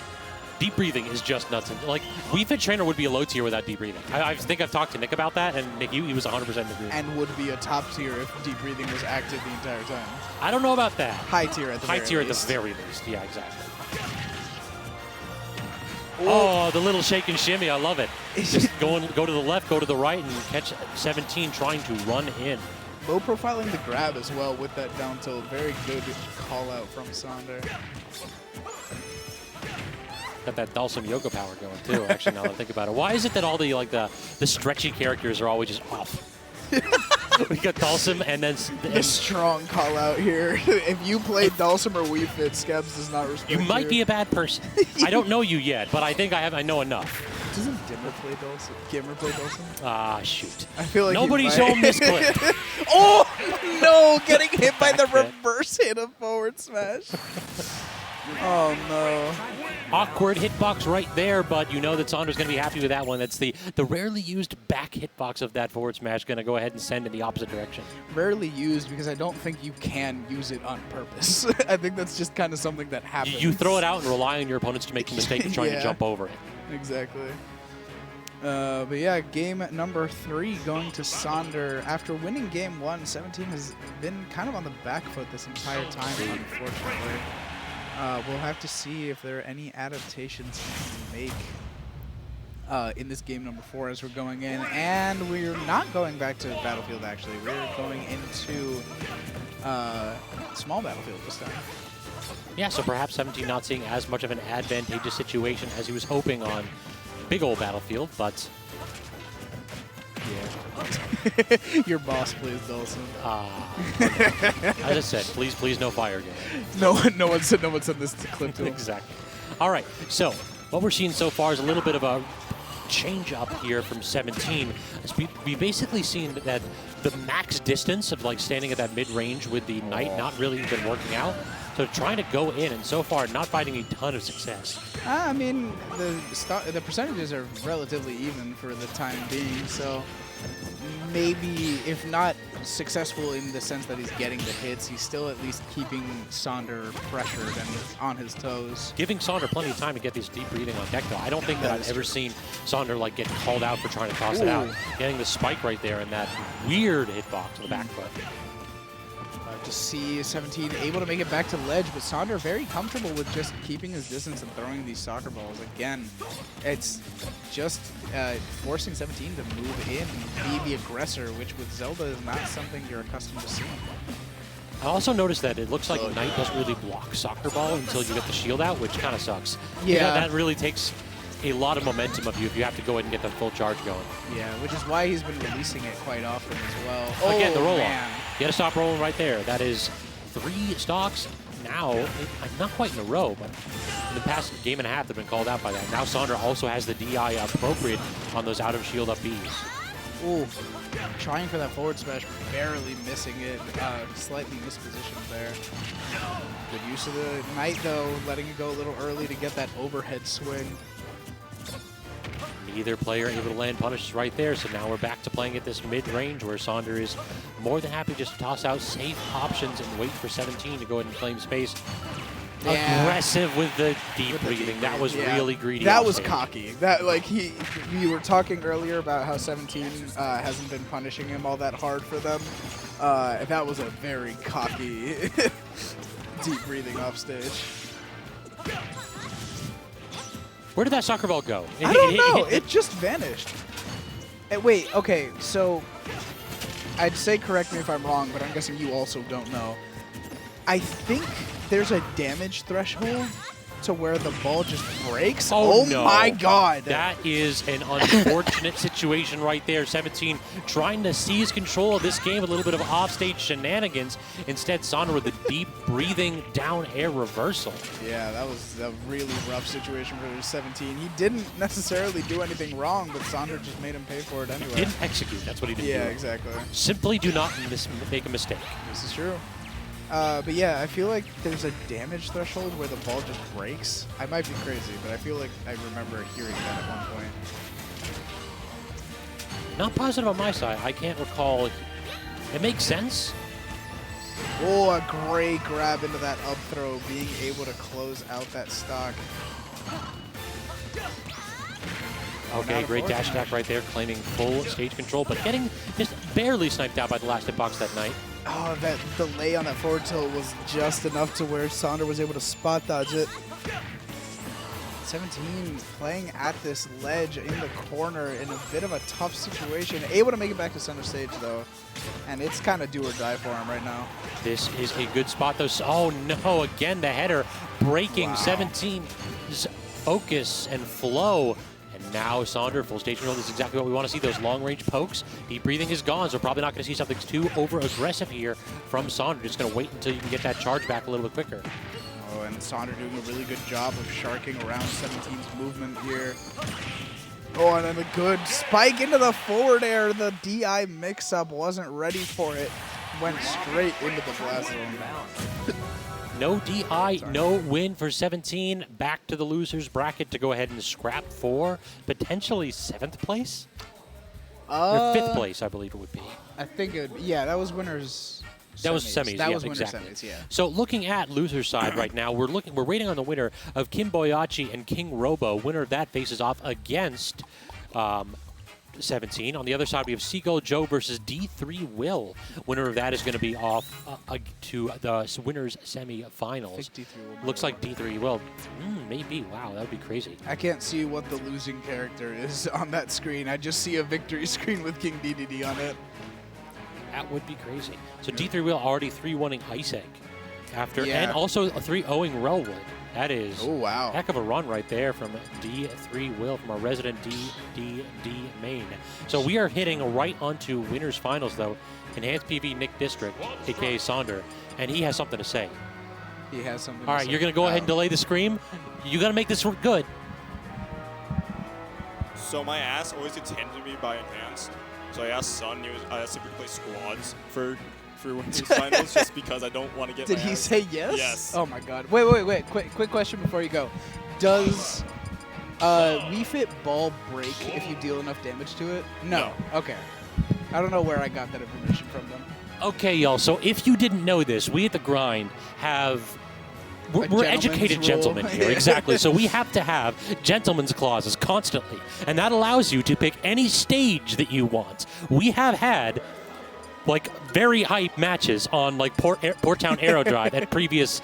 Deep breathing is just nuts. And, like, Wii Fit Trainer would be a low tier without deep breathing. I think I've talked to Nick about that, and Nick, he was 100% agree. And would be a top tier if deep breathing was active the entire time. I don't know about that. High tier at the High very tier least. at the very least. Yeah, exactly. Oh, the little shake and shimmy. I love it. Just go to the left, go to the right, and catch 17 trying to run in. Low profiling the grab as well with that down tilt. Very good call out from Sonder. Got that Dalsum yoga power going too, actually, now that I think about it. Why is it that all the the stretchy characters are always just off? We got Dalsum and then... The strong call out here. If you play Dalsum or Wii Fit, Scabs does not respect you. You might be a bad person. I don't know you yet, but I think I know enough. Doesn't Dimmer play Dalsum? Gimmer play Dalsum? Ah, shoot. I feel like Nobody's shown this clip. Oh, no! Getting hit by the reverse hit of forward smash. Oh, no. Awkward hitbox right there, but you know that Sonder's going to be happy with that one. That's the rarely used back hitbox of that forward smash, going to go ahead and send in the opposite direction. Rarely used because I don't think you can use it on purpose. I think that's just kind of something that happens. You throw it out and rely on your opponents to make a mistake of trying to jump over it. Exactly. But yeah, game number 3 going to Sonder. After winning game 1, 17 has been kind of on the back foot this entire time, unfortunately. We'll have to see if there are any adaptations he can make in this game number 4 as we're going in. And we're not going back to Battlefield, actually. We're going into small Battlefield this time. Yeah, so perhaps 17 not seeing as much of an advantageous situation as he was hoping on big old Battlefield, but... Yeah. Your boss plays Dalsum. As I said, please, no fire game. No one said this to clip to him. Exactly. All right, so what we're seeing so far is a little bit of a change up here from 17. We've basically seen that the max distance of like standing at that mid-range with the Knight not really been working out. So trying to go in, and so far not finding a ton of success. I mean, the percentages are relatively even for the time being, so maybe, if not successful in the sense that he's getting the hits, he's still at least keeping Sonder pressured and on his toes. Giving Sonder plenty of time to get these deep breathing on deck, though. I don't think that I've ever seen Sonder like get called out for trying to toss it out. Getting the spike right there and that weird hitbox on the back foot. To see 17 able to make it back to ledge, but Sonder very comfortable with just keeping his distance and throwing these soccer balls. Again, it's just forcing 17 to move in and be the aggressor, which with Zelda is not something you're accustomed to seeing. I also noticed that it looks like Knight doesn't really block soccer ball until you get the shield out, which kind of sucks. Yeah. You know, that really takes a lot of momentum of you if you have to go ahead and get the full charge going. Yeah, which is why he's been releasing it quite often as well. Again, the roll man. off. You got to stop rolling right there. That is 3 stocks now, not quite in a row, but in the past game and a half they've been called out by that. Now Sonder also has the DI appropriate on those out of shield up Bs. Ooh, trying for that forward smash, barely missing it, slightly mispositioned there. Good use of the Knight though, letting it go a little early to get that overhead swing. Neither player able to land punishes right there, so now we're back to playing at this mid-range where Sonder is more than happy just to toss out safe options and wait for 17 to go ahead and claim space. Yeah. Aggressive with the deep breathing. That was really greedy. That was offstage. cocky. That we were talking earlier about how 17 hasn't been punishing him all that hard for them. That was a very cocky deep breathing off stage. Where did that soccer ball go? I don't know. It just vanished. Wait, okay, so I'd say correct me if I'm wrong, but I'm guessing you also don't know. I think there's a damage threshold to where the ball just breaks. Oh no. My God. That is an unfortunate situation right there. 17 trying to seize control of this game with a little bit of offstage shenanigans. Instead, Sonder with the deep breathing down air reversal. Yeah, that was a really rough situation for 17. He didn't necessarily do anything wrong, but Sonder just made him pay for it anyway. Didn't execute. That's what he didn't do. Yeah, exactly. Simply do not make a mistake. This is true. But yeah, I feel like there's a damage threshold where the ball just breaks. I might be crazy, but I feel like I remember hearing that at one point. Not positive on my side. I can't recall. It makes sense. Oh, a great grab into that up throw, being able to close out that stock. Okay, great dash attack right there, claiming full stage control, but getting just barely sniped out by the last hitbox that night. Oh, that delay on that forward tilt was just enough to where Sonder was able to spot dodge it. 17 playing at this ledge in the corner in a bit of a tough situation. Able to make it back to center stage, though. And it's kind of do or die for him right now. This is a good spot, though. Oh, no. Again, the header breaking 17's focus and flow. And now Sonder, full stage control. This is exactly what we want to see. Those long-range pokes. Deep breathing is gone, so probably not going to see something too over-aggressive here from Sonder. Just going to wait until you can get that charge back a little bit quicker. Oh, and Sonder doing a really good job of sharking around 17's movement here. Oh, and then a good spike into the forward air. The DI mix-up wasn't ready for it. Went straight into the blast zone. No DI, no win for 17. Back to the losers bracket to go ahead and scrap for potentially 7th place? Or 5th place, I believe it would be. I think yeah, that was winners. That was semis. That yeah, was winner exactly. semis, yeah. So looking at loser's side right now, we're waiting on the winner of Kim Boyachi and KingRoBo. Winner of that faces off against 17. On the other side, we have Seagull Joe versus D3 Will. Winner of that is going to be off to the winners semi-finals. Looks like D3 Will. Maybe. Wow, that would be crazy. I can't see what the losing character is on that screen. I just see a victory screen with King DeDeDe on it. That would be crazy. So D3 Will already 3-1ing Ice Egg after, and Yeah. also 3-0ing Relwood. That is Oh, wow. heck of a run right there from D3 Will, from our resident DeDeDe main. So we are hitting right onto winners finals though. Enhanced PV Nick District, aka Sonder, and he has something to say. He has something. All right, you're gonna go ahead and delay the scream. You gotta make this good. So my ass always gets handed to me by Enhanced. So I asked Sun, I asked him to play squads for winners finals just because I don't want to get Did my he ass. say yes? Yes. Oh my God. Wait. Quick question before you go. Does Wii Fit ball break if you deal enough damage to it? No. Okay. I don't know where I got that information from them. Okay, y'all. So if you didn't know this, we at The Grind have... We're gentleman's educated rule. gentlemen here, exactly. So we have to have gentleman's clauses constantly, and that allows you to pick any stage that you want. We have had like very hype matches on like Port Town Aero Drive at previous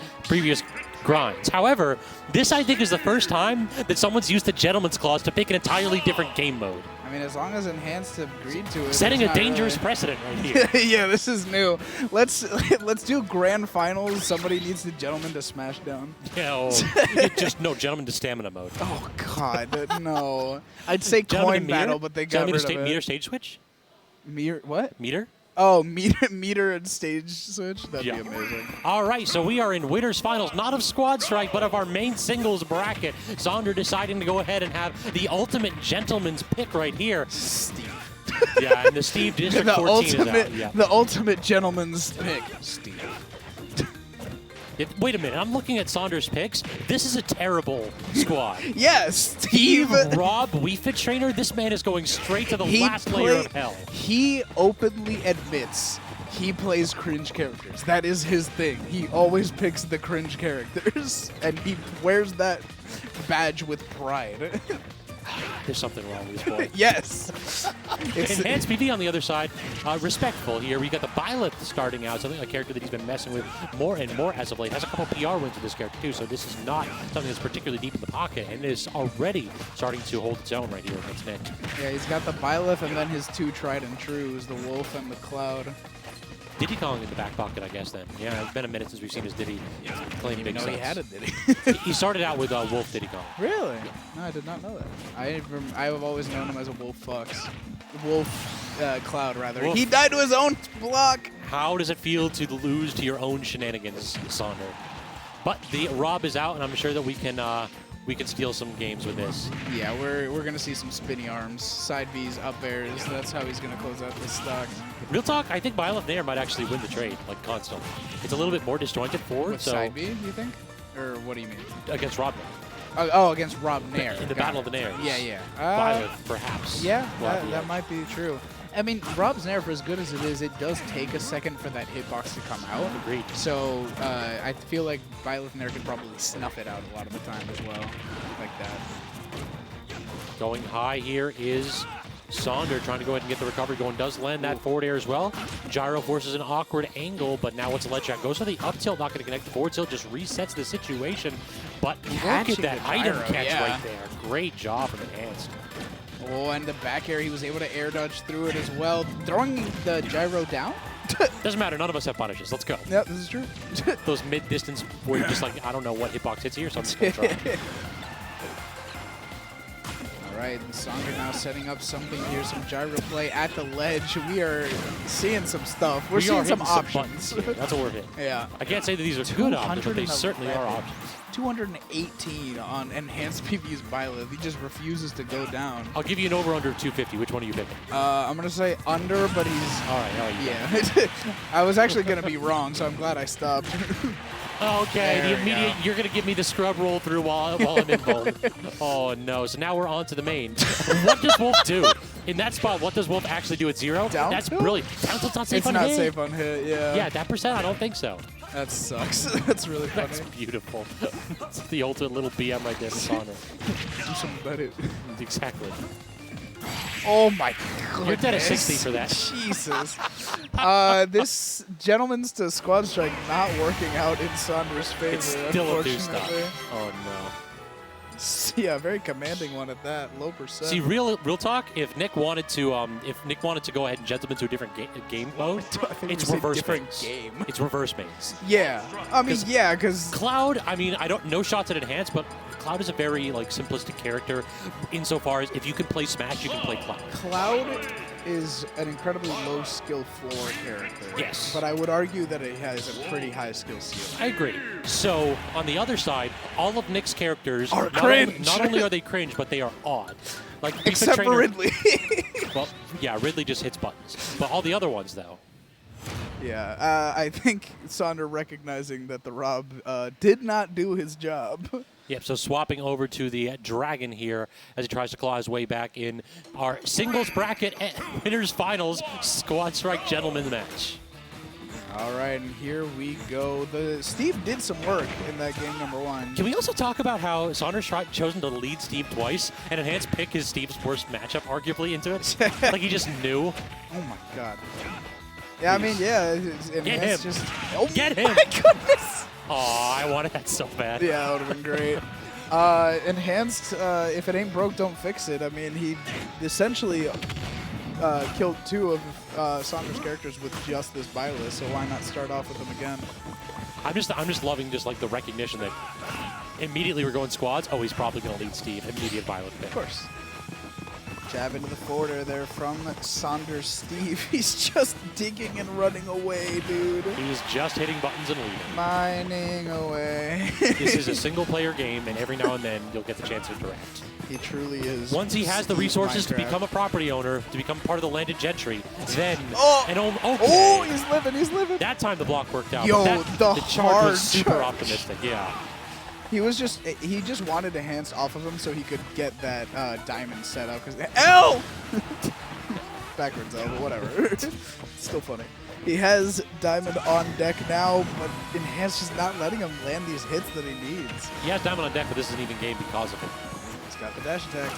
grinds. However, this I think is the first time that someone's used the Gentleman's Clause to pick an entirely different game mode. I mean, as long as Enhanced agreed to it. Setting it's a not dangerous really- precedent right here. Yeah, this is new. Let's do grand finals. Somebody needs the Gentleman to smash down. Just no Gentleman to Stamina mode. Oh God, no. I'd say Gentleman coin to meter? battle, but they got Gentleman rid to of it. meter stage switch? What? Meter? Oh, meter and stage switch. That'd Yeah. be amazing. All right, so we are in winners finals, not of Squad Strike, but of our main singles bracket. Sonder deciding to go ahead and have the ultimate gentleman's pick right here. Steve. Yeah, and the Steve District The 14 is ultimate, out. Yeah. the ultimate gentleman's pick. Steve. Wait a minute, I'm looking at Saunders' picks. This is a terrible squad. Yes, Steve. Rob, Wii Fit Trainer, this man is going straight to the last layer of hell. He openly admits he plays cringe characters. That is his thing. He always picks the cringe characters, and he wears that badge with pride. There's something wrong with this boy. Yes. Enhanced PV on the other side, respectful here. We got the Byleth starting out, something a character that he's been messing with more and more as of late. Has a couple PR wins with this character too, so this is not something that's particularly deep in the pocket, and is already starting to hold its own right here against Nick. Yeah, he's got the Byleth and then his two tried and trues, the Wolf and the Cloud. Diddy Kong in the back pocket, I guess, then. Yeah, it's been a minute since we've seen his Diddy claim big No, sets. he had it, did he? He started out with Wolf Diddy Kong. Really? No, I did not know that. I've always known him as a Wolf Fox. Wolf Cloud, rather. Wolf. He died to his own block. How does it feel to lose to your own shenanigans, Sonder? But the Rob is out, and I'm sure that we can steal some games with this. Yeah, we're gonna see some spinny arms, side Bs, up airs. That's how he's gonna close out this stock. Real talk, I think Byleth Nair might actually win the trade, like constantly. It's a little bit more disjointed forward, With so side B, you think? Or what do you mean? against Rob Against Rob Nair. in the Got Battle it. of the Nairs. Yeah. Byleth, perhaps. Yeah, will have the that edge. might be true. I mean, Rob's Nair, for as good as it is, it does take a second for that hitbox to come out. Agreed. So I feel like Byleth Nair could probably snuff it out a lot of the time as well, like that. Going high here is Sonder trying to go ahead and get the recovery going. Does land that forward air as well. Gyro forces an awkward angle, but now it's a ledge shot. Goes for the up tilt, not going to connect. The forward tilt just resets the situation. But look at Catching that the item gyro, catch yeah. right there. Great job from Enhanced. Oh, and the back air, he was able to air dodge through it as well. Throwing the gyro down? Doesn't matter, none of us have punishes. Let's go. Yep, this is true. Those mid-distance where you're just like, I don't know what hitbox hits here, so I'm just going to try. All right, and Sonder now setting up something here, some gyro play at the ledge. We are seeing some stuff. We're We are seeing some hitting options. buttons here. That's what we're hitting. Yeah. I can't say that these are good options, but they 211. certainly are options. 218 on Enhanced PV's Byleth. He just refuses to go down. I'll give you an over-under of 250. Which one are you picking? I'm going to say under, but he's... All right. Yeah. I was actually going to be wrong, so I'm glad I stopped. Okay, There the we immediate, go. you're going to give me the scrub roll through while I'm involved. Oh, no. So now we're on to the main. What does Wolf do? In that spot, what does Wolf actually do at 0? Down That's tilt? brilliant. Down tilt's not safe It's on not hit. safe on hit, yeah. Yeah, that percent, I don't think so. That sucks. That's really funny. That's beautiful. That's the ultimate little BM right there for Sonder. Do something about it. Exactly. Oh my god. You're dead at 60 for that. Jesus. This gentleman's to squad strike not working out in Sonder's favor. It's still a 2-stop. unfortunately. Oh, no. Yeah, very commanding one at that. Low percent. See, real talk. If Nick wanted to go ahead and gentleman to a different game mode, I think it's we said reverse different mains. game. It's reverse mains. Yeah. I mean, yeah, because Cloud, I mean, no shots at Enhance, but Cloud is a very simplistic character insofar as if you can play Smash, you can play Cloud. Cloud is an incredibly low skill floor character. Yes. But I would argue that it has a pretty high skill ceiling. I agree. So on the other side, all of Nick's characters Are not cringe. Not only are they cringe, but they are odd. Like Wii Fit Except for Trainer- Ridley. Well, yeah, Ridley just hits buttons. But all the other ones, though. Yeah, I think Sonder recognizing that the Rob did not do his job. Yep, so swapping over to the Dragon here as he tries to claw his way back in our singles bracket winners finals squad strike gentlemen match. All right, and here we go. Steve did some work in that game number 1. Can we also talk about how Saunders chosen to lead Steve twice and Enhance pick his Steve's worst matchup arguably into it? Like he just knew. Oh my god. Yeah, I mean, yeah. Enhanced him. just. Oh Get him. my goodness. Oh, I wanted that so bad. Yeah, that would have been great. Enhanced, if it ain't broke, don't fix it. I mean, he essentially killed 2 of Sonder's characters with just this Byleth, so why not start off with them again? I'm just loving just like the recognition that immediately we're going squads. Oh, he's probably going to lead Steve. Immediate Byleth pick. Of course. Jab into the forwarder there from Sonder's Steve. He's just digging and running away, dude. He's just hitting buttons and leaving. Mining away. This is a single-player game, and every now and then you'll get the chance to direct. He truly is. Once he has the resources to become a property owner, to become part of the landed gentry, then Oh, he's living. He's living. that time the block worked out. Yo, but the charge hard was super charge. optimistic. Yeah. He just wanted enhanced off of him so he could get that diamond set up. Cause L. Backwards L, but whatever. Still funny. He has diamond on deck now, but enhanced just not letting him land these hits that he needs. He has diamond on deck, but this is an even game because of it. He's got the dash attack.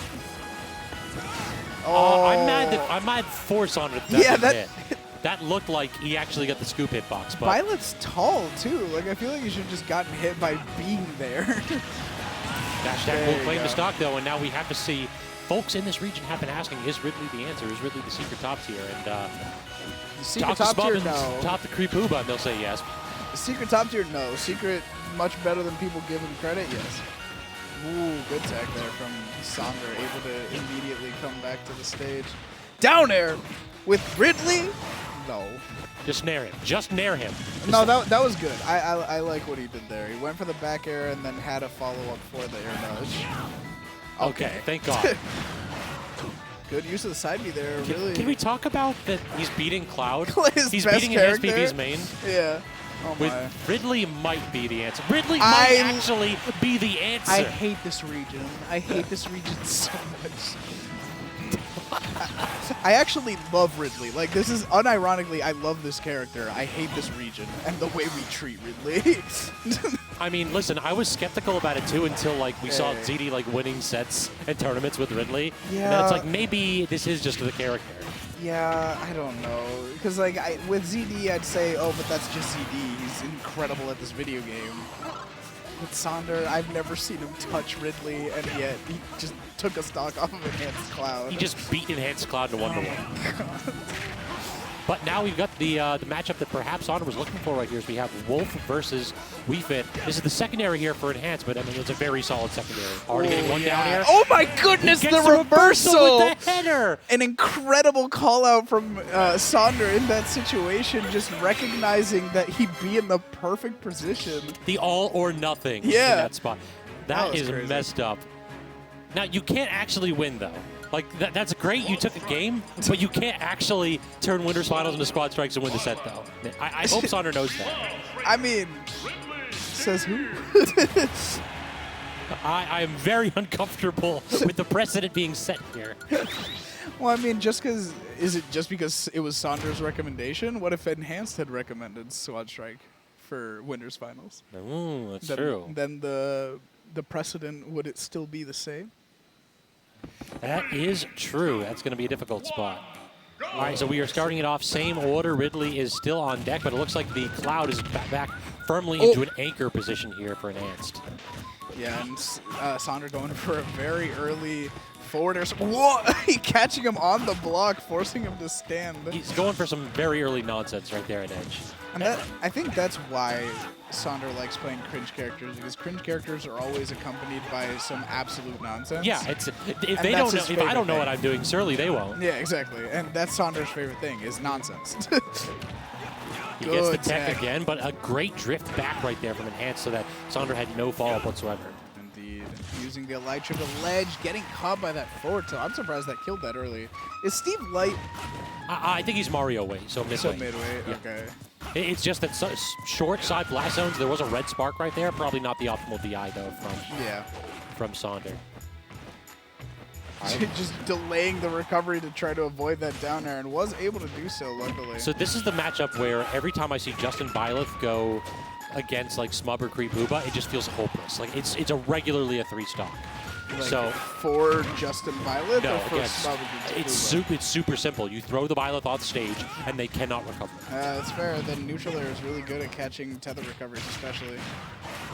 I'm mad force on it. Yeah, hit. That looked like he actually got the scoop hitbox. But Byleth's tall too. Like I feel like he should have just gotten hit by being there. dash attack will claim the stock though, and now we have to see. Folks in this region have been asking, is Ridley the answer? Is Ridley the secret top tier? And The secret Dr. top tier, Spubbins no. top the Creepuba, and they'll say yes. The secret top tier, no. Secret much better than people give him credit, yes. Ooh, good tech there from Sonder, able to immediately come back to the stage. Down air with Ridley? No. Just nair him. Just nair him. No, that was good. I like what he did there. He went for the back air and then had a follow-up for the air nudge. Okay, thank God. Good use of the side B there, really. Can we talk about that he's beating Cloud? His He's best beating character? enhancedpv's main. Yeah. Oh With my. Ridley might be the answer. Ridley might actually be the answer. I hate this region. I hate this region so much. I actually love Ridley. Like, this is, unironically, I love this character. I hate this region and the way we treat Ridley. I mean, listen, I was skeptical about it too until like we saw DeDeDe like winning sets and tournaments with Ridley. Yeah. And then it's like maybe this is just the character. Yeah, I don't know. Because, like, with ZD, I'd say, oh, but that's just ZD. He's incredible at this video game. With Sonder, I've never seen him touch Ridley, and yet he just took a stock off of Enhanced Cloud. He just beat Enhanced Cloud to 1-1. But now we've got the matchup that perhaps Sonder was looking for right here. Is we have Wolf versus Wii Fit. This is the secondary here for Enhanced, but I mean it's a very solid secondary. Already getting one down here. Oh my goodness, He the gets reversal! with the header. An incredible call out from Sonder in that situation, just recognizing that he'd be in the perfect position. The all or nothing in Yeah. that spot. That was is crazy. messed up. Now you can't actually win though. Like that's great. You took a game, but you can't actually turn Winners Finals into Squad Strikes and win the set though. I hope Sonder knows that. I mean, says who? I am very uncomfortable with the precedent being set here. Well, I mean, is it just because it was Sonder's recommendation? What if Enhanced had recommended Squad Strike for Winners Finals? Ooh, that's Then- true. Then the precedent, would it still be the same? That is true. That's going to be a difficult spot. All right, so we are starting it off same order. Ridley is still on deck, but it looks like the Cloud is back firmly into an anchor position here for Enhanced. Yeah, and Sonder going for a very early forwarder. Whoa! Catching him on the block, forcing him to stand. He's going for some very early nonsense right there at edge. And I think that's why Sonder likes playing cringe characters, because cringe characters are always accompanied by some absolute nonsense. Yeah, if And they that's don't know, his if I don't favorite know what thing. I'm doing, surely they won't. Yeah, exactly. And that's Sonder's favorite thing, is nonsense. He gets the Good tech tech. again, but a great drift back right there from Enhanced so that Sonder had no follow-up whatsoever. Indeed. Using the electrical ledge, getting caught by that forward tilt. I'm surprised that killed that early. Is Steve light? I think he's Mario weight, so midway. So midway, Yeah. okay. It's just that short side blast zones, there was a red spark right there. Probably not the optimal DI, though, Yeah. from Sonder. Just delaying the recovery to try to avoid that down air, and was able to do so, luckily. So this is the matchup where every time I see Justin Byleth go against like Smub or Creepuba, it just feels hopeless. Like it's a regularly a 3 stock. Like So for Justin Byleth no, or for again, Slammerss? it's super simple. You throw the Byleth off the stage, and they cannot recover. That's fair. The neutral air is really good at catching tether recoveries, especially.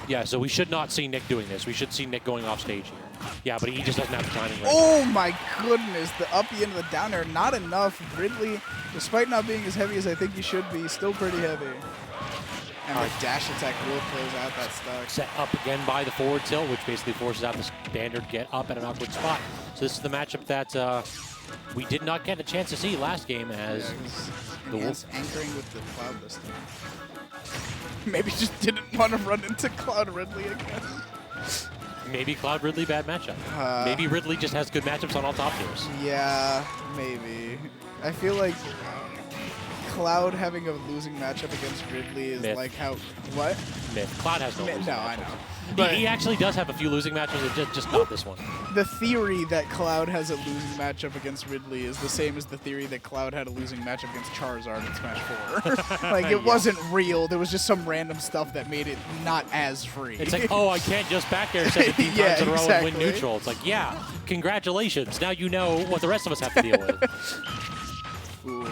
Yeah, so we should not see Nick doing this. We should see Nick going off stage here. Yeah, but he just doesn't have the timing right. Oh my goodness, the uppy into the down air, not enough. Ridley, despite not being as heavy as I think he should be, still pretty heavy. And the dash attack will close out that stock. Set up again by the forward tilt, which basically forces out the standard get up at an awkward spot. So this is the matchup that we did not get a chance to see last game as the Wolf anchoring with the Cloud this time. Maybe just didn't want to run into Cloud Ridley again. Maybe Cloud Ridley bad matchup. Maybe Ridley just has good matchups on all top tiers. Yeah, maybe. I feel like Cloud having a losing matchup against Ridley is Myth. like how what? Myth. Cloud has no losing No, matchups. I know. But He actually does have a few losing matchups, just not this one. the theory that Cloud has a losing matchup against Ridley is the same as the theory that Cloud had a losing matchup against Charizard in Smash 4. Like, it wasn't real. There was just some random stuff that made it not as free. It's like, oh, I can't just back air 17 Yeah, times in a row and win exactly. neutral. It's like, yeah, congratulations. Now you know what the rest of us have to deal with. Ooh.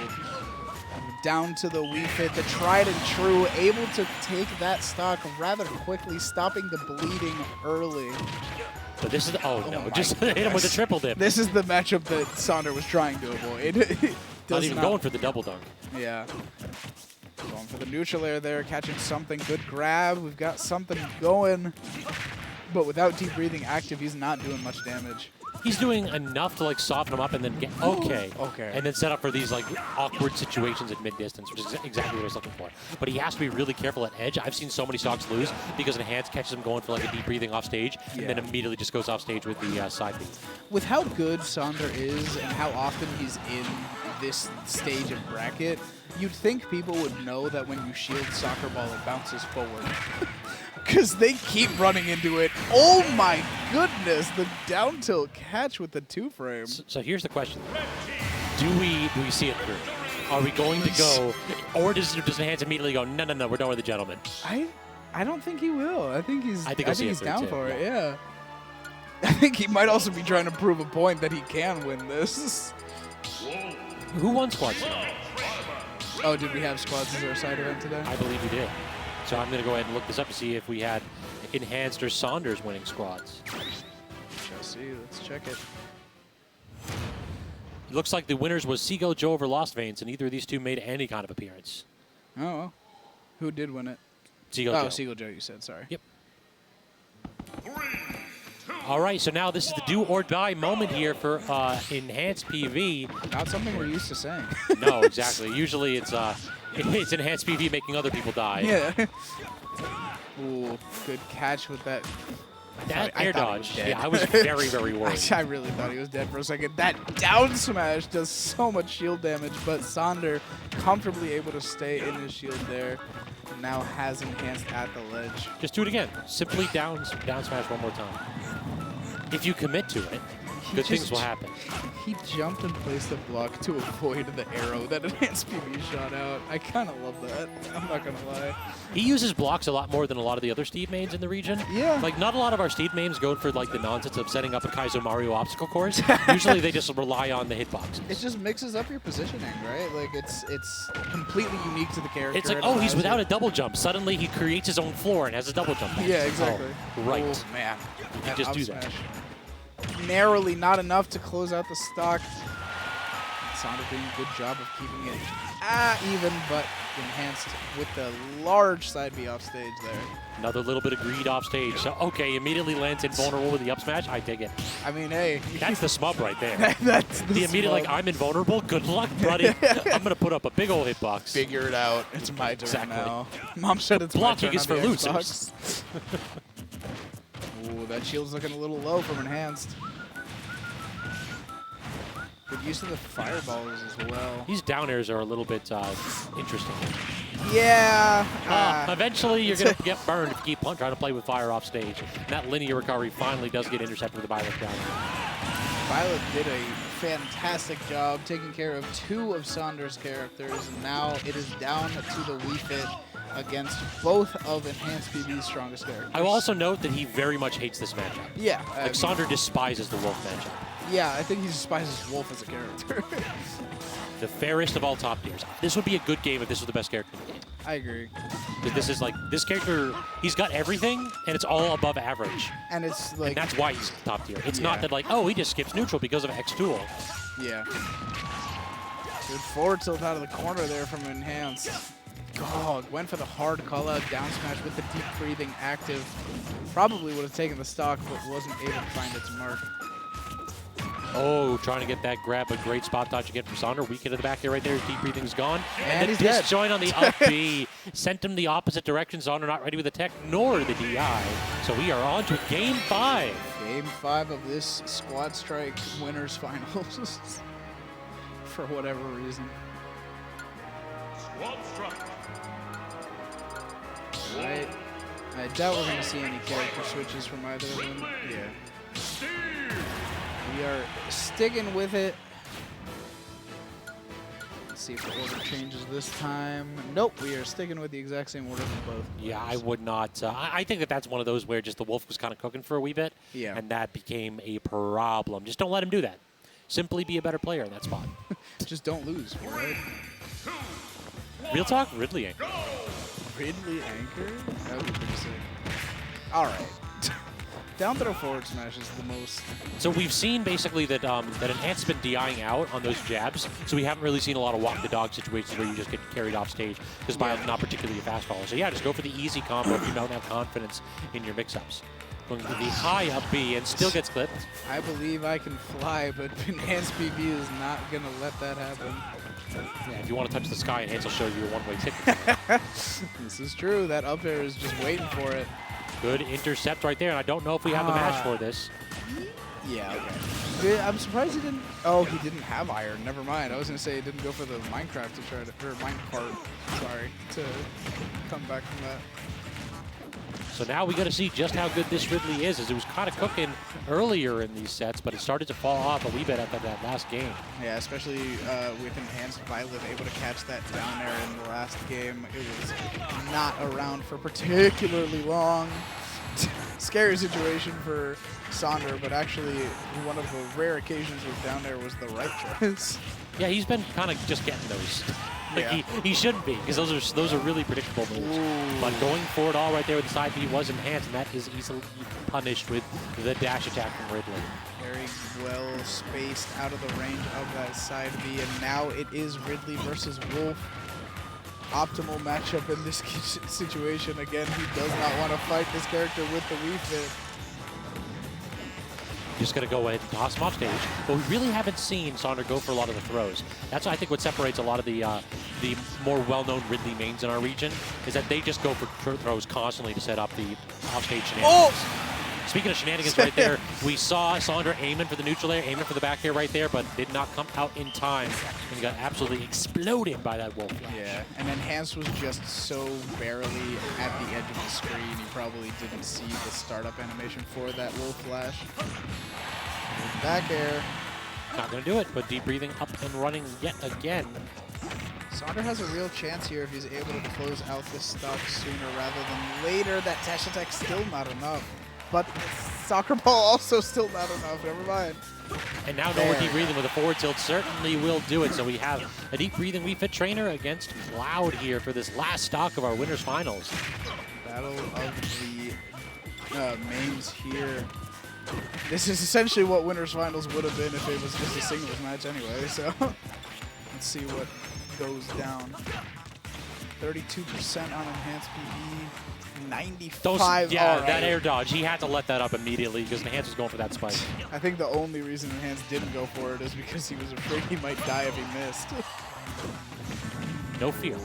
Down to the Wii Fit, the tried and true, able to take that stock rather quickly, stopping the bleeding early. But this is, oh no, my just hit him with a triple dip. This is the matchup that Sonder was trying to avoid. It Not does even going for the double dunk. Yeah. Going for the neutral air there, catching something. Good grab. We've got something going. But without deep breathing active, he's not doing much damage. He's doing enough to like soften him up and then get okay. Okay. And then set up for these like awkward situations at mid-distance, which is exactly what I was looking for. But he has to be really careful at edge. I've seen so many stocks lose because Enhance catches him going for like a deep breathing off stage and then immediately just goes off stage with the side beat. With how good Sonder is and how often he's in this stage of bracket, you'd think people would know that when you shield soccer ball, it bounces forward. Because they keep running into it. Oh my goodness, the down tilt catch with the 2-frame. So here's the question. Do we see it through? Are we going to go, or does Enhance immediately go, no, we're done with the gentleman? I don't think he will. I think he's he's down for it, yeah. I think he might also be trying to prove a point that he can win this. Who won squads today? Oh, did we have squads as our side event today? I believe we did. So I'm going to go ahead and look this up to see if we had Enhanced or Saunders winning squads. Shall see. Let's check it. It looks like the winners was Seagull Joe over Lost Veins, and neither of these two made any kind of appearance. Oh, well. Who did win it? Seagull Joe. Seagull Joe, you said. Sorry. Yep. All right, so now this is the do or die moment here for Enhanced PV. Not something we're used to saying. No, exactly. Usually it's Enhanced PV making other people die. Yeah. Ooh, good catch with that. That I air thought he dodge. was dead. Yeah, I was very, very worried. I really thought he was dead for a second. That down smash does so much shield damage, but Sonder comfortably able to stay in his shield there. Now has Enhanced at the ledge. Just do it again. Simply down smash one more time. If you commit to it, good things will happen. He jumped and placed a block to avoid the arrow that Enhanced PV shot out. I kind of love that. I'm not going to lie. He uses blocks a lot more than a lot of the other Steve mains in the region. Yeah. Like, not a lot of our Steve mains go for, like, the nonsense of setting up a Kaizo Mario obstacle course. Usually they just rely on the hitboxes. It just mixes up your positioning, right? Like, it's completely unique to the character. It's like, and oh, he's allows without you- a double jump. Suddenly he creates his own floor and has a double jump. Yeah, exactly. Oh, right. Oh, man. You That just up do that. smash. Narrowly, not enough to close out the stock. Sonder doing a good job of keeping it even, but Enhanced with the large side B off stage there. Another little bit of greed off stage. So, okay, immediately lands invulnerable with the up smash. I dig it. I mean, hey. That's the smub right there. That's The immediate, like, I'm invulnerable. Good luck, buddy. I'm going to put up a big old hitbox. Figure it out. It's my turn Exactly. now. Mom said it's Blocking my turn is on for the losers. Xbox. Ooh, that shield's looking a little low from Enhanced. Good use of the fireballs as well. These down airs are a little bit interesting. Yeah. Eventually, you're going to get burned if you keep trying to play with fire off stage. And that linear recovery finally does get intercepted with the Byleth down. Byleth did a fantastic job taking care of 2 of Sonder's characters, and now it is down to the Wii Fit. against both of Enhanced PV's strongest characters. I will also note that he very much hates this matchup. Yeah. Like, Sonder despises the Wolf matchup. Yeah, I think he despises Wolf as a character. The fairest of all top tiers. This would be a good game if this was the best character in the game. I agree. Because this is like, this character, he's got everything, and it's all above average. And it's like... And that's why he's top tier. It's Yeah. not that like, oh, he just skips neutral because of X tool. Yeah. Good forward tilt out of the corner there from Enhanced. Oh, went for the hard call out down smash with the deep breathing active. Probably would have taken the stock, but wasn't able to find its mark. Oh, trying to get that grab, but great spot dodge again from Sonder. Weak into the back there right there. His deep breathing's gone. And the he's dead. disjoint on the up B sent him the opposite direction. Sonder not ready with the tech nor the DI. So we are on to game 5. Game 5 of this Squad Strike winners finals. For whatever reason. Squad strike. I doubt we're going to see any character switches from either of them. Yeah. We are sticking with it. Let's see if the order changes this time. Nope, we are sticking with the exact same order for both. Yeah, I would not. I think that that's one of those where just the Wolf was kind of cooking for a wee bit. Yeah. And that became a problem. Just don't let him do that. Simply be a better player in that spot. Just don't lose, right? Real talk, Ridley ain't. Ridley anchor? That would be pretty sick. All right. Down throw forward smash is the most... So we've seen basically that that Enhanced has been DIing out on those jabs, so we haven't really seen a lot of walk the dog situations where you just get carried off stage because Byleth not particularly a fast follower. So yeah, just go for the easy combo if you don't have confidence in your mix-ups. Going to the high up B and still gets clipped. I believe I can fly, but Enhanced PV is not going to let that happen. Yeah, if you want to touch the sky, Enhanced will show you a one-way ticket. This is true. That up air is just waiting for it. Good intercept right there, and I don't know if we have the match for this. Yeah, okay. I'm surprised he didn't... Oh, he didn't have iron. Never mind. I was going to say he didn't go for the Minecraft to try to... Or Minecart, sorry, to come back from that. So now we got to see just how good this Ridley is, as it was kind of cooking earlier in these sets, but it started to fall off a wee bit after that last game. Yeah, especially with Enhanced Byleth able to catch that down air in the last game. It was not around for particularly long. Scary situation for Sonder, but actually one of the rare occasions with down air was the right choice. Yeah, he's been kind of just getting those. Like Yeah. he shouldn't be, because those are really predictable moves. Ooh. But going for it all right there with the side B was Enhanced, and that is easily punished with the dash attack from Ridley. Very well spaced out of the range of that side B, and now it is Ridley versus Wolf. Optimal matchup in this situation. Again, he does not want to fight this character with the Wii Fit. Just going to go ahead and toss him off stage. But we really haven't seen Sonder go for a lot of the throws. That's, I think, what separates a lot of the more well-known Ridley mains in our region, is that they just go for throws constantly to set up the off-stage shenanigans. Oh! Speaking of shenanigans right there, we saw Sonder aiming for the neutral air, aiming for the back air right there, but did not come out in time. And he got absolutely exploded by that Wolf Flash. Yeah, and Enhanced was just so barely at the edge of the screen, you probably didn't see the startup animation for that Wolf Flash. Back air. Not going to do it, but deep breathing up and running yet again. Sonder has a real chance here if he's able to close out this stock sooner rather than later. That dash attack still not enough. But soccer ball also still not enough. Never mind. And now no more deep breathing with a forward tilt certainly will do it. So we have a deep breathing Wii Fit Trainer against Cloud here for this last stock of our winners finals. Battle of the mains here. This is essentially what winners finals would have been if it was just a singles match anyway. So let's see what goes down. 32% on Enhanced PV. 95 yeah, RA. that air dodge, he had to let that up immediately because Enhanced was going for that spike. I think the only reason Enhanced didn't go for it is because he was afraid he might die if he missed. No fear.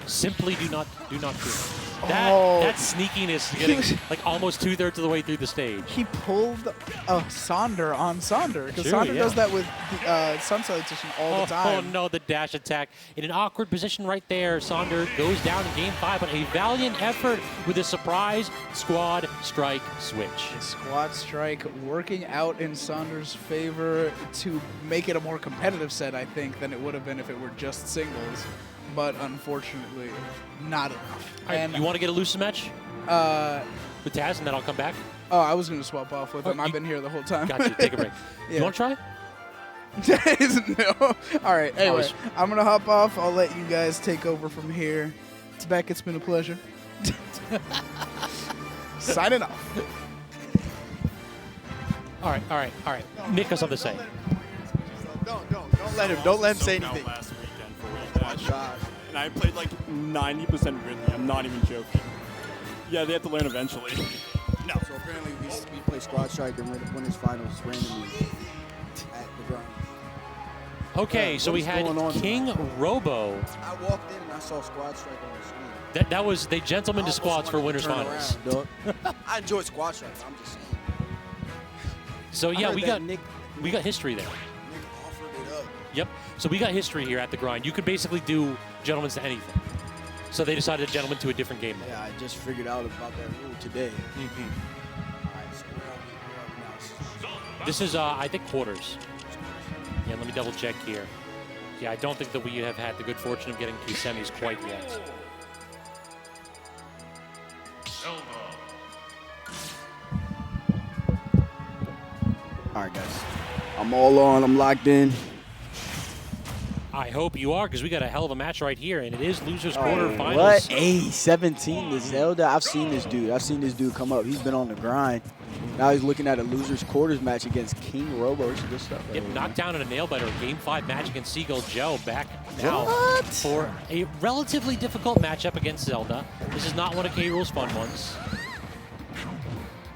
Simply do not fear. Oh. That sneakiness getting like almost 2/3 of the way through the stage. He pulled a Sonder on Sonder because Sure, Sonder yeah. does that with the Sun Salutation all the time. Oh no, the dash attack. In an awkward position right there, Sonder goes down in game 5, but a valiant effort with a surprise squad strike switch. Squad strike working out in Sonder's favor to make it a more competitive set, I think, than it would have been if it were just singles. but unfortunately, not enough. All right, you want to get a Lucis match with Taz, and then I'll come back? Oh, I was going to swap off with him. you- I've been here the whole time. Got you. Take a break. Yeah. You want to try? No. All right. Anyway, was- I'm going to hop off. I'll let you guys take over from here. It's back. It's been a pleasure. Signing off. All right. Nick has something to say. Don't let him. Don't let him say Soaked out anything. last weekend for Wii Dash. Gosh. And I played like 90% Ridley. I'm not even joking. Yeah, they have to learn eventually. No. So apparently we play Squad Strike and winners finals randomly at the grind. Okay, so we what's had going on KingRoBo. I walked in and I saw Squad Strike on the screen. That was they gentlemen to I squads almost for wanted winners to turn finals. around, dog. I enjoyed Squad Strike. I'm just saying. So yeah, I heard we that got Nick history there. offered it up. Yep. So we got history here at the grind. You could basically do gentlemen's to anything. So they decided gentlemen to a different game mode. Yeah, I just figured out about that rule today. All right, so where are we now? This is I think quarters. Yeah, let me double check here. Yeah, I don't think that we have had the good fortune of getting to semis quite yet. Zelda. All right, guys. I'm all on. I'm locked in. I hope you are, because we got a hell of a match right here, and it is losers quarterfinals. What? Hey, 17 to Zelda. I've seen this dude. I've seen this dude come up. He's been on the grind. Now he's looking at a losers quarters match against KingRoBo. It's good stuff. Get knocked down in a nail biter. Game 5 match against Seagull Joe back now What? for a relatively difficult matchup against Zelda. This is not one of K-Rool's fun ones.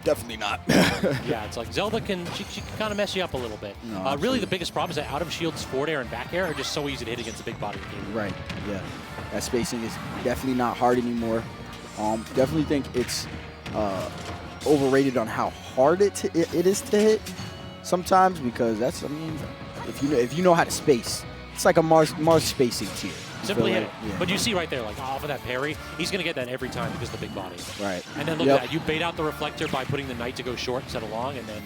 Definitely not. Yeah, it's like Zelda can kind of mess you up a little bit. No, Really, absolutely. the biggest problem is that out of shield's forward air and back air are just so easy to hit against the big body game. Right, yeah. That spacing is definitely not hard anymore. Definitely think it's overrated on how hard it is to hit sometimes, because that's, I mean, if you know how to space, it's like a Mars spacing tier. Simply So, hit it. yeah. But you see right there, like off of that parry, he's going to get that every time because of the big body. Right. And then look Yep. at that. You bait out the reflector by putting the knight to go short instead of long, and then,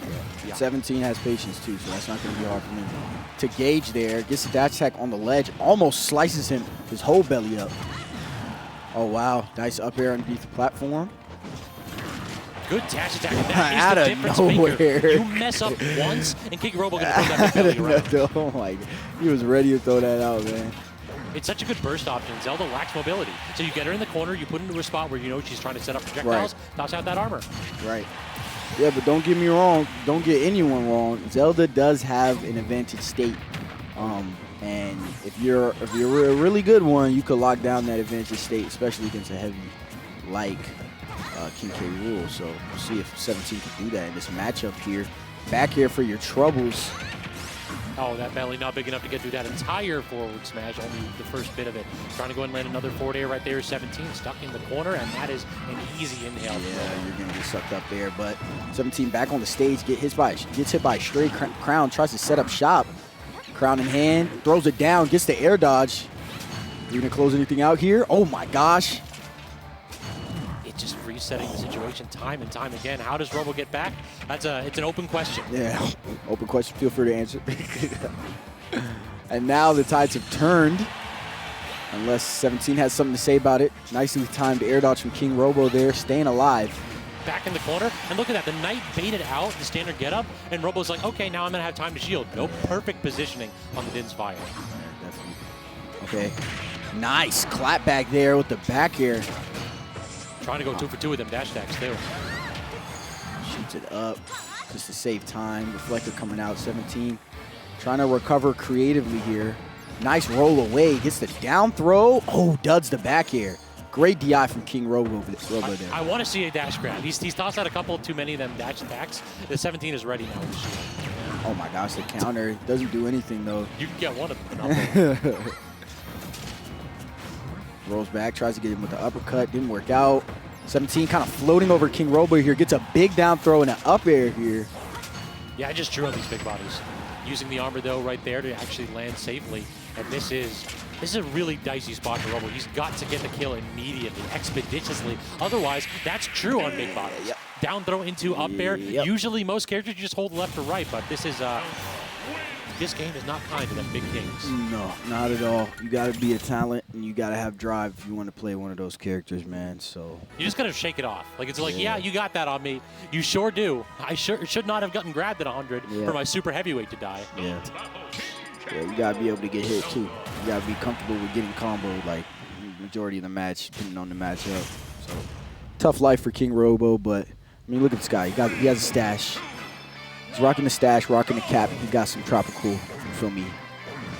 yeah. 17 has patience too, so that's not going to be hard for him to gauge there. Gets the dash attack on the ledge, almost slices him his whole belly up. Oh, wow. Nice up air underneath the platform. Good dash attack. That Out is of the difference maker. nowhere. You mess up once, and KingRoBo going to throw that big belly around. Oh, my God. He was ready to throw that out, man. It's such a good burst option. Zelda lacks mobility. So you get her in the corner, you put her into a spot where you know she's trying to set up projectiles, toss out that armor. Right. Yeah, but don't get me wrong. Don't get anyone wrong. Zelda does have an advantage state. And if you're a really good one, you could lock down that advantage state, especially against a heavy like King K. Rool. So we'll see if 17 can do that in this matchup here. Back here for your troubles. Oh, that belly not big enough to get through that entire forward smash, only the first bit of it. Trying to go and land another forward air right there. 17 stuck in the corner, and that is an easy inhale. Yeah, you're going to get sucked up there. But 17 back on the stage, gets hit by a straight crown, tries to set up shop. Crown in hand, throws it down, gets the air dodge. You going to close anything out here? Oh, my gosh. It's just resetting the situation time and time again. How does Robo get back? It's an open question. Yeah, open question. Feel free to answer. And now the tides have turned. Unless 17 has something to say about it. Nicely timed air dodge from KingRoBo there, staying alive. Back in the corner, and look at that. The knight baited out the standard get up, and Robo's like, okay, now I'm going to have time to shield. Nope, perfect positioning on the Din's Fire. Yeah, definitely. Okay, nice clap back there with the back air. Trying to go 2 for 2 with them dash attacks, too. Shoots it up just to save time. Reflector coming out, 17. Trying to recover creatively here. Nice roll away, gets the down throw. Oh, duds the back air. Great DI from KingRoBo there. I want to see a dash grab. He's tossed out a couple too many of them dash attacks. The 17 is ready now with the shield. Oh my gosh, the counter doesn't do anything though. You can get one of them. Rolls back, tries to get him with the uppercut, didn't work out. 17 kind of floating over KingRoBo here, gets a big down throw and an up air here. Yeah, I just drew on these big bodies. Using the armor though right there to actually land safely. And this is a really dicey spot for Robo. He's got to get the kill immediately, expeditiously. Otherwise, that's true on big bodies. Yep. Down throw into up air. Yep. Usually most characters just hold left or right, but this is this game is not kind to them big kings. No, not at all. You got to be a talent, and you got to have drive if you want to play one of those characters, man. So You just gotta shake it off. Like it's like, yeah, you got that on me. You sure do. I should not have gotten grabbed at 100 for my super heavyweight to die. yeah, you got to be able to get hit too. You got to be comfortable with getting comboed like majority of the match, depending on the matchup. So tough life for KingRoBo, but I mean, look at this guy. He has a stash. He's rocking the stash, rocking the cap. He got some tropical, you feel me,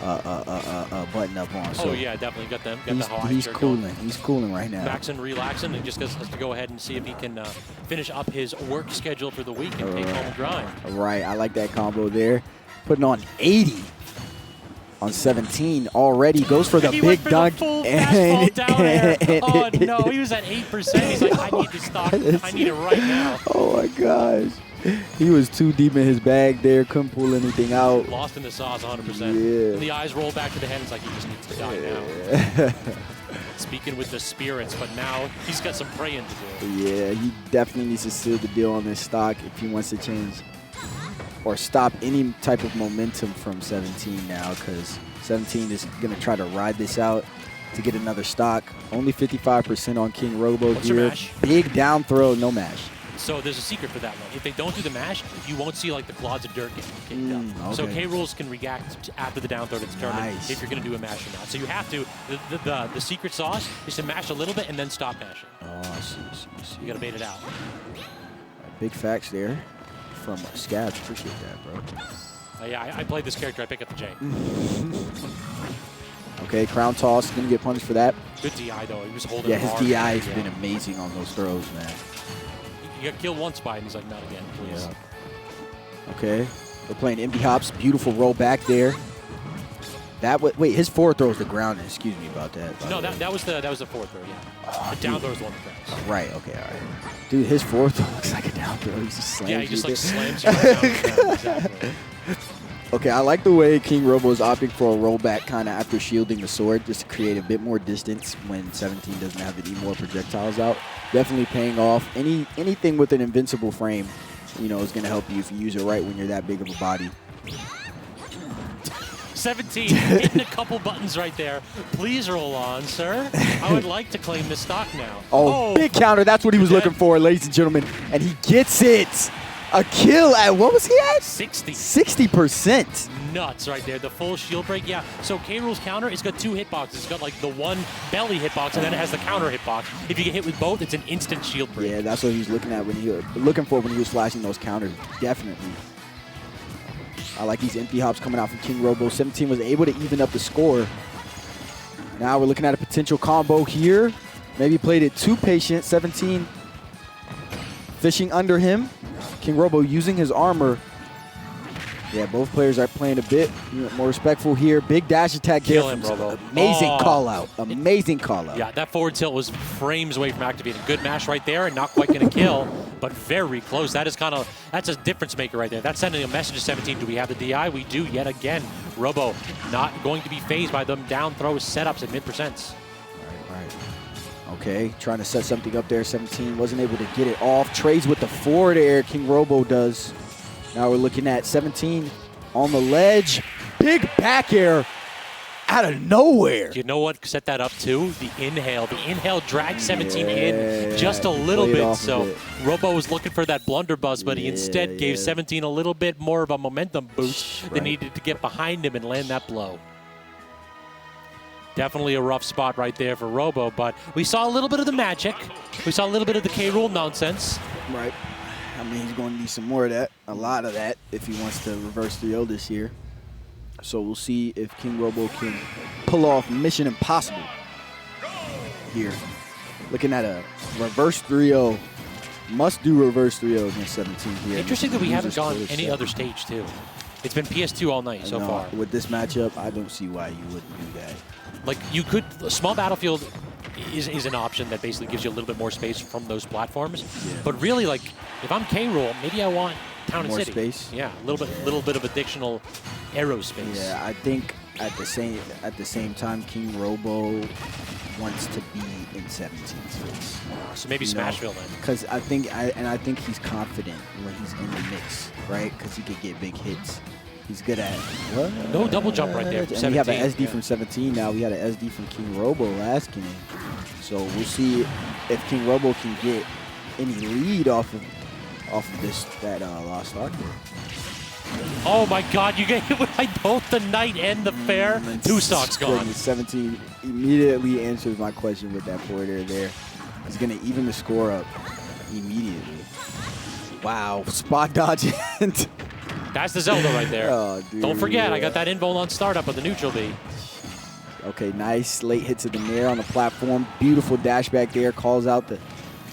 button up on. So Oh yeah, definitely got them. Got the Hawaii he's shirt cooling. going. He's cooling right now. Maxing, relaxing, and just has to go ahead and see if he can finish up his work schedule for the week and take home a grind. All right, I like that combo there. Putting on 80 on 17 already. Goes for the He big went for dunk. the full fastball down air. Oh no, he was at 8%. He's like, I need to stop. I need it right now. Oh my gosh. He was too deep in his bag there. Couldn't pull anything out. Lost in the sauce 100%. Yeah. And the eyes roll back to the head. It's like he just needs to die now. Speaking with the spirits, but now he's got some praying to do. Yeah, he definitely needs to seal the deal on this stock if he wants to change or stop any type of momentum from 17 now, because 17 is going to try to ride this out to get another stock. Only 55% on KingRoBo What's your here. mash? Big down throw, no mash. So there's a secret for that one. If they don't do the mash, you won't see like the clods of dirt getting kicked up. So okay. K-Rules can react after the down throw to determine Nice. if you're going to do a mash or not. So you have to, the secret sauce is to mash a little bit and then stop mashing. Oh, I see. You got to bait it out. Big facts there from Scabs. Appreciate that, bro. Yeah, I played this character. I pick up the J. Okay, crown toss. Going to get punished for that. Good DI though. He was holding Yeah, it his hard. DI has been amazing on those throws, man. He got killed once by it, and he's like, not again, please. Yeah. Okay, we're playing empty hops. Beautiful roll back there. Wait, his forward throw is the ground. Excuse me about that. No, that was the fourth throw. Yeah, the down throw is the one that cracks. Right. Okay. All right. Dude, his forward throw looks like a down throw. He just slams Yeah, he just you like there. slams you right down the ground. Exactly. Okay, I like the way KingRoBo is opting for a rollback kind of after shielding the sword, just to create a bit more distance when 17 doesn't have any more projectiles out. Definitely paying off. Anything with an invincible frame, you know, is going to help you if you use it right when you're that big of a body. 17, hitting a couple buttons right there. Please roll on, sir. I would like to claim this stock now. Oh, big counter. That's what he was looking for, ladies and gentlemen. And he gets it. A kill at, what was he at? 60. 60%. Nuts right there. The full shield break. Yeah. So K-Rool's counter, it's got two hitboxes. It's got like the one belly hitbox, and then it has the counter hitbox. If you get hit with both, it's an instant shield break. Yeah, that's what he was looking at when he was flashing those counters. Definitely. I like these empty hops coming out from KingRoBo. 17 was able to even up the score. Now we're looking at a potential combo here. Maybe played it too patient. 17 fishing under him. KingRoBo using his armor. Yeah, both players are playing a bit more respectful here. Big dash attack. Kill him, Robo. Amazing call out. Amazing call out. Yeah, that forward tilt was frames away from activating. Good mash right there, and not quite going to kill, but very close. That's a difference maker right there. That's sending a message to 17. Do we have the DI? We do yet again. Robo not going to be phased by them down throw setups at mid-percents. Right. Okay, trying to set something up there. 17 wasn't able to get it off. Trades with the forward air. KingRoBo does. Now we're looking at 17 on the ledge. Big back air out of nowhere. You know what set that up too? The inhale. The inhale dragged 17 in just a little bit. So Robo was looking for that blunderbuss, but he instead gave 17 a little bit more of a momentum boost than needed to get behind him and land that blow. Definitely a rough spot right there for Robo, but we saw a little bit of the magic. We saw a little bit of the K-Rool nonsense. Right. I mean, he's going to need some more of that, a lot of that, if he wants to reverse 3-0 this year. So we'll see if KingRoBo can pull off Mission Impossible here. Looking at a reverse 3-0. Must do reverse 3-0 against 17 here. Interesting that we haven't gone any other stage, too. It's been PS2 all night so far. With this matchup, I don't see why you wouldn't do that. Like, you could, a small battlefield is an option that basically gives you a little bit more space from those platforms. Yeah. But really, like, if I'm K-Rool, maybe I want Town and City. More space? Yeah, a little bit of additional aerospace. Yeah, I think at the same time, KingRoBo wants to be in 17's face. So maybe Smashville then. Because I think he's confident when he's in the mix, right? Because he could get big hits. He's good at what? No double jump right there. And we have an SD yeah. from 17 now. We had an SD from KingRoBo last game. So we'll see if KingRoBo can get any lead off of that lost stock there. Oh my God! You get hit with both the knight and the fair. 2 stocks gone. 17 immediately answers my question with that forward there. He's gonna even the score up immediately. Wow, spot dodge. That's the Zelda right there. Oh, dude, Don't forget, I got that invul on startup with the neutral B. Okay, nice late hit to the nair on the platform. Beautiful dash back there. Calls out the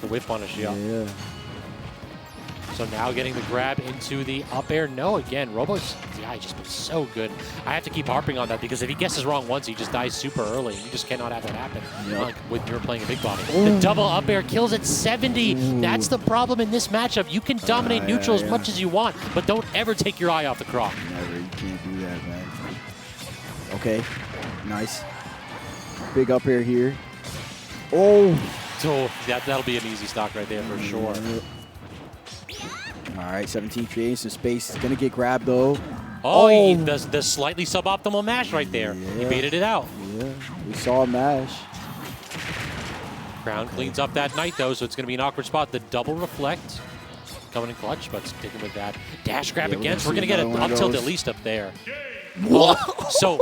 whip punish, yeah. Yeah. So now getting the grab into the up air. No, again, Robo's DI just been so good. I have to keep harping on that because if he guesses wrong once, he just dies super early. You just cannot have that happen when you're playing a big body. The double up air kills at 70. That's the problem in this matchup. You can dominate neutral as much as you want, but don't ever take your eye off the croc. Never. You can't do that, man. Okay. Nice. Big up air here. Oh. So that'll be an easy stock right there for sure. All right, 17 creating some space. He's going to get grabbed, though. Oh, the slightly suboptimal mash right there. He baited it out. Yeah, we saw a mash. Crown cleans up that knight, though, so it's going to be an awkward spot. The double reflect coming in clutch, but sticking with that dash grab against. We're going to get an up tilt at least up there. So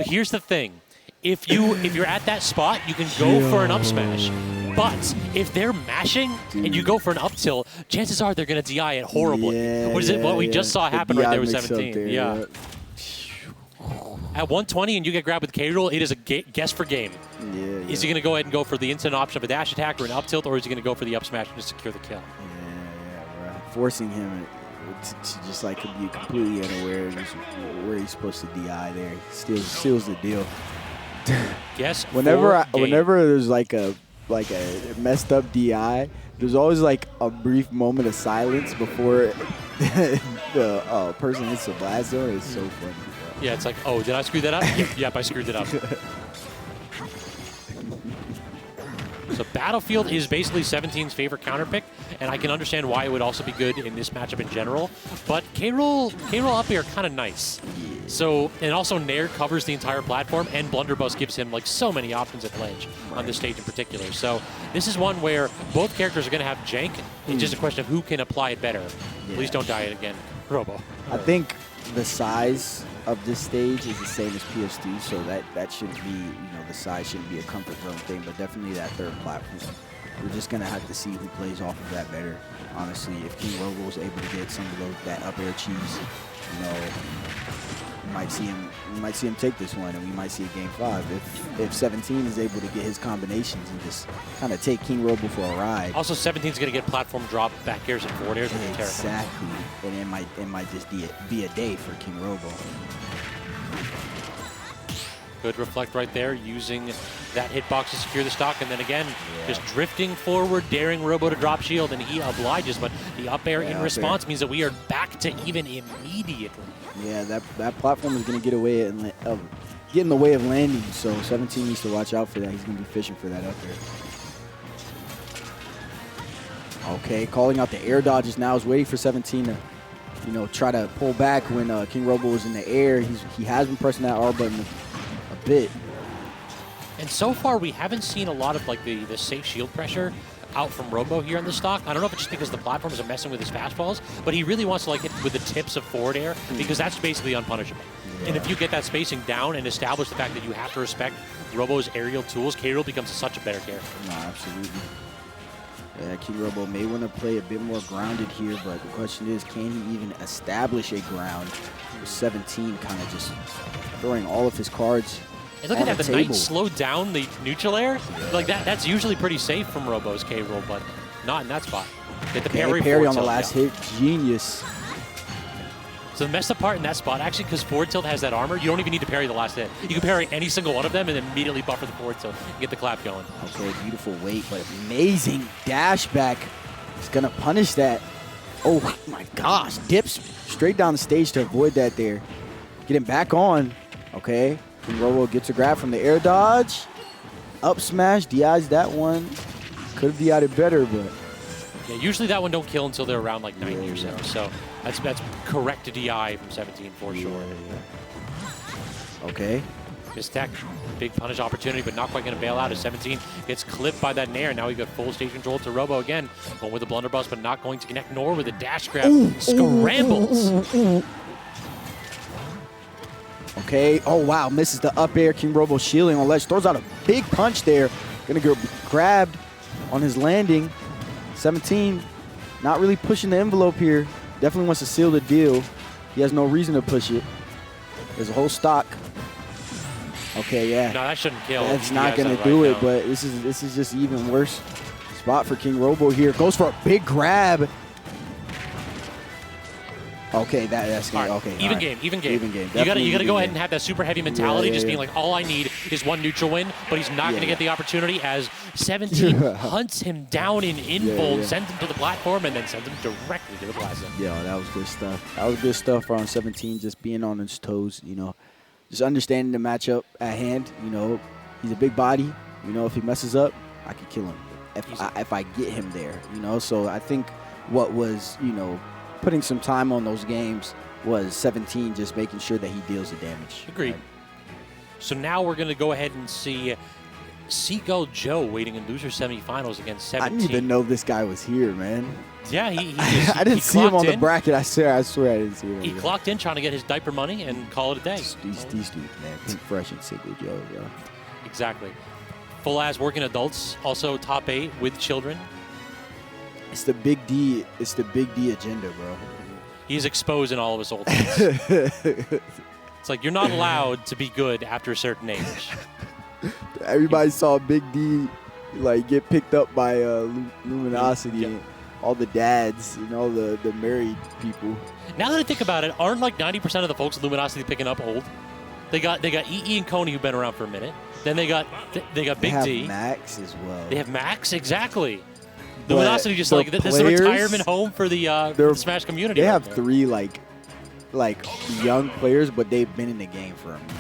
here's the thing. If you're at that spot, you can go for an up smash. But if they're mashing and you go for an up tilt, chances are they're going to DI it horribly. What we just saw happen right there with 17. Yeah. At 120 and you get grabbed with K-Rool, it is a guess for game. Is he going to go ahead and go for the instant option of a dash attack or an up tilt, or is he going to go for the up smash to secure the kill? Right. Forcing him to just like be completely unaware of where he's supposed to DI there. Steals the deal. Yes. Whenever there's like a messed up DI, there's always like a brief moment of silence before the person hits the blast zone. It's so funny. Bro. Yeah, it's like, oh, did I screw that up? Yep, I screwed it up. So Battlefield is basically 17's favorite counter pick, and I can understand why it would also be good in this matchup in general. But K-Rool up here kind of nice. So, and also Nair covers the entire platform, and Blunderbuss gives him like so many options at ledge on this stage in particular. So this is one where both characters are going to have jank. It's just a question of who can apply it better. Please don't die it again, Robo. I think the size of this stage is the same as PS2, so that shouldn't be, the size shouldn't be a comfort zone thing, but definitely that third platform. We're just going to have to see who plays off of that better. Honestly, if KingRoBo is able to get some of that up air cheese, you might see him take this one, and we might see a game 5 if 17 is able to get his combinations and just kind of take KingRoBo for a ride. Also, 17's going to get platform drop back airs and forward airs. Exactly, and it might just be a day for KingRoBo. Good reflect right there, using that hitbox to secure the stock, and then again, just drifting forward, daring Robo to drop shield, and he obliges, but the up air in response means that we are back to even immediately. Yeah, that platform is going to get in the way of landing, so 17 needs to watch out for that. He's going to be fishing for that up there. Okay, calling out the air dodges now. Is waiting for 17 to, try to pull back when KingRoBo is in the air. He has been pressing that R button a bit. And so far, we haven't seen a lot of like the safe shield pressure out from Robo here on the stock. I don't know if it's just because the platforms are messing with his fastballs, but he really wants to like hit with the tips of forward air because that's basically unpunishable. And if you get that spacing down and establish the fact that you have to respect Robo's aerial tools, K-Rool becomes such a better character. No, absolutely. Yeah, KingRoBo may want to play a bit more grounded here, but the question is, can he even establish a ground with 17 kind of just throwing all of his cards and look at that, the knight slowed down the neutral air. Like that's usually pretty safe from Robo's K-Rool, but not in that spot. Get the parry on the last hit. Genius. So the messed up part in that spot, actually, because forward tilt has that armor, you don't even need to parry the last hit. You can parry any single one of them and then immediately buffer the forward tilt and get the clap going. Okay, beautiful weight, but amazing dash back. He's going to punish that. Oh my gosh, dips straight down the stage to avoid that there. Get him back on. Okay. KingRoBo gets a grab from the air dodge. Up smash, DI's that one. Could have DI'd it better, but Yeah, usually that one don't kill until they're around like 90 or so. So that's correct to DI from 17 for sure. Okay. This tech, big punish opportunity, but not quite going to bail out as 17 gets clipped by that Nair. Now we got full stage control to Robo again. Going with the blunderbuss, but not going to connect, nor with a dash grab. Scrambles. Okay. Oh, wow. Misses the up air. KingRoBo shielding on ledge. Throws out a big punch there. Going to get grabbed on his landing. 17 not really pushing the envelope here. Definitely wants to seal the deal. He has no reason to push it. There's a whole stock. Okay, yeah. No, that shouldn't kill. That's not going to do it, but this is just even worse spot for KingRoBo here. Goes for a big grab. Okay, that's right. okay. Even game. Even game. You gotta go ahead and have that super heavy mentality, just being like, all I need is one neutral win, but he's not gonna get the opportunity as 17 hunts him down in infold, sends him to the platform, and then sends him directly to the plaza. Yeah, that was good stuff. That was good stuff for 17, just being on his toes, you know. Just understanding the matchup at hand, you know. He's a big body, you know, if he messes up, I could kill him if I get him there, you know. So I think what was, you know, putting some time on those games was 17 just making sure that he deals the damage. Agreed. Right. So now we're going to go ahead and see Seagull Joe waiting in loser semifinals against 17. I didn't even know this guy was here, man. Yeah, he I didn't see him on the bracket. I swear I didn't see him. He clocked in trying to get his diaper money and call it a day. These dudes, man. Pink Fresh and Seagull Joe, yo. Exactly. Full-ass working adults, also top 8 with children. It's the big D. It's the big D agenda, bro. He's exposing all of us old kids. It's like you're not allowed to be good after a certain age. Everybody saw Big D like get picked up by Luminosity. Yep. And all the dads and all the married people. Now that I think about it, aren't like 90% of the folks at Luminosity picking up old? They got EE and Coney who've been around for a minute. Then they got Big they have D. Max as well. They have Max, exactly. Luminosity just like this is a players, retirement home for the Smash community. They have 3 like young players, but they've been in the game for a minute.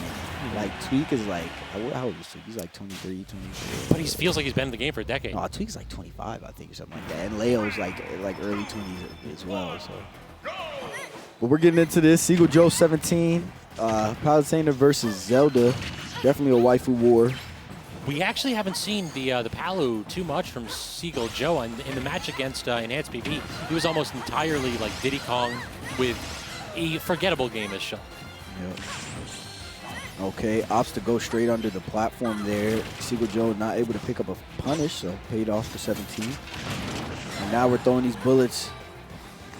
Like Tweak is like, how old is Tweak? He's like 23, 24. But he feels like he's been in the game for a decade. No, Tweak's like 25, I think, or something like that. And Leo's like early 20s as well. So, but we're getting into this. Seagull Joe 17, Palutena versus Zelda. Definitely a waifu war. We actually haven't seen the Palu too much from Seagull Joe. In the match against enhancedpv, he was almost entirely like Diddy Kong with a forgettable game as Shulk. Yep. Okay, opts to go straight under the platform there. Seagull Joe not able to pick up a punish, so paid off for 17. And now we're throwing these bullets,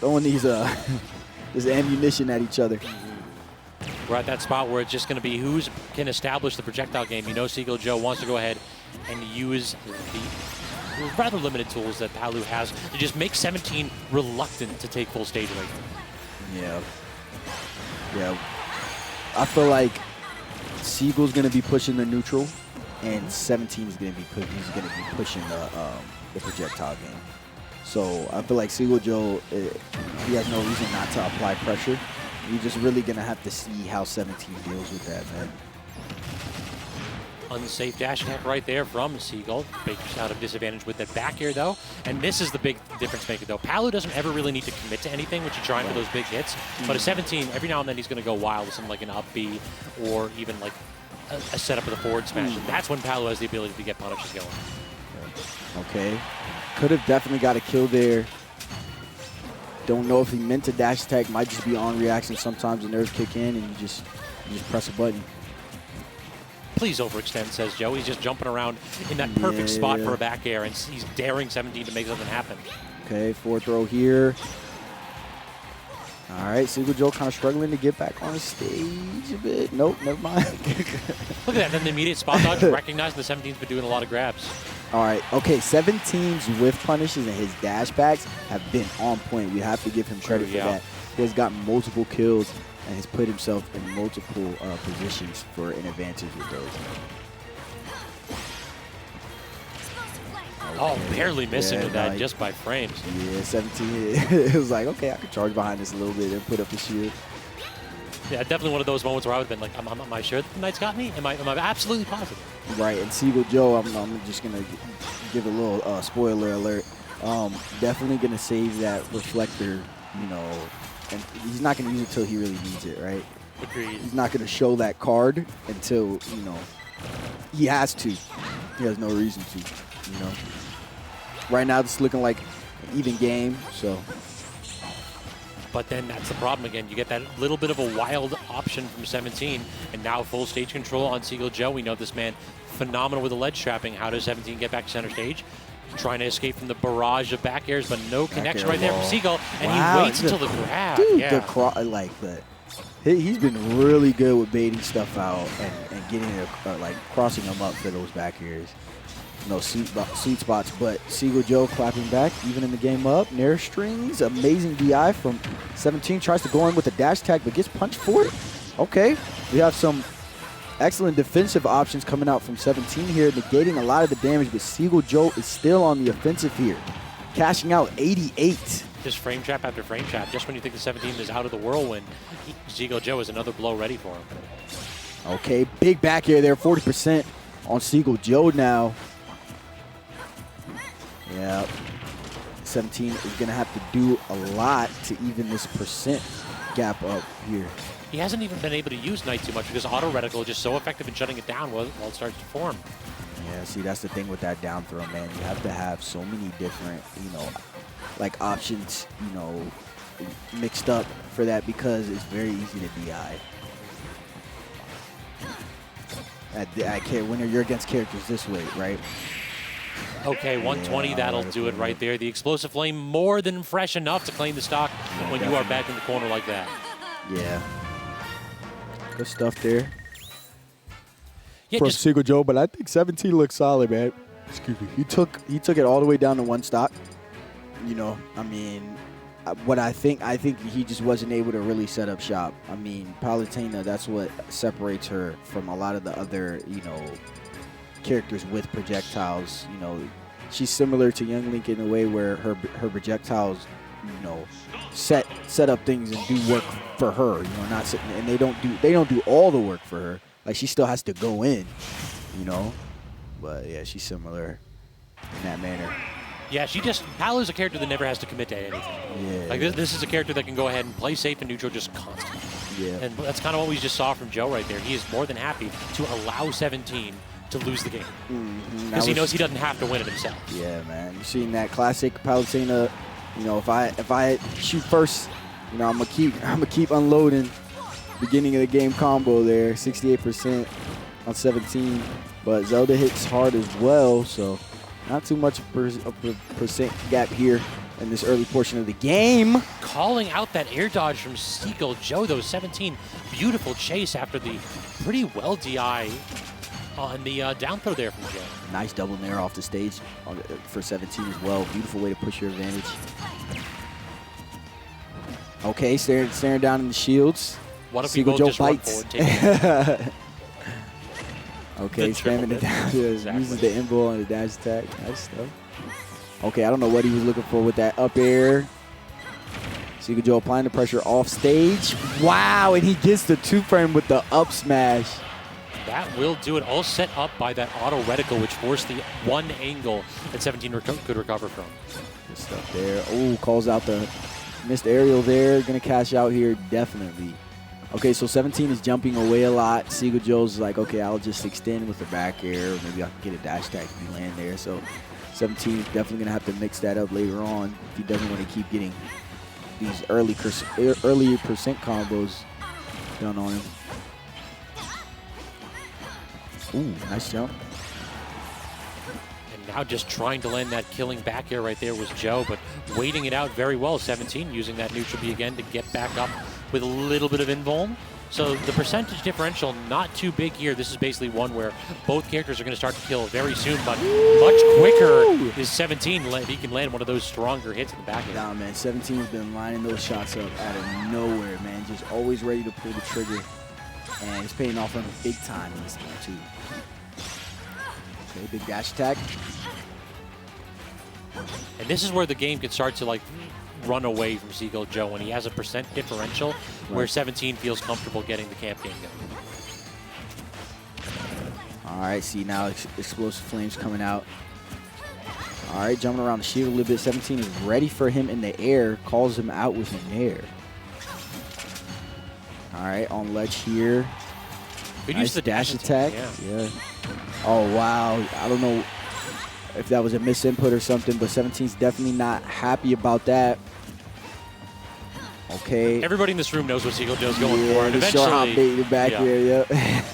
throwing these this ammunition at each other. We're at that spot where it's just going to be who can establish the projectile game. You know Seagull Joe wants to go ahead and use the rather limited tools that Palu has to just make 17 reluctant to take full stage away from him. Yeah. I feel like Seagull's going to be pushing the neutral, and 17 is going to be pushing the projectile game. So I feel like Seagull Joe, he has no reason not to apply pressure. You're just really going to have to see how 17 deals with that, man. Unsafe dash attack right there from Seagull. Baker's out of disadvantage with that back air, though. And this is the big difference maker, though. Palu doesn't ever really need to commit to anything when you're trying for those big hits. But a 17, every now and then he's going to go wild with something like an up B or even like a setup of the forward smash. And that's when Palu has the ability to get punishes going. Okay. Could have definitely got a kill there. Don't know if he meant to dash attack. Might just be on reaction. Sometimes the nerves kick in and you just press a button. Please overextend, says Joe. He's just jumping around in that perfect spot for a back air, and he's daring 17 to make something happen. Okay, forward throw here. All right, Seagull Joe kind of struggling to get back on the stage a bit. Nope, never mind. Look at that, then the immediate spot dodge, recognizing the 17's been doing a lot of grabs. All right, okay, 17's whiff punishes and his dash backs have been on point. We have to give him credit for that. He has got multiple kills and has put himself in multiple positions for an advantage with those. Okay. Oh, barely missing with that just by frames. Yeah, 17. It was like, okay, I could charge behind this a little bit and put up the shield. Yeah, definitely one of those moments where I would have been like, am I sure that the Knight's got me? Am I absolutely positive? Right, and Seagull Joe, I'm just going to give a little spoiler alert. Definitely going to save that reflector, you know, and he's not going to use it until he really needs it, right? Agreed. He's not going to show that card until, you know, he has to. He has no reason to, you know. Right now, it's looking like an even game, so. But then that's the problem again. You get that little bit of a wild option from 17, and now full stage control on Seagull Joe. We know this man phenomenal with the ledge trapping. How does 17 get back to center stage? Trying to escape from the barrage of back airs, but no connection right there from Seagull, and he waits until the grab. Dude, Yeah. He's been really good with baiting stuff out and getting it, like crossing them up for those back airs. No sweet spots, but Seagull Joe clapping back, even in the game up. Nair strings, amazing DI from 17. Tries to go in with a dash tag, but gets punched for it. Okay, we have some excellent defensive options coming out from 17 here, negating a lot of the damage, but Seagull Joe is still on the offensive here, cashing out 88. Just frame trap after frame trap. Just when you think the 17 is out of the whirlwind, Seagull Joe is another blow ready for him. Okay, big back air there, 40% on Seagull Joe now. Yeah, 17 is going to have to do a lot to even this percent gap up here. He hasn't even been able to use Knight too much because auto reticle is just so effective in shutting it down while it starts to form. Yeah, see, that's the thing with that down throw, man. You have to have so many different, you know, like options, you know, mixed up for that because it's very easy to DI. I can't, when you're against characters this way, right? Okay, 120, that'll do it right there. The explosive flame more than fresh enough to claim the stock when you are back in the corner like that. Yeah. Good stuff there. Yeah, from Seagull Joe, but I think 17 looks solid, man. Excuse me. He took it all the way down to one stock. You know, I mean, I think he just wasn't able to really set up shop. I mean, Palutena, that's what separates her from a lot of the other, you know, characters with projectiles. You know, she's similar to Young Link in a way where her projectiles, you know, set up things and do work for her. You know, not sitting, and they don't do all the work for her. Like, she still has to go in, you know. But yeah, she's similar in that manner. Yeah, Palu's a character that never has to commit to anything. Yeah. Like this is a character that can go ahead and play safe and neutral just constantly. Yeah. And that's kind of what we just saw from Joe right there. He is more than happy to allow 17 to lose the game. Because he knows he doesn't have to win it himself. Yeah, man. You seen that classic Palutena, you know, if I shoot first, you know, I'm gonna keep unloading. Beginning of the game combo there, 68% on 17. But Zelda hits hard as well, so not too much of a percent gap here in this early portion of the game. Calling out that air dodge from Seagull Joe, though, 17. Beautiful chase after the pretty well DI on the down throw there from Joe. Nice double nair off the stage for 17 as well. Beautiful way to push your advantage. Okay, staring down in the shields. What if Seagull we Joe both just run bites. forward, take it? Okay, spamming it down. Exactly. Uses the invo on the dash attack. Nice stuff. Okay, I don't know what he was looking for with that up air. Seagull Joe applying the pressure off stage. Wow, and he gets the 2-frame with the up smash. That will do it. All set up by that auto reticle, which forced the one angle that 17 could recover from. Good stuff there. Oh, calls out the missed aerial there. Going to cash out here, definitely. Okay, so 17 is jumping away a lot. Seagull Joe's like, okay, I'll just extend with the back air. Maybe I can get a dash tag if you land there. So 17 is definitely going to have to mix that up later on if he doesn't want to keep getting these early percent combos done on him. Ooh, nice jump. And now just trying to land that killing back air right there was Joe, but waiting it out very well. 17 using that neutral B again to get back up with a little bit of invuln. So the percentage differential not too big here. This is basically one where both characters are going to start to kill very soon, but much quicker is 17. He can land one of those stronger hits in the back end. Nah, man, 17's been lining those shots up out of nowhere, man. Just always ready to pull the trigger. And it's paying off on him big time in this game, too. Okay, big dash attack. And this is where the game can start to, like, run away from Seagull Joe when he has a percent differential where 17 feels comfortable getting the camp game going. All right, see now explosive flames coming out. All right, jumping around the shield a little bit. 17 is ready for him in the air. Calls him out with an air. All right, on ledge here. Good Nice use of the dash attack. Yeah. Oh, wow. I don't know if that was a misinput or something, but 17's definitely not happy about that. Okay. Everybody in this room knows what Seagull Joe's going Yeah, for, and the short hop eventually, bait back yeah. there, yep.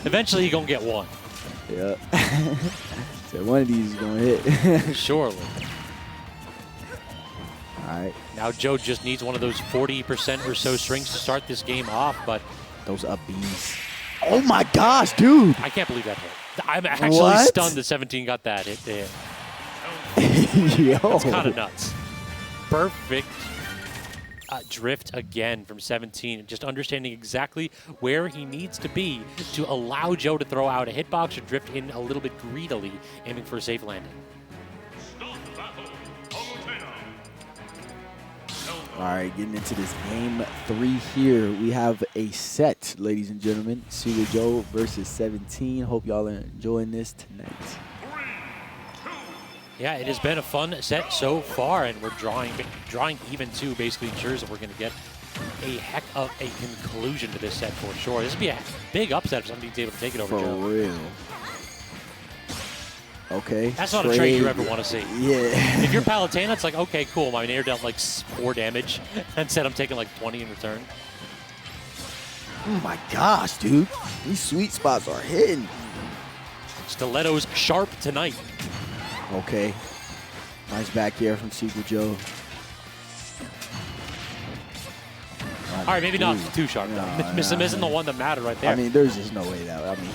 Eventually, he gonna get one. Yep. So one of these is gonna hit. Surely. All right. Now Joe just needs one of those 40% or so strings to start this game off, but Those up Bs. Oh my gosh, dude. I can't believe that hit. I'm actually What? stunned that 17 got that hit to hit. Yo. That's kind of nuts. Perfect drift again from 17, just understanding exactly where he needs to be to allow Joe to throw out a hitbox or drift in a little bit greedily, aiming for a safe landing. Start battle. Palutena. All right, getting into this game 3 here. We have a set, ladies and gentlemen. Seagull Joe versus 17. Hope y'all are enjoying this tonight. Yeah, it has been a fun set so far, and we're drawing even too basically ensures that we're going to get a heck of a conclusion to this set for sure. This would be a big upset if somebody's able to take it over For Joe. real. Okay. That's not a trade you ever want to see. Yeah. If you're Palutena, it's like, okay, cool, my air dealt like 4 damage, and said I'm taking like 20 in return. Oh my gosh, dude. These sweet spots are hitting. Stiletto's sharp tonight. Okay. Nice back air from Seagull Joe. All right, maybe not too sharp. Nah, Miss him isn't the one that mattered right there. I mean, there's just no way that. I mean,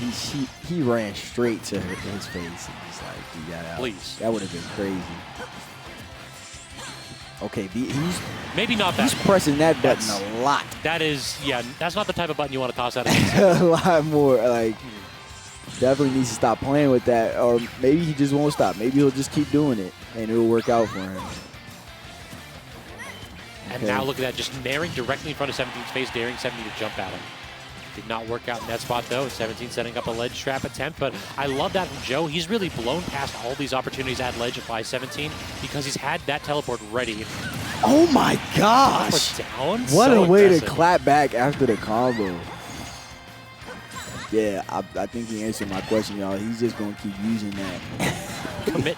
he ran straight to his face and just like threw that out. Please. That would have been crazy. Okay, he's maybe not that. he's pressing that button That's- a lot. That is, yeah, that's not the type of button you want to toss out. A lot more. Like, definitely needs to stop playing with that, or maybe he just won't stop. Maybe he'll just keep doing it, and it'll work out for him. And Okay. now look at that, just naring directly in front of 17's face, daring 17 to jump at him. Did not work out in that spot, though. 17 setting up a ledge trap attempt, but I love that from Joe. He's really blown past all these opportunities at ledge by 17 because he's had that teleport ready. Oh my gosh! Down? What So a way aggressive. to clap back after the combo. Yeah, I think he answered my question, y'all. He's just going to keep using that. Commit,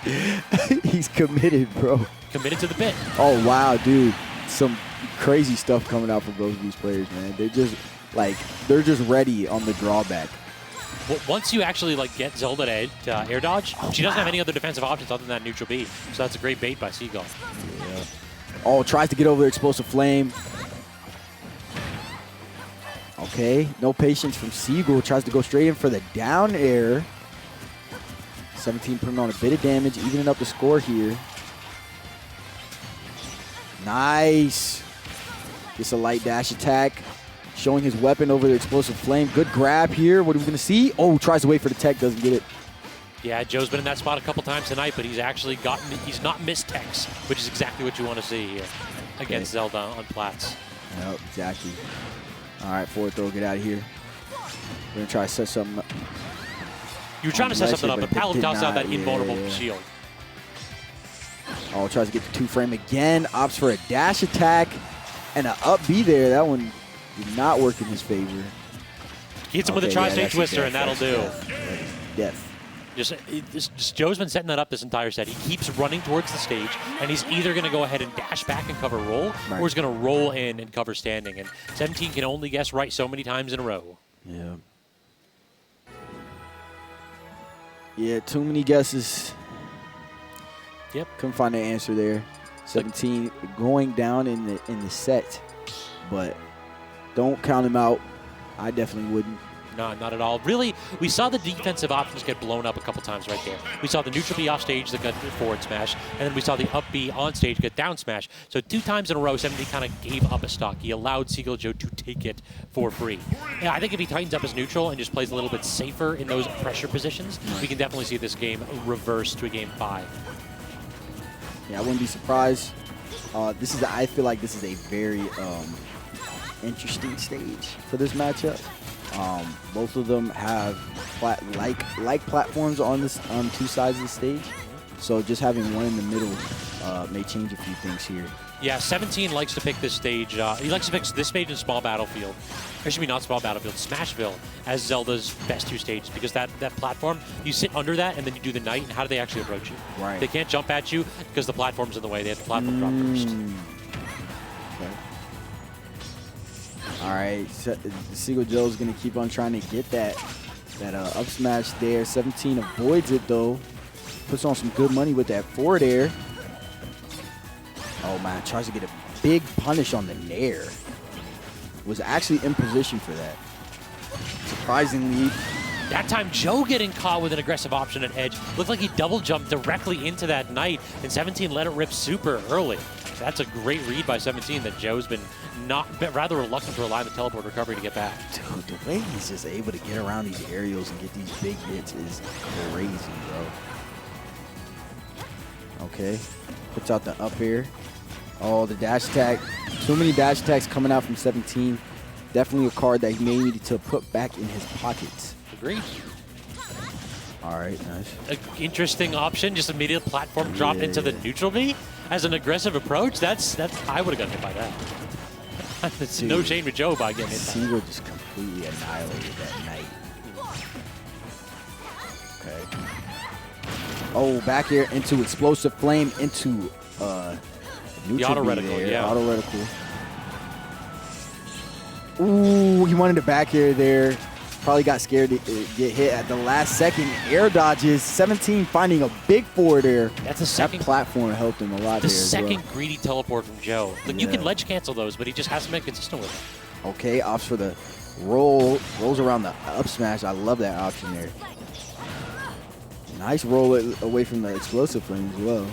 He's committed, bro. committed to the bit. Oh, wow, dude. Some crazy stuff coming out from both of these players, man. They're just, like, they're just ready on the drawback. Well, once you actually like get Zelda to air dodge, she doesn't have any other defensive options other than that neutral B. So that's a great bait by Seagull. Yeah. Oh, tries to get over Explosive Flame. Okay, no patience from Seagull. Tries to go straight in for the down air. 17 putting on a bit of damage, evening up the score here. Nice. Gets a light dash attack. Showing his weapon over the Explosive Flame. Good grab here. What are we going to see? Oh, tries to wait for the tech. Doesn't get it. Yeah, Joe's been in that spot a couple times tonight, but he's actually he's not missed techs, which is exactly what you want to see here against Zelda on plats. Yep, exactly. All right, forward throw. Get out of here. We're going to try to set something up. You were trying to set Unless something up, it but Pallet did tosses out not, that invulnerable yeah. shield. Oh, tries to get the 2-frame again. Opts for a dash attack and an up B there. That one did not work in his favor. Hits him with a Okay, tri-state that's twister, death, and that'll that's do. Death. Just Joe's been setting that up this entire set. He keeps running towards the stage, and he's either going to go ahead and dash back and cover roll, Right. or he's going to roll in and cover standing. And 17 can only guess right so many times in a row. Yeah. Yeah, too many guesses. Yep. Couldn't find the answer there. 17 going down in the set, but don't count him out. I definitely wouldn't. No, not at all. Really, we saw the defensive options get blown up a couple times right there. We saw the neutral B off stage that got forward smash, and then we saw the up B on stage get down smash. So 2 times in a row, 17 kind of gave up a stock. He allowed Seagull Joe to take it for free. Yeah, I think if he tightens up his neutral and just plays a little bit safer in those pressure positions, we can definitely see this game reverse to a game 5. Yeah, I wouldn't be surprised. I feel like this is a very interesting stage for this matchup. Both of them have like platforms on 2 sides of the stage, So just having one in the middle may change a few things here. Yeah, 17 likes to pick this stage. He likes to pick this stage in Small Battlefield. Or should be not Small Battlefield, Smashville as Zelda's best 2 stages, because that platform, you sit under that and then you do the knight, and how do they actually approach you? Right. They can't jump at you because the platform's in the way. They have the platform drop first. Okay. All right, so Seagull Joe's gonna keep on trying to get that up smash there. 17 avoids it though. Puts on some good money with that forward air. Oh man, tries to get a big punish on the nair. Was actually in position for that. Surprisingly. That time, Joe getting caught with an aggressive option at edge. Looked like he double jumped directly into that knight, and 17 let it rip super early. That's a great read by 17 that Joe's been rather reluctant to rely on the teleport recovery to get back. Dude, the way he's just able to get around these aerials and get these big hits is crazy, bro. Okay, puts out the up air. Oh, the dash attack. Too many dash attacks coming out from 17. Definitely a card that he may need to put back in his pockets. Agreed. All right, nice. An interesting option, just immediate platform drop into the neutral B as an aggressive approach. That's I would have gotten hit by that. It's no shame to Joe by getting hit. Seagull just completely annihilated that knight. Okay. Oh, back here into explosive flame into the auto reticle, yeah. Auto reticle. Ooh, he wanted to back air there. Probably got scared to get hit at the last second. Air dodges. 17 finding a big forward air. That's the second. That platform helped him a lot. The there second as well. greedy teleport from Joe. Like, you can ledge cancel those, but he just hasn't been consistent with it. Okay, opts for the roll. Rolls around the up smash. I love that option there. Nice roll it away from the explosive flame as well.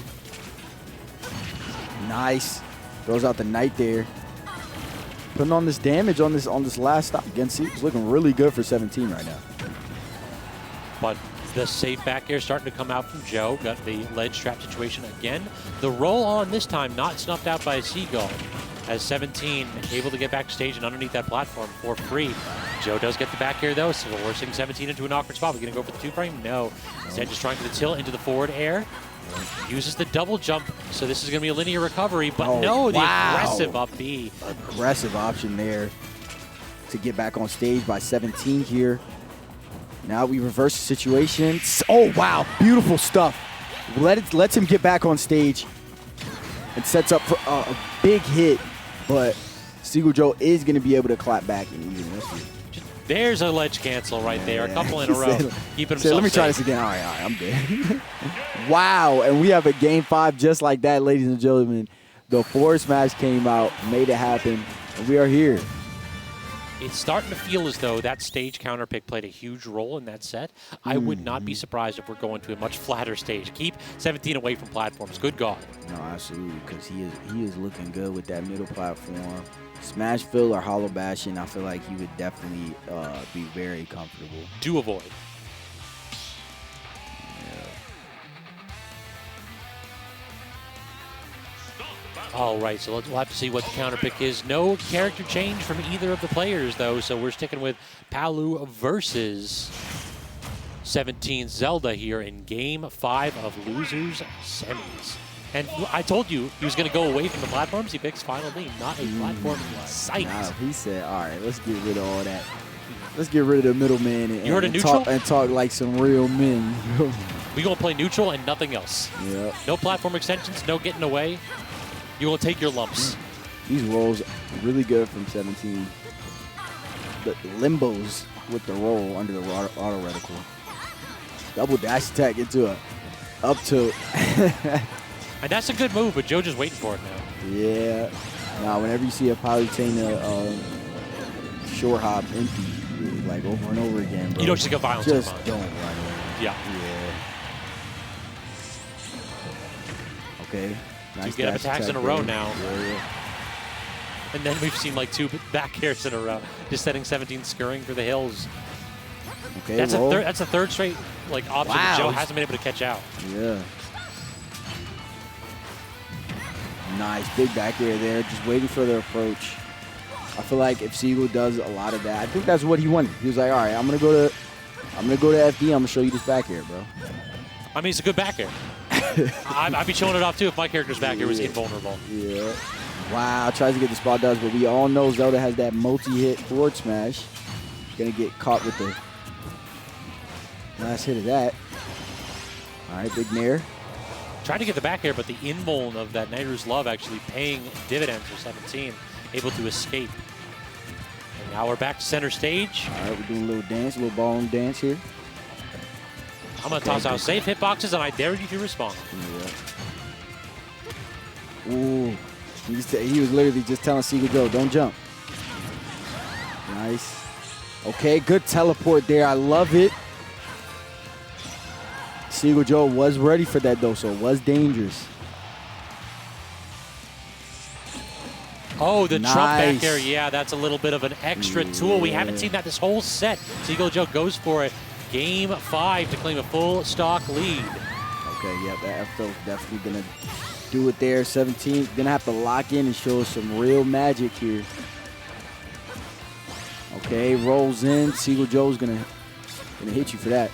Nice. Throws out the knight there. Putting on this damage on this last stop against It's looking really good for 17 right now. But the safe back air starting to come out from Joe. Got the ledge trap situation again. The roll on this time not snuffed out by Seagull. As 17 able to get backstage and underneath that platform for free. Joe does get the back air though, so forcing 17 into an awkward spot. We're going to go for the 2-frame? No. Instead just trying to the tilt into the forward air. Uses the double jump, so this is going to be a linear recovery, but no, the aggressive up B. Aggressive option there to get back on stage by 17 here. Now we reverse the situation. Oh, wow, beautiful stuff. Lets him get back on stage and sets up for a big hit, but Seagull Joe is going to be able to clap back and even this year. There's a ledge cancel right there, a couple in a row. Keeping himself let me try safe. this again. All right, I'm dead. Wow, and we have a game 5 just like that, ladies and gentlemen. The forward smash came out, made it happen, and we are here. It's starting to feel as though that stage counter pick played a huge role in that set. I would not be surprised if we're going to a much flatter stage. Keep 17 away from platforms. Good God. No, absolutely, because he is looking good with that middle platform. Smashville or Hollow Bastion, I feel like he would definitely be very comfortable. Do avoid. All right, so we'll have to see what the counter pick is. No character change from either of the players, though, so we're sticking with Palu versus 17 Zelda here in Game 5 of Losers Semis. And I told you he was going to go away from the platforms. He picks Final B, not a platform in sight. Now, he said, all right, let's get rid of all that. Let's get rid of the middleman and talk like some real men. We going to play neutral and nothing else. Yep. No platform extensions, no getting away. You will take your lumps. These rolls really good from 17. The limbos with the roll under the auto reticle. Double dash attack into a up tilt. And that's a good move, but Joe just waiting for it now. Yeah. Now, whenever you see a Palutena short hop empty, like over and over again, bro. You don't just go violence. Just don't run away. Yeah. Okay. Nice 2 get-up attacks in a row now. Yeah. And then we've seen like 2 back airs in a row. Just setting 17 scurrying for the hills. Okay, that's a third straight like option that Joe hasn't been able to catch out. Yeah. Nice big back air there, just waiting for the approach. I feel like if Seagull does a lot of that, I think that's what he wanted. He was like, all right, I'm gonna go to FD. I'm gonna show you this back air, bro. I mean, it's a good back air. I'd be showing it off too if my character's back here was invulnerable. Yeah. Wow, tries to get the spot dodge, but we all know Zelda has that multi-hit forward smash. Gonna get caught with the last hit of that. All right, big nair. Tried to get the back air, but the invuln of that Nehru's Love actually paying dividends for 17, able to escape. And now we're back to center stage. All right, we're doing a little dance, a little ballroom dance here. I'm going to toss out safe hitboxes, and I dare you to respond. Yeah. Ooh. He was literally just telling Seagull Joe, don't jump. Nice. Okay, good teleport there. I love it. Seagull Joe was ready for that, though, so it was dangerous. Oh, the Trump back air. Yeah, that's a little bit of an extra tool. We haven't seen that this whole set. Seagull Joe goes for it. Game 5 to claim a full stock lead. Okay, yeah, that F-throw definitely going to do it there. 17 going to have to lock in and show us some real magic here. Okay, rolls in. Seagull Joe's going to hit you for that.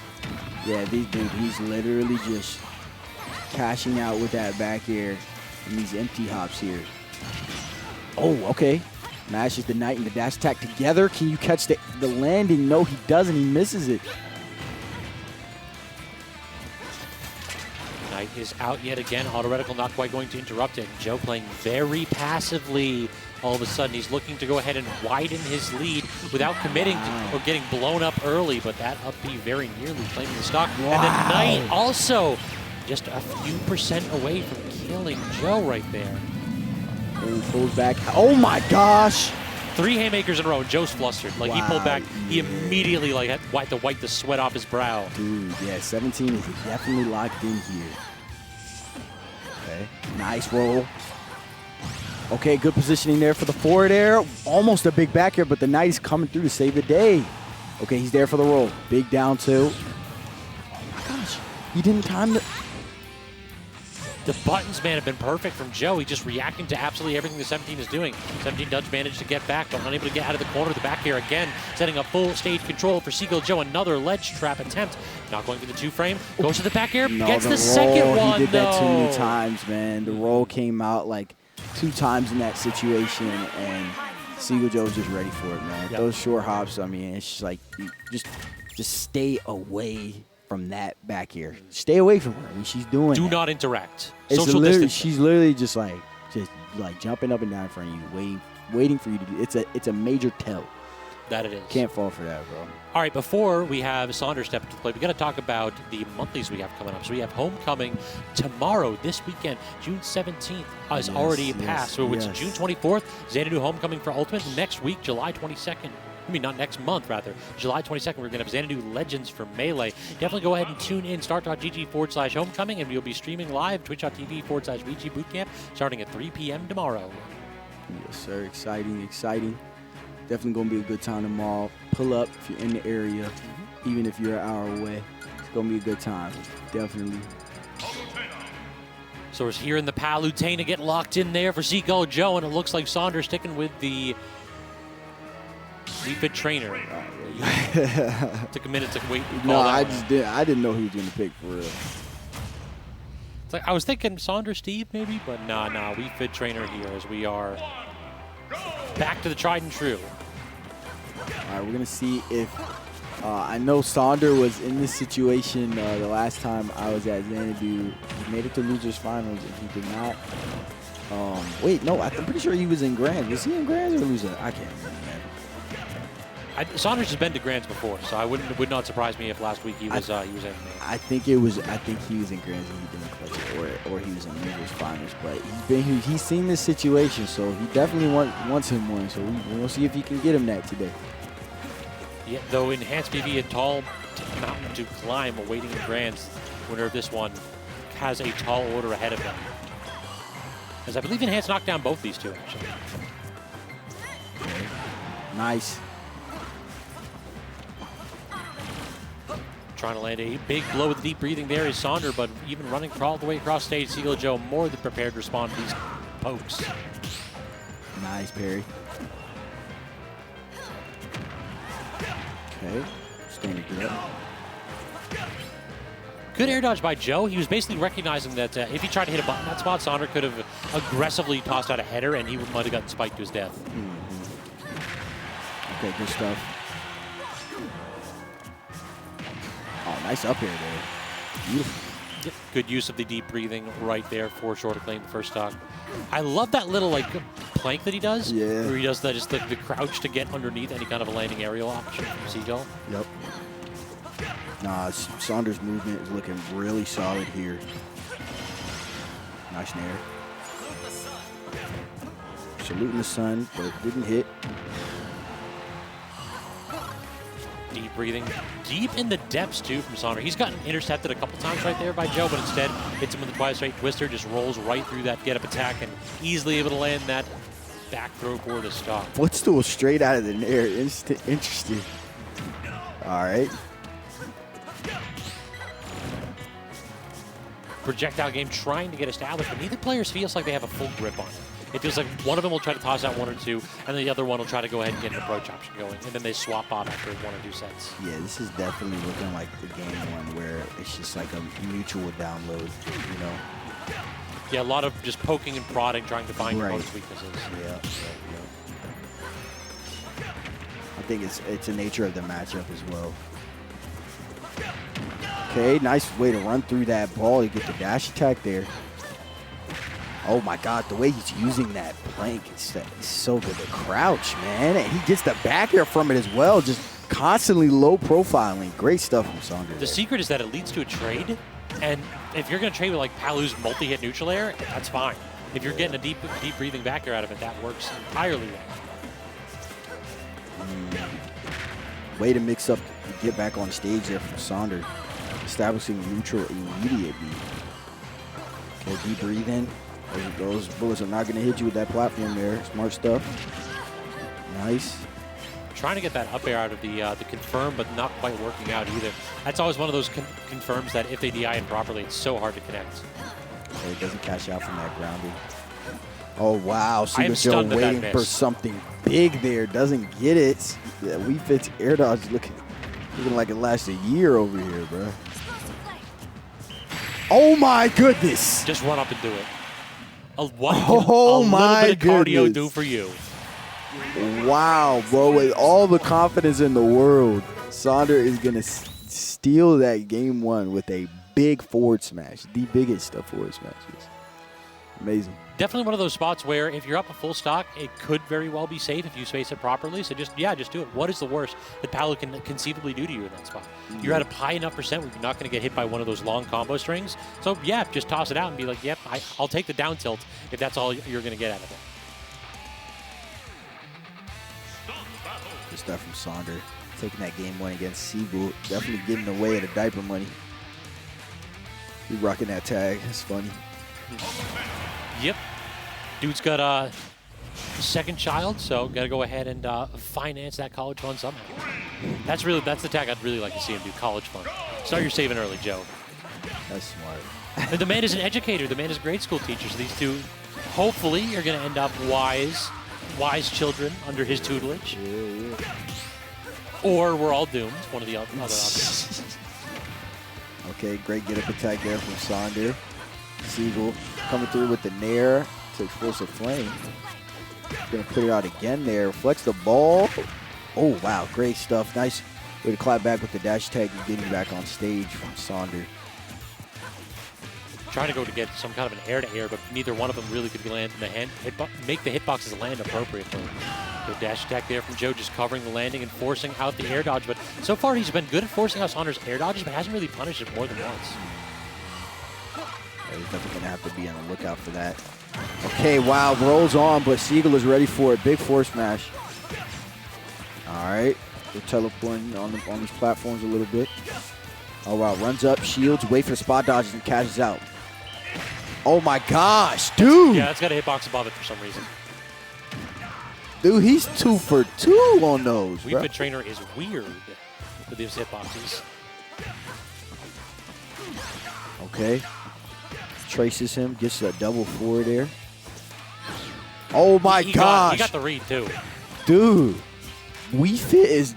Yeah, dude, he's literally just cashing out with that back air and these empty hops here. Oh, okay. Mashes the Knight and the dash attack together. Can you catch the landing? No, he doesn't. He misses it. Knight is out yet again. Auto reticle not quite going to interrupt it. Joe playing very passively. All of a sudden, he's looking to go ahead and widen his lead without committing or getting blown up early, but that up B very nearly claiming the stock. Wow. And then Knight also just a few percent away from killing Joe right there. And he pulls back. Oh my gosh! 3 haymakers in a row, and Joe's flustered. Like, he pulled back, he immediately like had to wipe the sweat off his brow. Dude, yeah, 17 is definitely locked in here. Okay, nice roll. Okay, good positioning there for the forward air. Almost a big back air, but the Knight is coming through to save the day. Okay, he's there for the roll. Big down two. Oh my gosh, he didn't time the... The buttons, man, have been perfect from Joe. He's just reacting to absolutely everything the 17 is doing. 17 does manage to get back, but unable to get out of the corner. The back here again, setting up full stage control for Seagull Joe. Another ledge trap attempt. Not going for the 2-frame. Goes to the back air, No, gets the roll, second one, He did that too many though. times, man. The roll came out like 2 times in that situation, and Seagull Joe was just ready for it, man. Yep. Those short hops, I mean, it's just like, just stay away from that back here. Stay away from her. I mean, she's doing Do that. not interact. It's Social literally, distance. she's literally just like jumping up and down in front of you, waiting for you to do. It's a major tell. That it is. Can't fall for that, bro. All right, before we have Saunders step into play, we got to talk about the monthlies we have coming up. So we have Homecoming tomorrow, this weekend, June 17th has already passed. So it's June 24th, Xanadu Homecoming for Ultimate. Next week, July 22nd. I mean, not next month, rather. July 22nd, we're going to have Xanadu Legends for Melee. Definitely go ahead and tune in, start.gg/homecoming, and we'll be streaming live, twitch.tv/VGBootCamp, starting at 3 p.m. tomorrow. Yes, sir. Exciting, exciting. Definitely going to be a good time tomorrow. Pull up if you're in the area, even if you're an hour away. It's going to be a good time. Definitely. So we're here in the Palutena, get locked in there for Seagull Joe, and it looks like Saunders sticking with the Wii Fit Trainer. Took a minute to wait. And No, call that I one just out. didn't. I didn't know who he was going to pick for real. It's like, I was thinking Saunders Steve maybe, but nah, Wii Fit Trainer here as we are back to the tried and true. All right, we're going to see if... I know Sonder was in this situation the last time I was at Xanadu. He made it to losers finals, and he did not. Wait, no, I'm pretty sure he was in Grands. Was he in Grands or loser? I can't remember, man. Saunders has been to Grands before, so I would not surprise me if last week he was in. I think he was in Grands and he didn't clutch it, or he was in losers finals. But he's seen this situation, so he definitely wants him one. So we'll see if he can get him that today. Yeah, though enhanced PV, a tall mountain to climb awaiting in Grands. Winner of this one has a tall order ahead of him. As I believe enhanced knocked down both these two, actually. Nice. Trying to land a big blow with deep breathing there is Sonder, but even running all the way across stage, Seagull Joe more than prepared to respond to these pokes. Nice parry. Okay. Staying to get up. Good air dodge by Joe. He was basically recognizing that if he tried to hit a button in that spot, Sonder could have aggressively tossed out a header, and he might have gotten spiked to his death. Okay, good stuff. Oh, nice up air there. Beautiful. Yep. Good use of the deep breathing right there for sure to claim the first stock. I love that little like plank that he does. Yeah. Where he does just the crouch to get underneath any kind of a landing aerial option from Seagull. Yep. Nah, Saunders' movement is looking really solid here. Nice nair. Saluting the sun, but didn't hit. Deep breathing. Deep in the depths, too, from Sonder. He's gotten intercepted a couple times right there by Joe, but instead hits him with the twice straight twister, just rolls right through that get-up attack and easily able to land that back throw for the stop. Footstool straight out of the nair. Interesting. All right. Projectile game trying to get established, but neither players feels like they have a full grip on it. It feels like one of them will try to toss out one or two, and the other one will try to go ahead and get an approach option going, and then they swap off after 1 or 2 sets. Yeah, this is definitely looking like the game one where it's just like a mutual download, you know? Yeah, a lot of just poking and prodding, trying to find your Right. opponent's weaknesses. Yeah. I think it's the nature of the matchup as well. Okay, nice way to run through that ball. You get the dash attack there. Oh my God, the way he's using that plank is so good. The crouch, man. And he gets the back air from it as well. Just constantly low profiling. Great stuff from Sonder. The secret is that it leads to a trade, and if you're going to trade with like Palu's multi-hit neutral air, that's fine. If you're getting a deep breathing back air out of it, that works entirely well. Way to mix up, get back on stage there from Sonder. Establishing neutral immediately. Okay, deep breathing. Those bullets are not going to hit you with that platform there. Smart stuff. Nice. Trying to get that up air out of the confirm, but not quite working out either. That's always one of those confirms that if they DI improperly, it's so hard to connect. Okay, it doesn't cash out from that grounding. Oh, wow. I am Seagull Joe stunned at that waiting for miss. something big there. Doesn't get it. Yeah, Wii Fit's air dodge looking like it lasts a year over here, bro. Oh, my goodness. Just run up and do it. What Oh, can a my little bit of cardio goodness. do for you? Wow, bro, with all the confidence in the world, Sonder is going to steal that game one with a big forward smash, the biggest of forward smashes. Amazing. Definitely one of those spots where if you're up a full stock, it could very well be safe if you space it properly. So just do it. What is the worst that Palu can conceivably do to you in that spot? You're at a high enough percent where you're not going to get hit by one of those long combo strings. So yeah, just toss it out and be like, yep, I'll take the down tilt if that's all you're going to get out of it. Good stuff from Sonder. Taking that game one against Seagull. Definitely getting away at the diaper money. He rocking that tag. It's funny. Yep. Dude's got a second child, so got to go ahead and finance that college fund somehow. That's the tag I'd really like to see him do, college fund. Start your saving early, Joe. That's smart. And the man is an educator. The man is a grade school teacher. So these two, hopefully, are going to end up wise children under his tutelage. Yeah. Or we're all doomed. One of the other options. Okay, great get-up attack there from Sonder. Seagull coming through with the nair to explosive flame. Gonna put it out again there. Flex the ball. Oh, wow, great stuff. Nice way to clap back with the dash tag and getting back on stage from Sonder. Trying to go to get some kind of an air-to-air, but neither one of them really could land in the make the hitboxes land appropriately. Good dash attack there from Joe, just covering the landing and forcing out the air dodge. But so far, he's been good at forcing out Sonder's air dodges, but hasn't really punished it more than once. He's definitely going to have to be on the lookout for that. Okay, wow, rolls on, but Seagull is ready for it. Big force smash. All right, they're teleporting on these platforms a little bit. Oh, wow, runs up, shields, wait for spot dodges, and cashes out. Oh, my gosh, dude. Yeah, that's got a hitbox above it for some reason. Dude, he's 2 for 2 on those, Wii bro. Fit Trainer is weird with these hitboxes. Okay. Traces him, gets a double forward there. Oh, my gosh. He got the read, too. Dude, Wii Fit is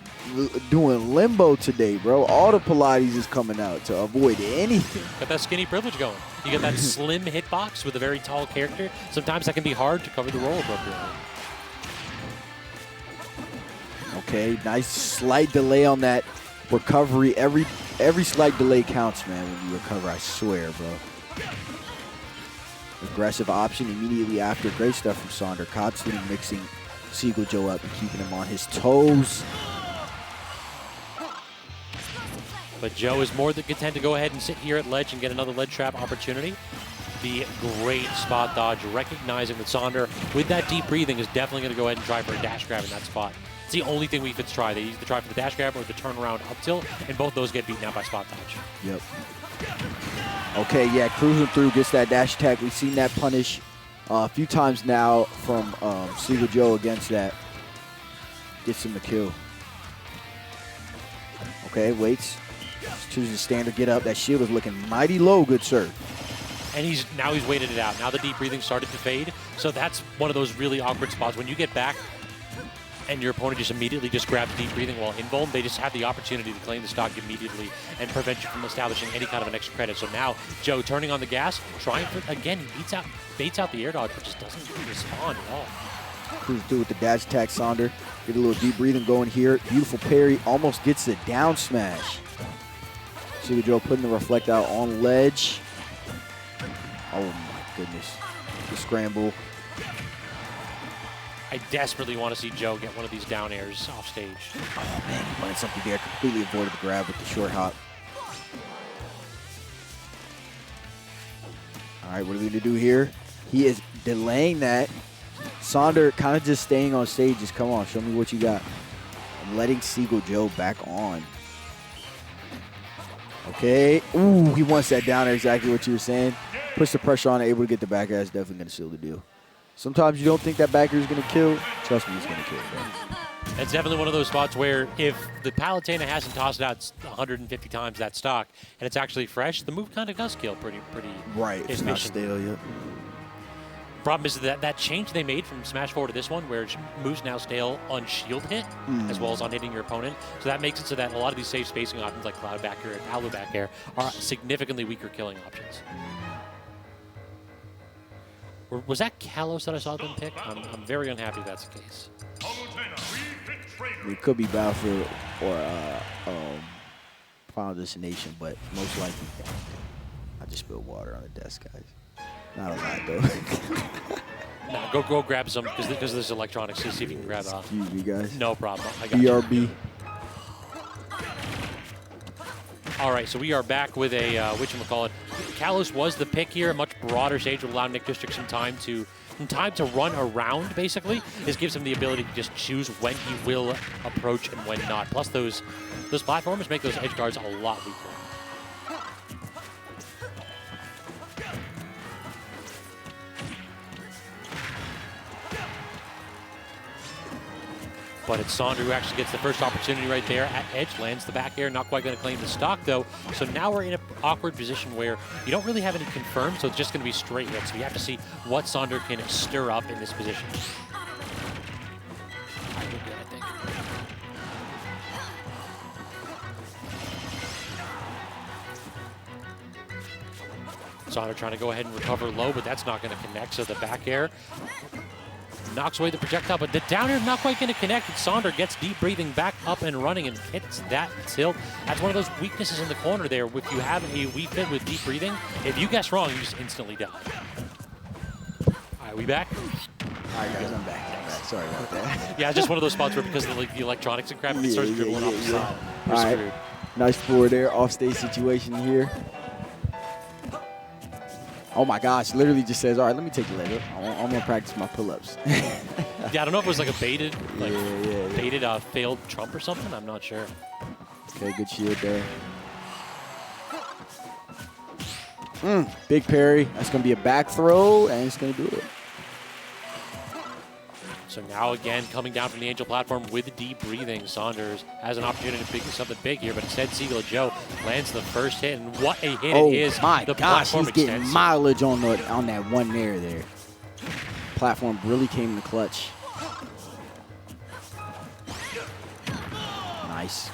doing limbo today, bro. All the Pilates is coming out to avoid anything. Got that skinny privilege going. You get that slim hitbox with a very tall character. Sometimes that can be hard to cover the roll appropriately. Okay, nice slight delay on that recovery. Every slight delay counts, man, when you recover, I swear, bro. Aggressive option immediately after. Great stuff from Sonder. Constantly mixing Seagull Joe up and keeping him on his toes. But Joe is more than content to go ahead and sit here at ledge and get another ledge trap opportunity. The great spot dodge, recognizing that Sonder, with that deep breathing, is definitely going to go ahead and try for a dash grab in that spot. It's the only thing Wii Fits try. They either try for the dash grab or the turnaround up tilt, and both those get beaten out by spot dodge. Yep. Okay, yeah, cruising through, gets that dash attack. We've seen that punish a few times now from Seagull Joe against that. Gets him the kill. Okay, waits. Chooses the standard get up. That shield is looking mighty low, good sir. And now he's waited it out. Now the deep breathing started to fade. So that's one of those really awkward spots. When you get back and your opponent just immediately just grabs deep breathing while invuln, they just have the opportunity to claim the stock immediately and prevent you from establishing any kind of an extra credit. So now Joe turning on the gas, trying for, again, he baits out the air dodge, but just doesn't respond at all. Cruise through with the dash attack, Sonder. Get a little deep breathing going here. Beautiful parry, almost gets the down smash. Seagull Joe putting the reflect out on ledge. Oh my goodness. The scramble. I desperately want to see Joe get one of these down airs off stage. Oh man, he wanted something there. Completely avoided the grab with the short hop. All right, what are we going to do here? He is delaying that. Sonder kind of just staying on stage. Just come on, show me what you got. And letting Seagull Joe back on. Okay. Ooh, he wants that down air, exactly what you were saying. Puts the pressure on, able to get the back air. Is definitely going to seal the deal. Sometimes you don't think that back air is going to kill. Trust me, he's going to kill. Bro. It's definitely one of those spots where if the Palutena hasn't tossed it out 150 times that stock and it's actually fresh, the move kind of does kill pretty Right, it's not stale yet. Problem is that change they made from Smash 4 to this one, where moves now stale on shield hit as well as on hitting your opponent. So that makes it so that a lot of these safe spacing options like Cloud back air and Palu back air are significantly weaker killing options. Was that Kalos that I saw them pick? I'm very unhappy that's the case. It could be Battlefield or Final Destination, but most likely I just spilled water on the desk, guys. Not a lot, though. No, go grab some, because there's electronics, to see if you can grab Excuse me, guys. No problem. I got BRB. you. All right, so we are back with a, whatchamacallit. Kalos was the pick here. A much broader stage will allow Nick District some time to run around, basically. This gives him the ability to just choose when he will approach and when not. Plus, those platformers make those edge guards a lot weaker. But it's Sonder who actually gets the first opportunity right there at edge, lands the back air, not quite going to claim the stock though. So now we're in an awkward position where you don't really have any confirmed, so it's just going to be straight hits. So you have to see what Sonder can stir up in this position. I did good, I think. Sonder trying to go ahead and recover low, but that's not going to connect. So the back air knocks away the projectile, but the down air not quite going to connect. Sonder gets deep breathing back up and running and hits that tilt. That's one of those weaknesses in the corner there. If you have a Wii Fit with deep breathing, if you guess wrong, you just instantly die. All right, we back? All right, guys, I'm back. Sorry about that. Yeah, just one of those spots where because of the electronics and crap, it starts dribbling off the side. You're All screwed. right, nice forward air, off-stage situation here. Oh my gosh, literally just says, all right, let me take a leg up. I'm going to practice my pull-ups. Yeah, I don't know if it was like a baited, baited failed trump or something. I'm not sure. Okay, good shield there. Big parry. That's going to be a back throw, and it's going to do it. So now again, coming down from the Angel platform with deep breathing, Saunders has an opportunity to pick something big here, but instead Seagull Joe lands the first hit, and what a hit it is. Oh my the gosh, platform he's getting extends. mileage on that one there. Platform really came in the clutch. Nice.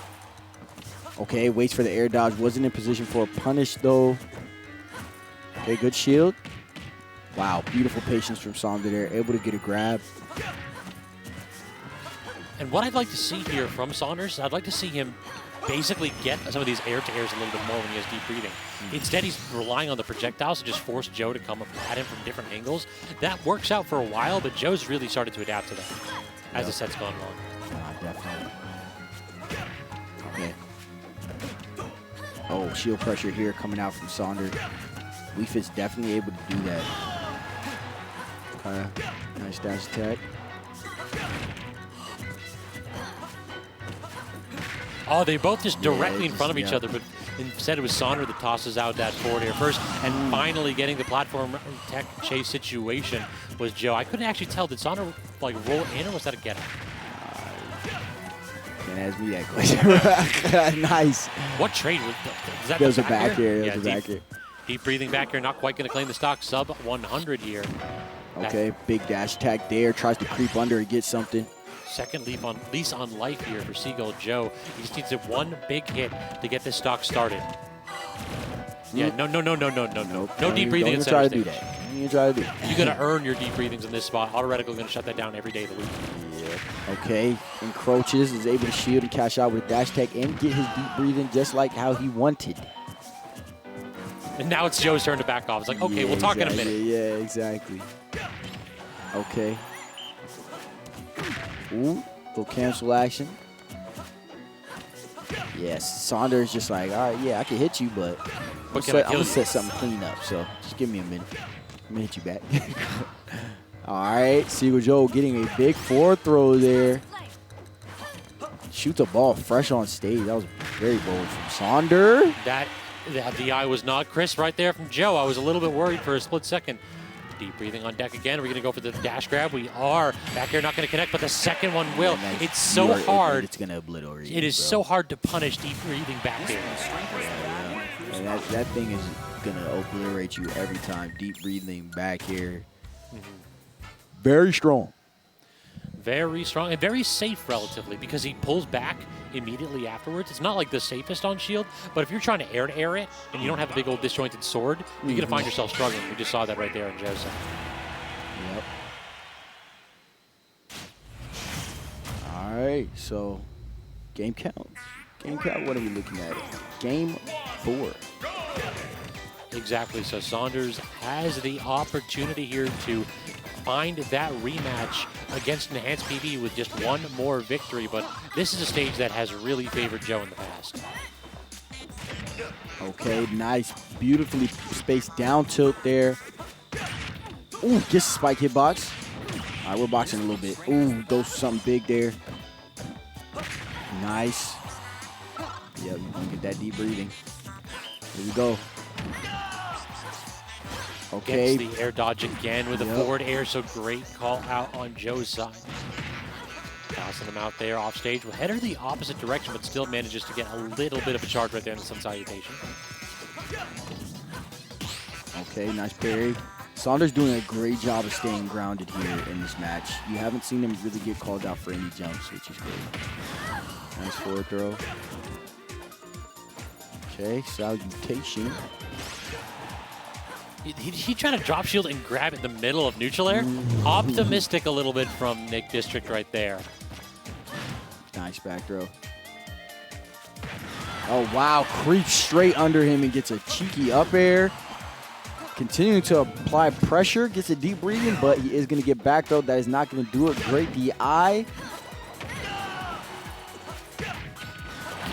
Okay, waits for the air dodge. Wasn't in position for a punish, though. Okay, good shield. Wow, beautiful patience from Sonder there. Able to get a grab. And what I'd like to see here from Sonder, I'd like to see him basically get some of these air-to-airs a little bit more when he has deep breathing. Instead, he's relying on the projectiles to just force Joe to come at him from different angles. That works out for a while, but Joe's really started to adapt to that as the set's gone on. Definitely. Okay. Oh, shield pressure here coming out from Sonder. Wii Fit's definitely able to do that. Okay. Nice dash attack. Oh, they both just directly in just- front of each yeah. other, but instead it was Sonder that tosses out that forward air first, and finally getting the platform tech chase situation was Joe. I couldn't actually tell, did Sonder like roll in or was that a get up? Can't ask me that question. Nice. What trade was that? That was the a back air. That Yeah, was a back air. deep breathing back here, not quite going to claim the stock, sub 100 here. Okay, big dash attack there. Tries to creep under and get something. Second lease on life here for Seagull Joe. He just needs one big hit to get this stock started. Yeah, no. No deep breathing in Don't center try to do stage. that. Don't even try to do that. You got to earn your deep breathings in this spot. Automatically going to shut that down every day of the week. Okay, encroaches, is able to shield and cash out with a dash attack and get his deep breathing just like how he wanted. And now it's Joe's turn to back off. It's like, okay, we'll talk in a minute. Yeah, exactly. Okay. Ooh, little cancel action. Yes, Sonder is just like, all right, yeah, I can hit you, but I'm can I kill gonna you? set something clean up. So just give me a minute. I'm gonna hit you back. All right, Seagull Joe getting a big forward throw there. Shoots a ball fresh on stage. That was very bold from Sonder. That DI was not crisp right there from Joe. I was a little bit worried for a split second. Deep breathing on deck again. Are we going to go for the dash grab? We are. Back here not going to connect, but the second one will. Nice. It's so hard. It's gonna obliterate you, It is bro. so hard to punish deep breathing back here. And that thing is gonna obliterate you every time. Deep breathing back here. Very strong. Very strong and very safe relatively because he pulls back immediately afterwards. It's not like the safest on shield, but if you're trying to air it and you don't have a big old disjointed sword, you're going to find yourself struggling. We just saw that right there in Joe's side. Yep. All right, so game count. Game count, what are we looking at? Game 4. Exactly. So Saunders has the opportunity here to find that rematch against Enhanced PV with just one more victory, but this is a stage that has really favored Joe in the past. Okay, nice. Beautifully spaced down tilt there. Ooh, gets a spike hitbox. All right, we're boxing a little bit. Ooh, goes for something big there. Nice. Yep, you can get that deep breathing. Here we go. Okay. Gets the air dodge again with the forward air, so great call out on Joe's side. Tossing him out there off stage. Will header the opposite direction, but still manages to get a little bit of a charge right there in the sun salutation. Okay, nice parry. Saunders doing a great job of staying grounded here in this match. You haven't seen him really get called out for any jumps, which is great. Nice forward throw. Okay, salutation. He tried to drop shield and grab it in the middle of neutral air. Optimistic a little bit from Nick District right there. Nice back throw. Oh, wow. Creeps straight under him and gets a cheeky up air. Continuing to apply pressure. Gets a deep breathing, but he is going to get back, though. That is not going to do it. Great DI.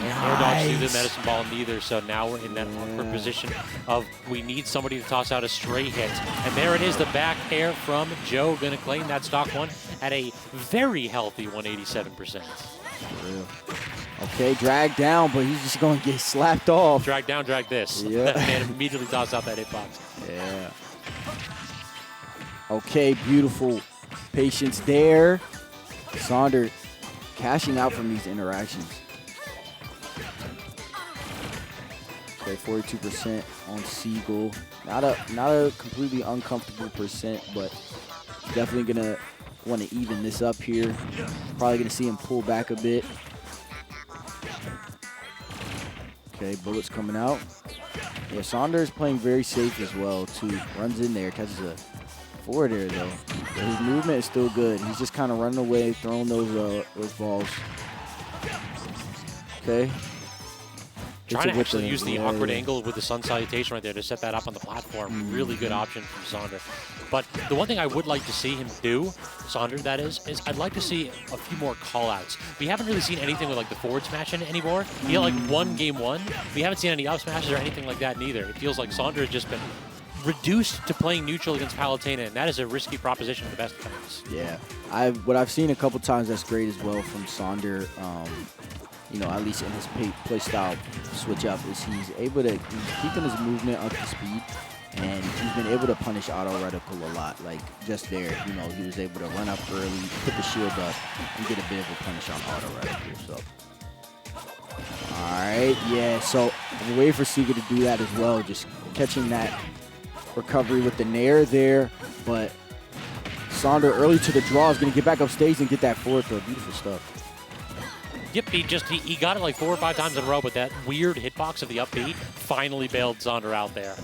Air dodge through the medicine ball neither, so now we're in that awkward position of we need somebody to toss out a stray hit. And there it is, the back air from Joe, going to claim that stock one at a very healthy 187%. Okay, drag down, but he's just going to get slapped off. Drag down, drag this. Yeah. That man immediately tossed out that hitbox. Yeah. Okay, beautiful patience there. Sonder cashing out from these interactions. Okay, 42% on Seagull. Not a completely uncomfortable percent, but definitely gonna want to even this up here. Probably gonna see him pull back a bit. Okay, bullets coming out. Yeah, Sonder is playing very safe as well, too. Runs in there, catches a forward there, though. But his movement is still good. He's just kind of running away, throwing those balls. Okay. Trying to actually use the awkward angle with the sun salutation right there to set that up on the platform. Really good option from Sonder. But the one thing I would like to see him do, Sonder that is I'd like to see a few more call-outs. We haven't really seen anything with like the forward smash in anymore. He had like one game one. We haven't seen any up smashes or anything like that neither. It feels like Sonder has just been reduced to playing neutral against Palutena, and that is a risky proposition at the best of times. Yeah. What I've seen a couple times that's great as well from Sonder, you know, at least in his play style switch up, is he's keeping his movement up to speed, and he's been able to punish auto reticle a lot. Like just there, you know, he was able to run up early, put the shield up, and get a bit of a punish on auto reticle. So, all right, yeah. So I'm waiting for Seagull to do that as well, just catching that recovery with the nair there, but Sonder early to the draw is going to get back up stage and get that forward throw. Beautiful stuff. Yep, he got it like 4 or 5 times in a row, but that weird hitbox of the up B finally bailed Sonder out there.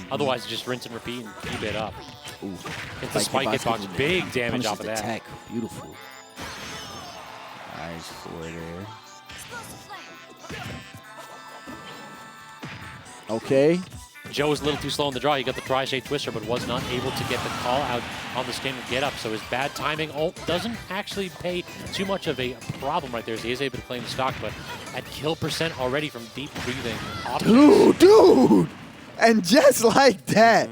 Otherwise, just rinse and repeat and keep it up. Ooh. It's the spike hitbox, big damage off of that. Tech. Beautiful. Nice forward there. Okay. Joe was a little too slow in the draw. He got the tri-shade twister, but was not able to get the call out on the standard get up. So his bad timing doesn't actually pay too much of a problem right there, as he is able to claim the stock. But at kill percent already from deep breathing options. Dude! And just like that.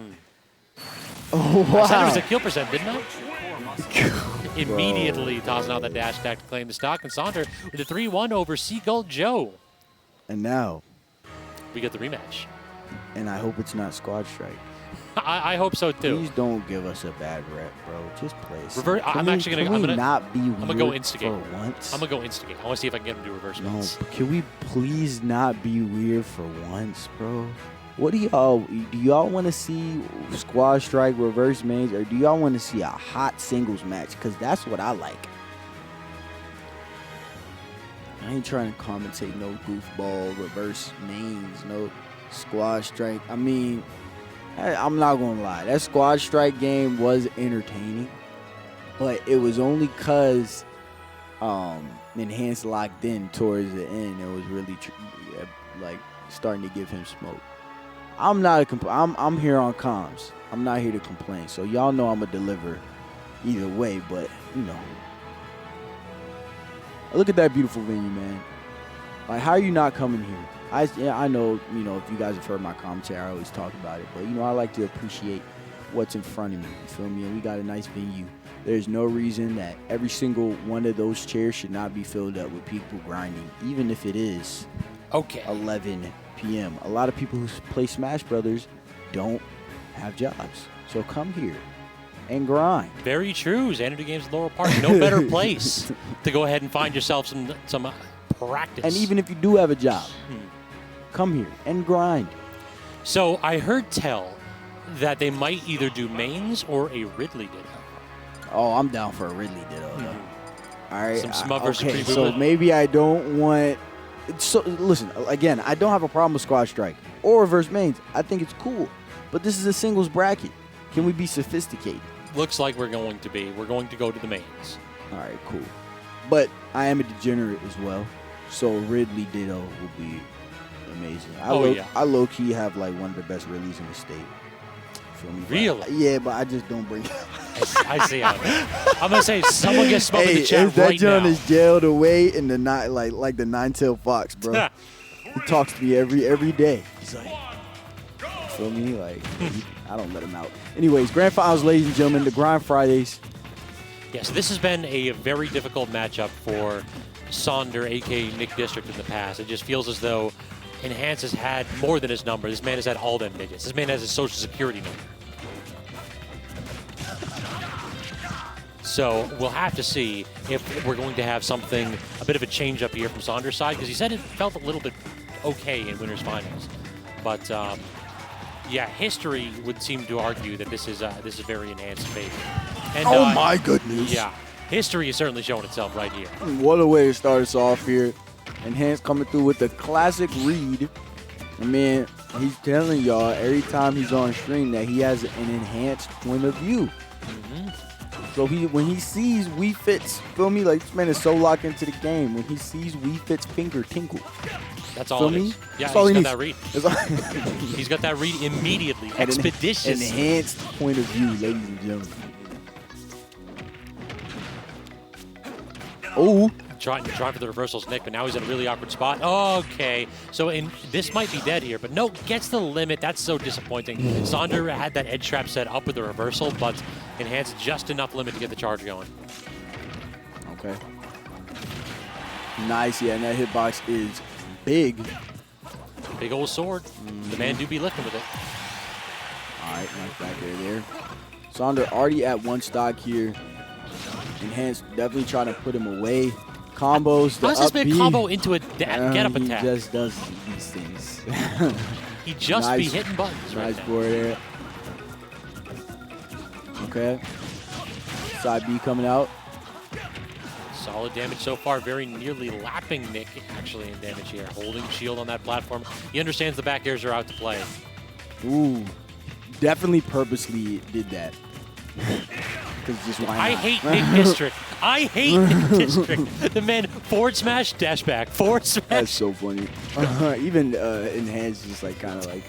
Oh, wow. I said it was a kill percent, didn't I? Immediately tossing out the dash attack to claim the stock. And Sonder with a 3-1 over Seagull Joe. And now we get the rematch. And I hope it's not Squad Strike. I hope so too. Please don't give us a bad rep, bro. Just play it. I'm gonna not be weird I'm gonna go instigate for once. I'm gonna go instigate. I want to see if I can get him to reverse moves. No, can we please not be weird for once, bro? What do y'all want to see? Squad Strike, reverse mains, or do y'all want to see a hot singles match? Because that's what I like. I ain't trying to commentate no goofball reverse mains, no Squad Strike. I mean, I'm not gonna lie, that Squad Strike game was entertaining, but it was only cause Enhanced locked in towards the end. It was really like starting to give him smoke. I'm here on comms. I'm not here to complain. So y'all know I'm gonna deliver either way. But you know, look at that beautiful venue, man. Like, how are you not coming here? I know, you know, if you guys have heard my commentary, I always talk about it. But, you know, I like to appreciate what's in front of me. You feel me? And we got a nice venue. There's no reason that every single one of those chairs should not be filled up with people grinding, even if it is 11 p.m. A lot of people who play Smash Brothers don't have jobs. So come here and grind. Very true. Xanadu Games Laurel Park. No better place to go ahead and find yourself some practice. And even if you do have a job, come here and grind. So I heard tell that they might either do mains or a Ridley Ditto. Oh, I'm down for a Ridley Ditto, though. All right. Some smug versus okay, pre-movement. so maybe I don't want... So listen, again, I don't have a problem with Squad Strike or reverse mains. I think it's cool. But this is a singles bracket. Can we be sophisticated? Looks like we're going to be. We're going to go to the mains. All right, cool. But I am a degenerate as well. So Ridley Ditto will be amazing. I low-key have like one of the best Ridleys in the state. Feel me? Really? Yeah, but I just don't bring it up. I see how it is. I'm going to say someone gets smoked in the chat right now. That John is jailed away in the night, like the nine-tailed fox, bro. He talks to me every day. He's like, feel me? Like, I don't let him out. Anyways, Grand Finals, ladies and gentlemen, the Grind Fridays. Yes, this has been a very difficult matchup for Sonder, a.k.a. Nick District, in the past. It just feels as though Enhance has had more than his number. This man has had all them digits. This man has his social security number. So we'll have to see if we're going to have something, a bit of a change up here from Sonder's side, because he said it felt a little bit okay in Winners Finals. But yeah, history would seem to argue that this is very Enhanced favor. And, oh my goodness. Yeah, history is certainly showing itself right here. What a way to start us off here. Enhanced coming through with the classic read. I mean, he's telling y'all every time he's on stream that he has an enhanced point of view. So when he sees Wii Fit's, feel me, like this man is so locked into the game. When he sees Wii Fit's finger tinkle. That's all it is. Yeah, That's all he's he got needs. that read. He's got that read immediately. Expeditious. Enhanced point of view, ladies and gentlemen. Oh. Trying for the reversals, Nick, but now he's in a really awkward spot. Okay, so this might be dead here, but no, gets the limit. That's so disappointing. Sonder had that edge trap set up with the reversal, but enhanced just enough limit to get the charge going. Okay. Nice, yeah, and that hitbox is big. Big old sword. The man do be lifting with it. All right, nice back air there. Sonder already at 1 stock here. Enhanced definitely trying to put him away. Combos. How does this man combo into a get-up attack? He just does these things. He just be hitting buttons right nice now. board there. Okay. Side B coming out. Solid damage so far, very nearly lapping Nick actually in damage here. Holding shield on that platform. He understands the back airs are out to play. Ooh. Definitely purposely did that. Just why not? I hate Nick District. I hate Nick District. The man forward smash, dash back, forward smash. That's so funny. Even Enhanced just like kind of like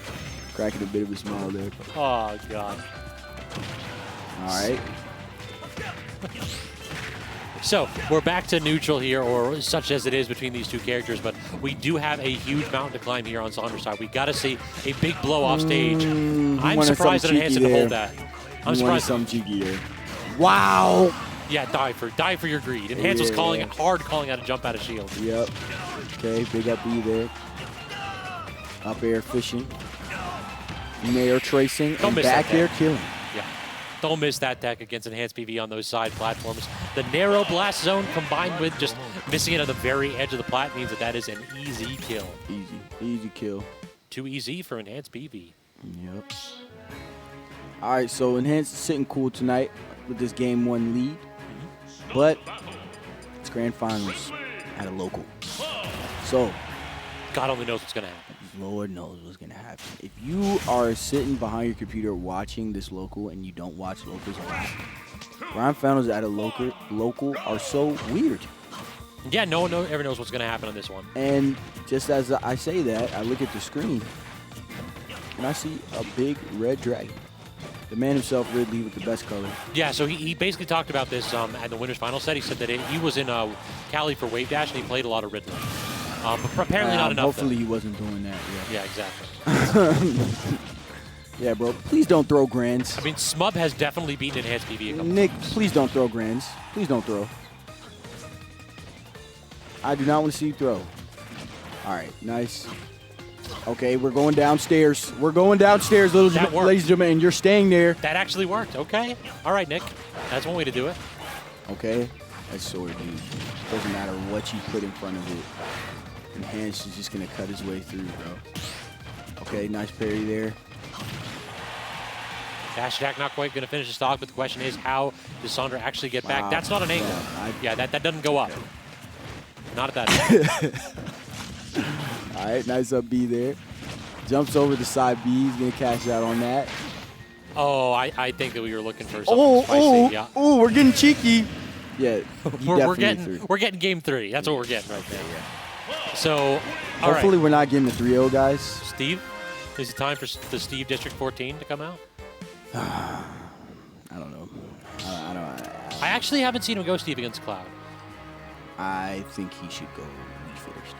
cracking a bit of a smile there. Oh, God. All right. So we're back to neutral here, or such as it is between these two characters, but we do have a huge mountain to climb here on Sonder's side. We got to see a big blow off stage. I'm surprised that Enhanced didn't hold that. I'm surprised. Some cheeky there. Wow. Yeah, die for your greed. Enhanced was calling out a jump out of shield. Yep. Okay, big up B there. Up air fishing. Nair tracing. Don't and miss back that air tech. killing. Yeah. Don't miss that tech against Enhanced PV on those side platforms. The narrow blast zone combined with just missing it on the very edge of the plat means that is an easy kill. Easy kill. Too easy for Enhanced PV. Yep. All right, so Enhanced is sitting cool tonight with this game 1 lead. But it's grand finals at a local. So God only knows what's going to happen. Lord knows what's going to happen. If you are sitting behind your computer watching this local and you don't watch locals a lot, grand finals at a local are so weird. Yeah, no one ever knows what's going to happen on this one. And just as I say that, I look at the screen and I see a big red dragon. The man himself, Ridley, with the best color. Yeah, so he basically talked about this at the winners final set. He said that he was in Cali for Wave Dash and he played a lot of Ridley. But apparently not enough. Hopefully he wasn't doing that. Yeah, exactly. Yeah, bro. Please don't throw grands. I mean, Smub has definitely beaten Enhanced PV a couple Nick, times. please don't throw grands. Please don't throw. I do not want to see you throw. All right, nice. Okay, we're going downstairs. We're going downstairs, ladies and gentlemen, and you're staying there. That actually worked. Okay. All right, Nick. That's one way to do it. Okay. That sword, dude. Doesn't matter what you put in front of it. Enhanced is just going to cut his way through, bro. Okay, nice parry there. Dash attack not quite going to finish the stock, but the question is, how does Sonder actually get back? That's not an angle. Yeah, that doesn't go up. Not at that angle. All right, nice up B there. Jumps over the side B. He's going to cash out on that. Oh, I think that we were looking for something spicy. Yeah. Oh, we're getting cheeky. Yeah, we're getting game 3. That's what we're getting right there. Yeah. So, hopefully we're not getting the 3-0, guys. Steve, is it time for the Steve District 14 to come out? I don't know. I actually haven't seen him go Steve against Cloud. I think he should go Wii Fit Steve.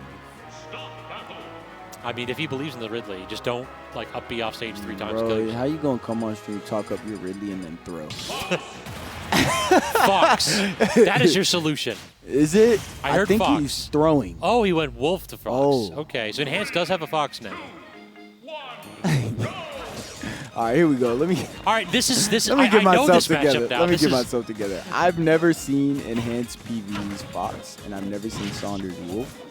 I mean, if he believes in the Ridley, just don't like up B off stage 3 times. Bro, how you gonna come on stream, talk up your Ridley, and then throw? Fox. That is your solution. Is it? I think Fox. He's throwing. Oh, he went Wolf to Fox. Oh. Okay, so Enhanced does have a Fox now. All right, here we go. Let me. All right, this is. Let me get myself together. Now. Let me get myself together. I've never seen Enhanced PV's Fox, and I've never seen Sonder's Wolf.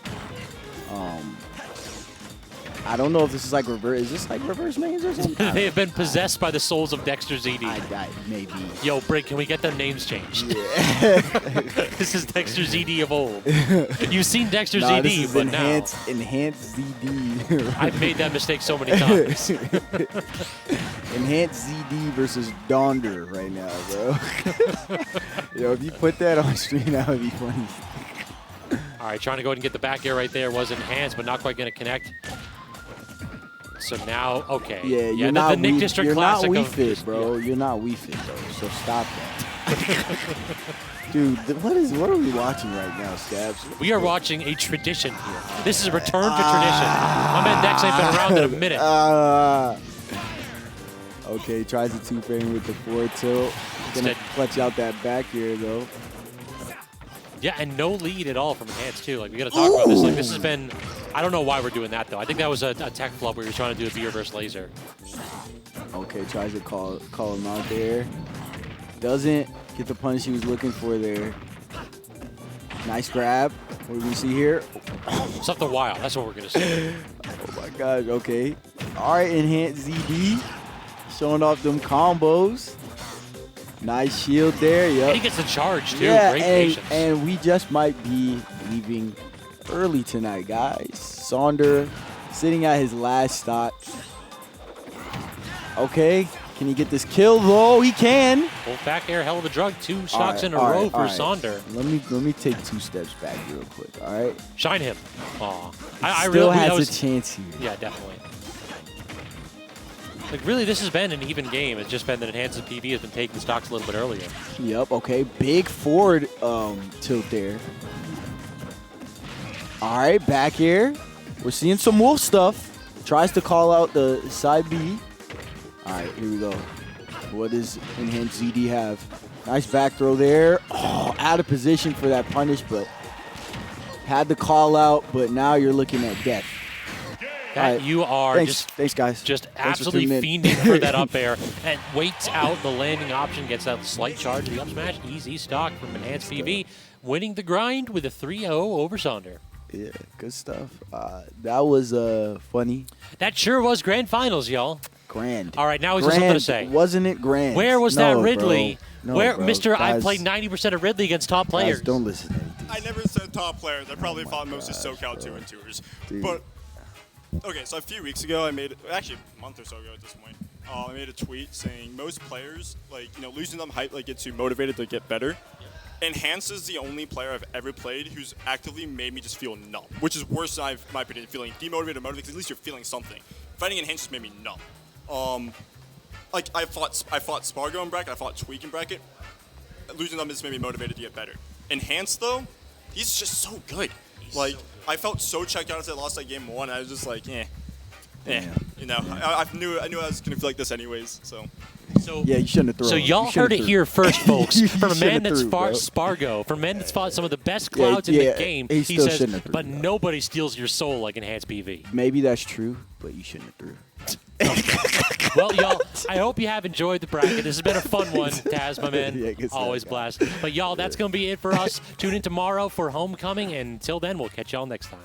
I don't know if this is like reverse. Is this like reverse names or something? They have been possessed by the souls of Dexter ZD. Maybe. Yo, Brig, can we get them names changed? Yeah. This is Dexter ZD of old. You've seen Dexter Nah, ZD, this is but enhanced ZD. I've made that mistake so many times. Enhanced ZD versus Donder right now, bro. Yo, if you put that on stream, that would be funny. All right, trying to go ahead and get the back air right there. Was enhanced, but not quite going to connect. So now, okay. Yeah, you're not the Nick District you're Classic not Wii of Fit, just- bro. yeah. You're not Wii Fit, bro. So stop that. Dude, what are we watching right now, Scabs? We are watching a tradition here. This is a return to tradition. My man Dex ain't been around in a minute. Okay, tries the 2-frame with the forward tilt. Gonna Instead- clutch out that back here, though. Yeah, and no lead at all from enhanced too. Like we got to talk about this. Like this has been. I don't know why we're doing that though. I think that was a tech flub where he was trying to do a beer versus laser. Okay, tries to call him out there. Doesn't get the punish he was looking for there. Nice grab. What do we see here? Something wild. That's what we're gonna see. Oh my gosh, okay. All right, enhanced ZD. Showing off them combos. Nice shield there, And he yep. gets the charge too. Yeah, Great patience. and we just might be leaving early tonight, guys. Sonder sitting at his last stock. Okay, can he get this kill though? He can. Full back air, hell of a drug. 2 All stocks right, in a all row right, for all right. Sonder. Let me take 2 steps back real quick. All right. Shine him. Aw. I Still really has that was, a chance here. Yeah, definitely. Like really, this has been an even game. It's just been that enhancedpv has been taking stocks a little bit earlier. Yep, okay. Big forward tilt there. All right, back air. We're seeing some wolf stuff. Tries to call out the side B. All right, here we go. What does enhanced ZD have? Nice back throw there. Oh, out of position for that punish, but had the call out, but now you're looking at death. That All right. you are Thanks, guys. just Thanks for absolutely tuning in. fiending for that up air and waits out the landing option, gets out the slight charge, the up smash, easy stock from enhancedpv, winning the grind with a 3-0 over Sonder. Yeah, good stuff. That was funny. That sure was grand finals, y'all. Grand. All right, now he's got something to say. Wasn't it grand? Where was No, that Ridley? bro. No, Where, bro. Mr. I Guys- played 90% of Ridley against top guys, players. don't listen to anything. I never said top players. I probably my thought most of gosh, SoCal bro. 2 and 2ers. Dude. But okay, so a few weeks ago, I made actually a month or so ago at this point. I made a tweet saying most players, like losing them hype, like gets you motivated to get better. Enhance is the only player I've ever played who's actively made me just feel numb, which is worse than in my opinion, feeling demotivated or motivated. Because at least you're feeling something. Fighting Enhance just made me numb. Like I fought Spargo in bracket, I fought Tweak in bracket. Losing them just made me motivated to get better. Enhance though, he's just so good. Like I felt so checked out after I lost that game 1. I was just like, Yeah. I knew I was gonna feel like this anyways. So Yeah, you shouldn't have thrown. So y'all You shouldn't heard it have here first, folks. You From a man shouldn't that's have fought threw, Spargo, from a man that's fought some of the best clouds in yeah, the game, he he still says, shouldn't have threw, but bro. nobody steals your soul like enhancedpv. Maybe that's true, but you shouldn't have threw. Well, y'all, I hope you have enjoyed the bracket. This has been a fun one, Taz, my man. Yeah, good stuff, Always guys. blast. But y'all, that's going to be it for us. Tune in tomorrow for Homecoming, and until then, we'll catch y'all next time.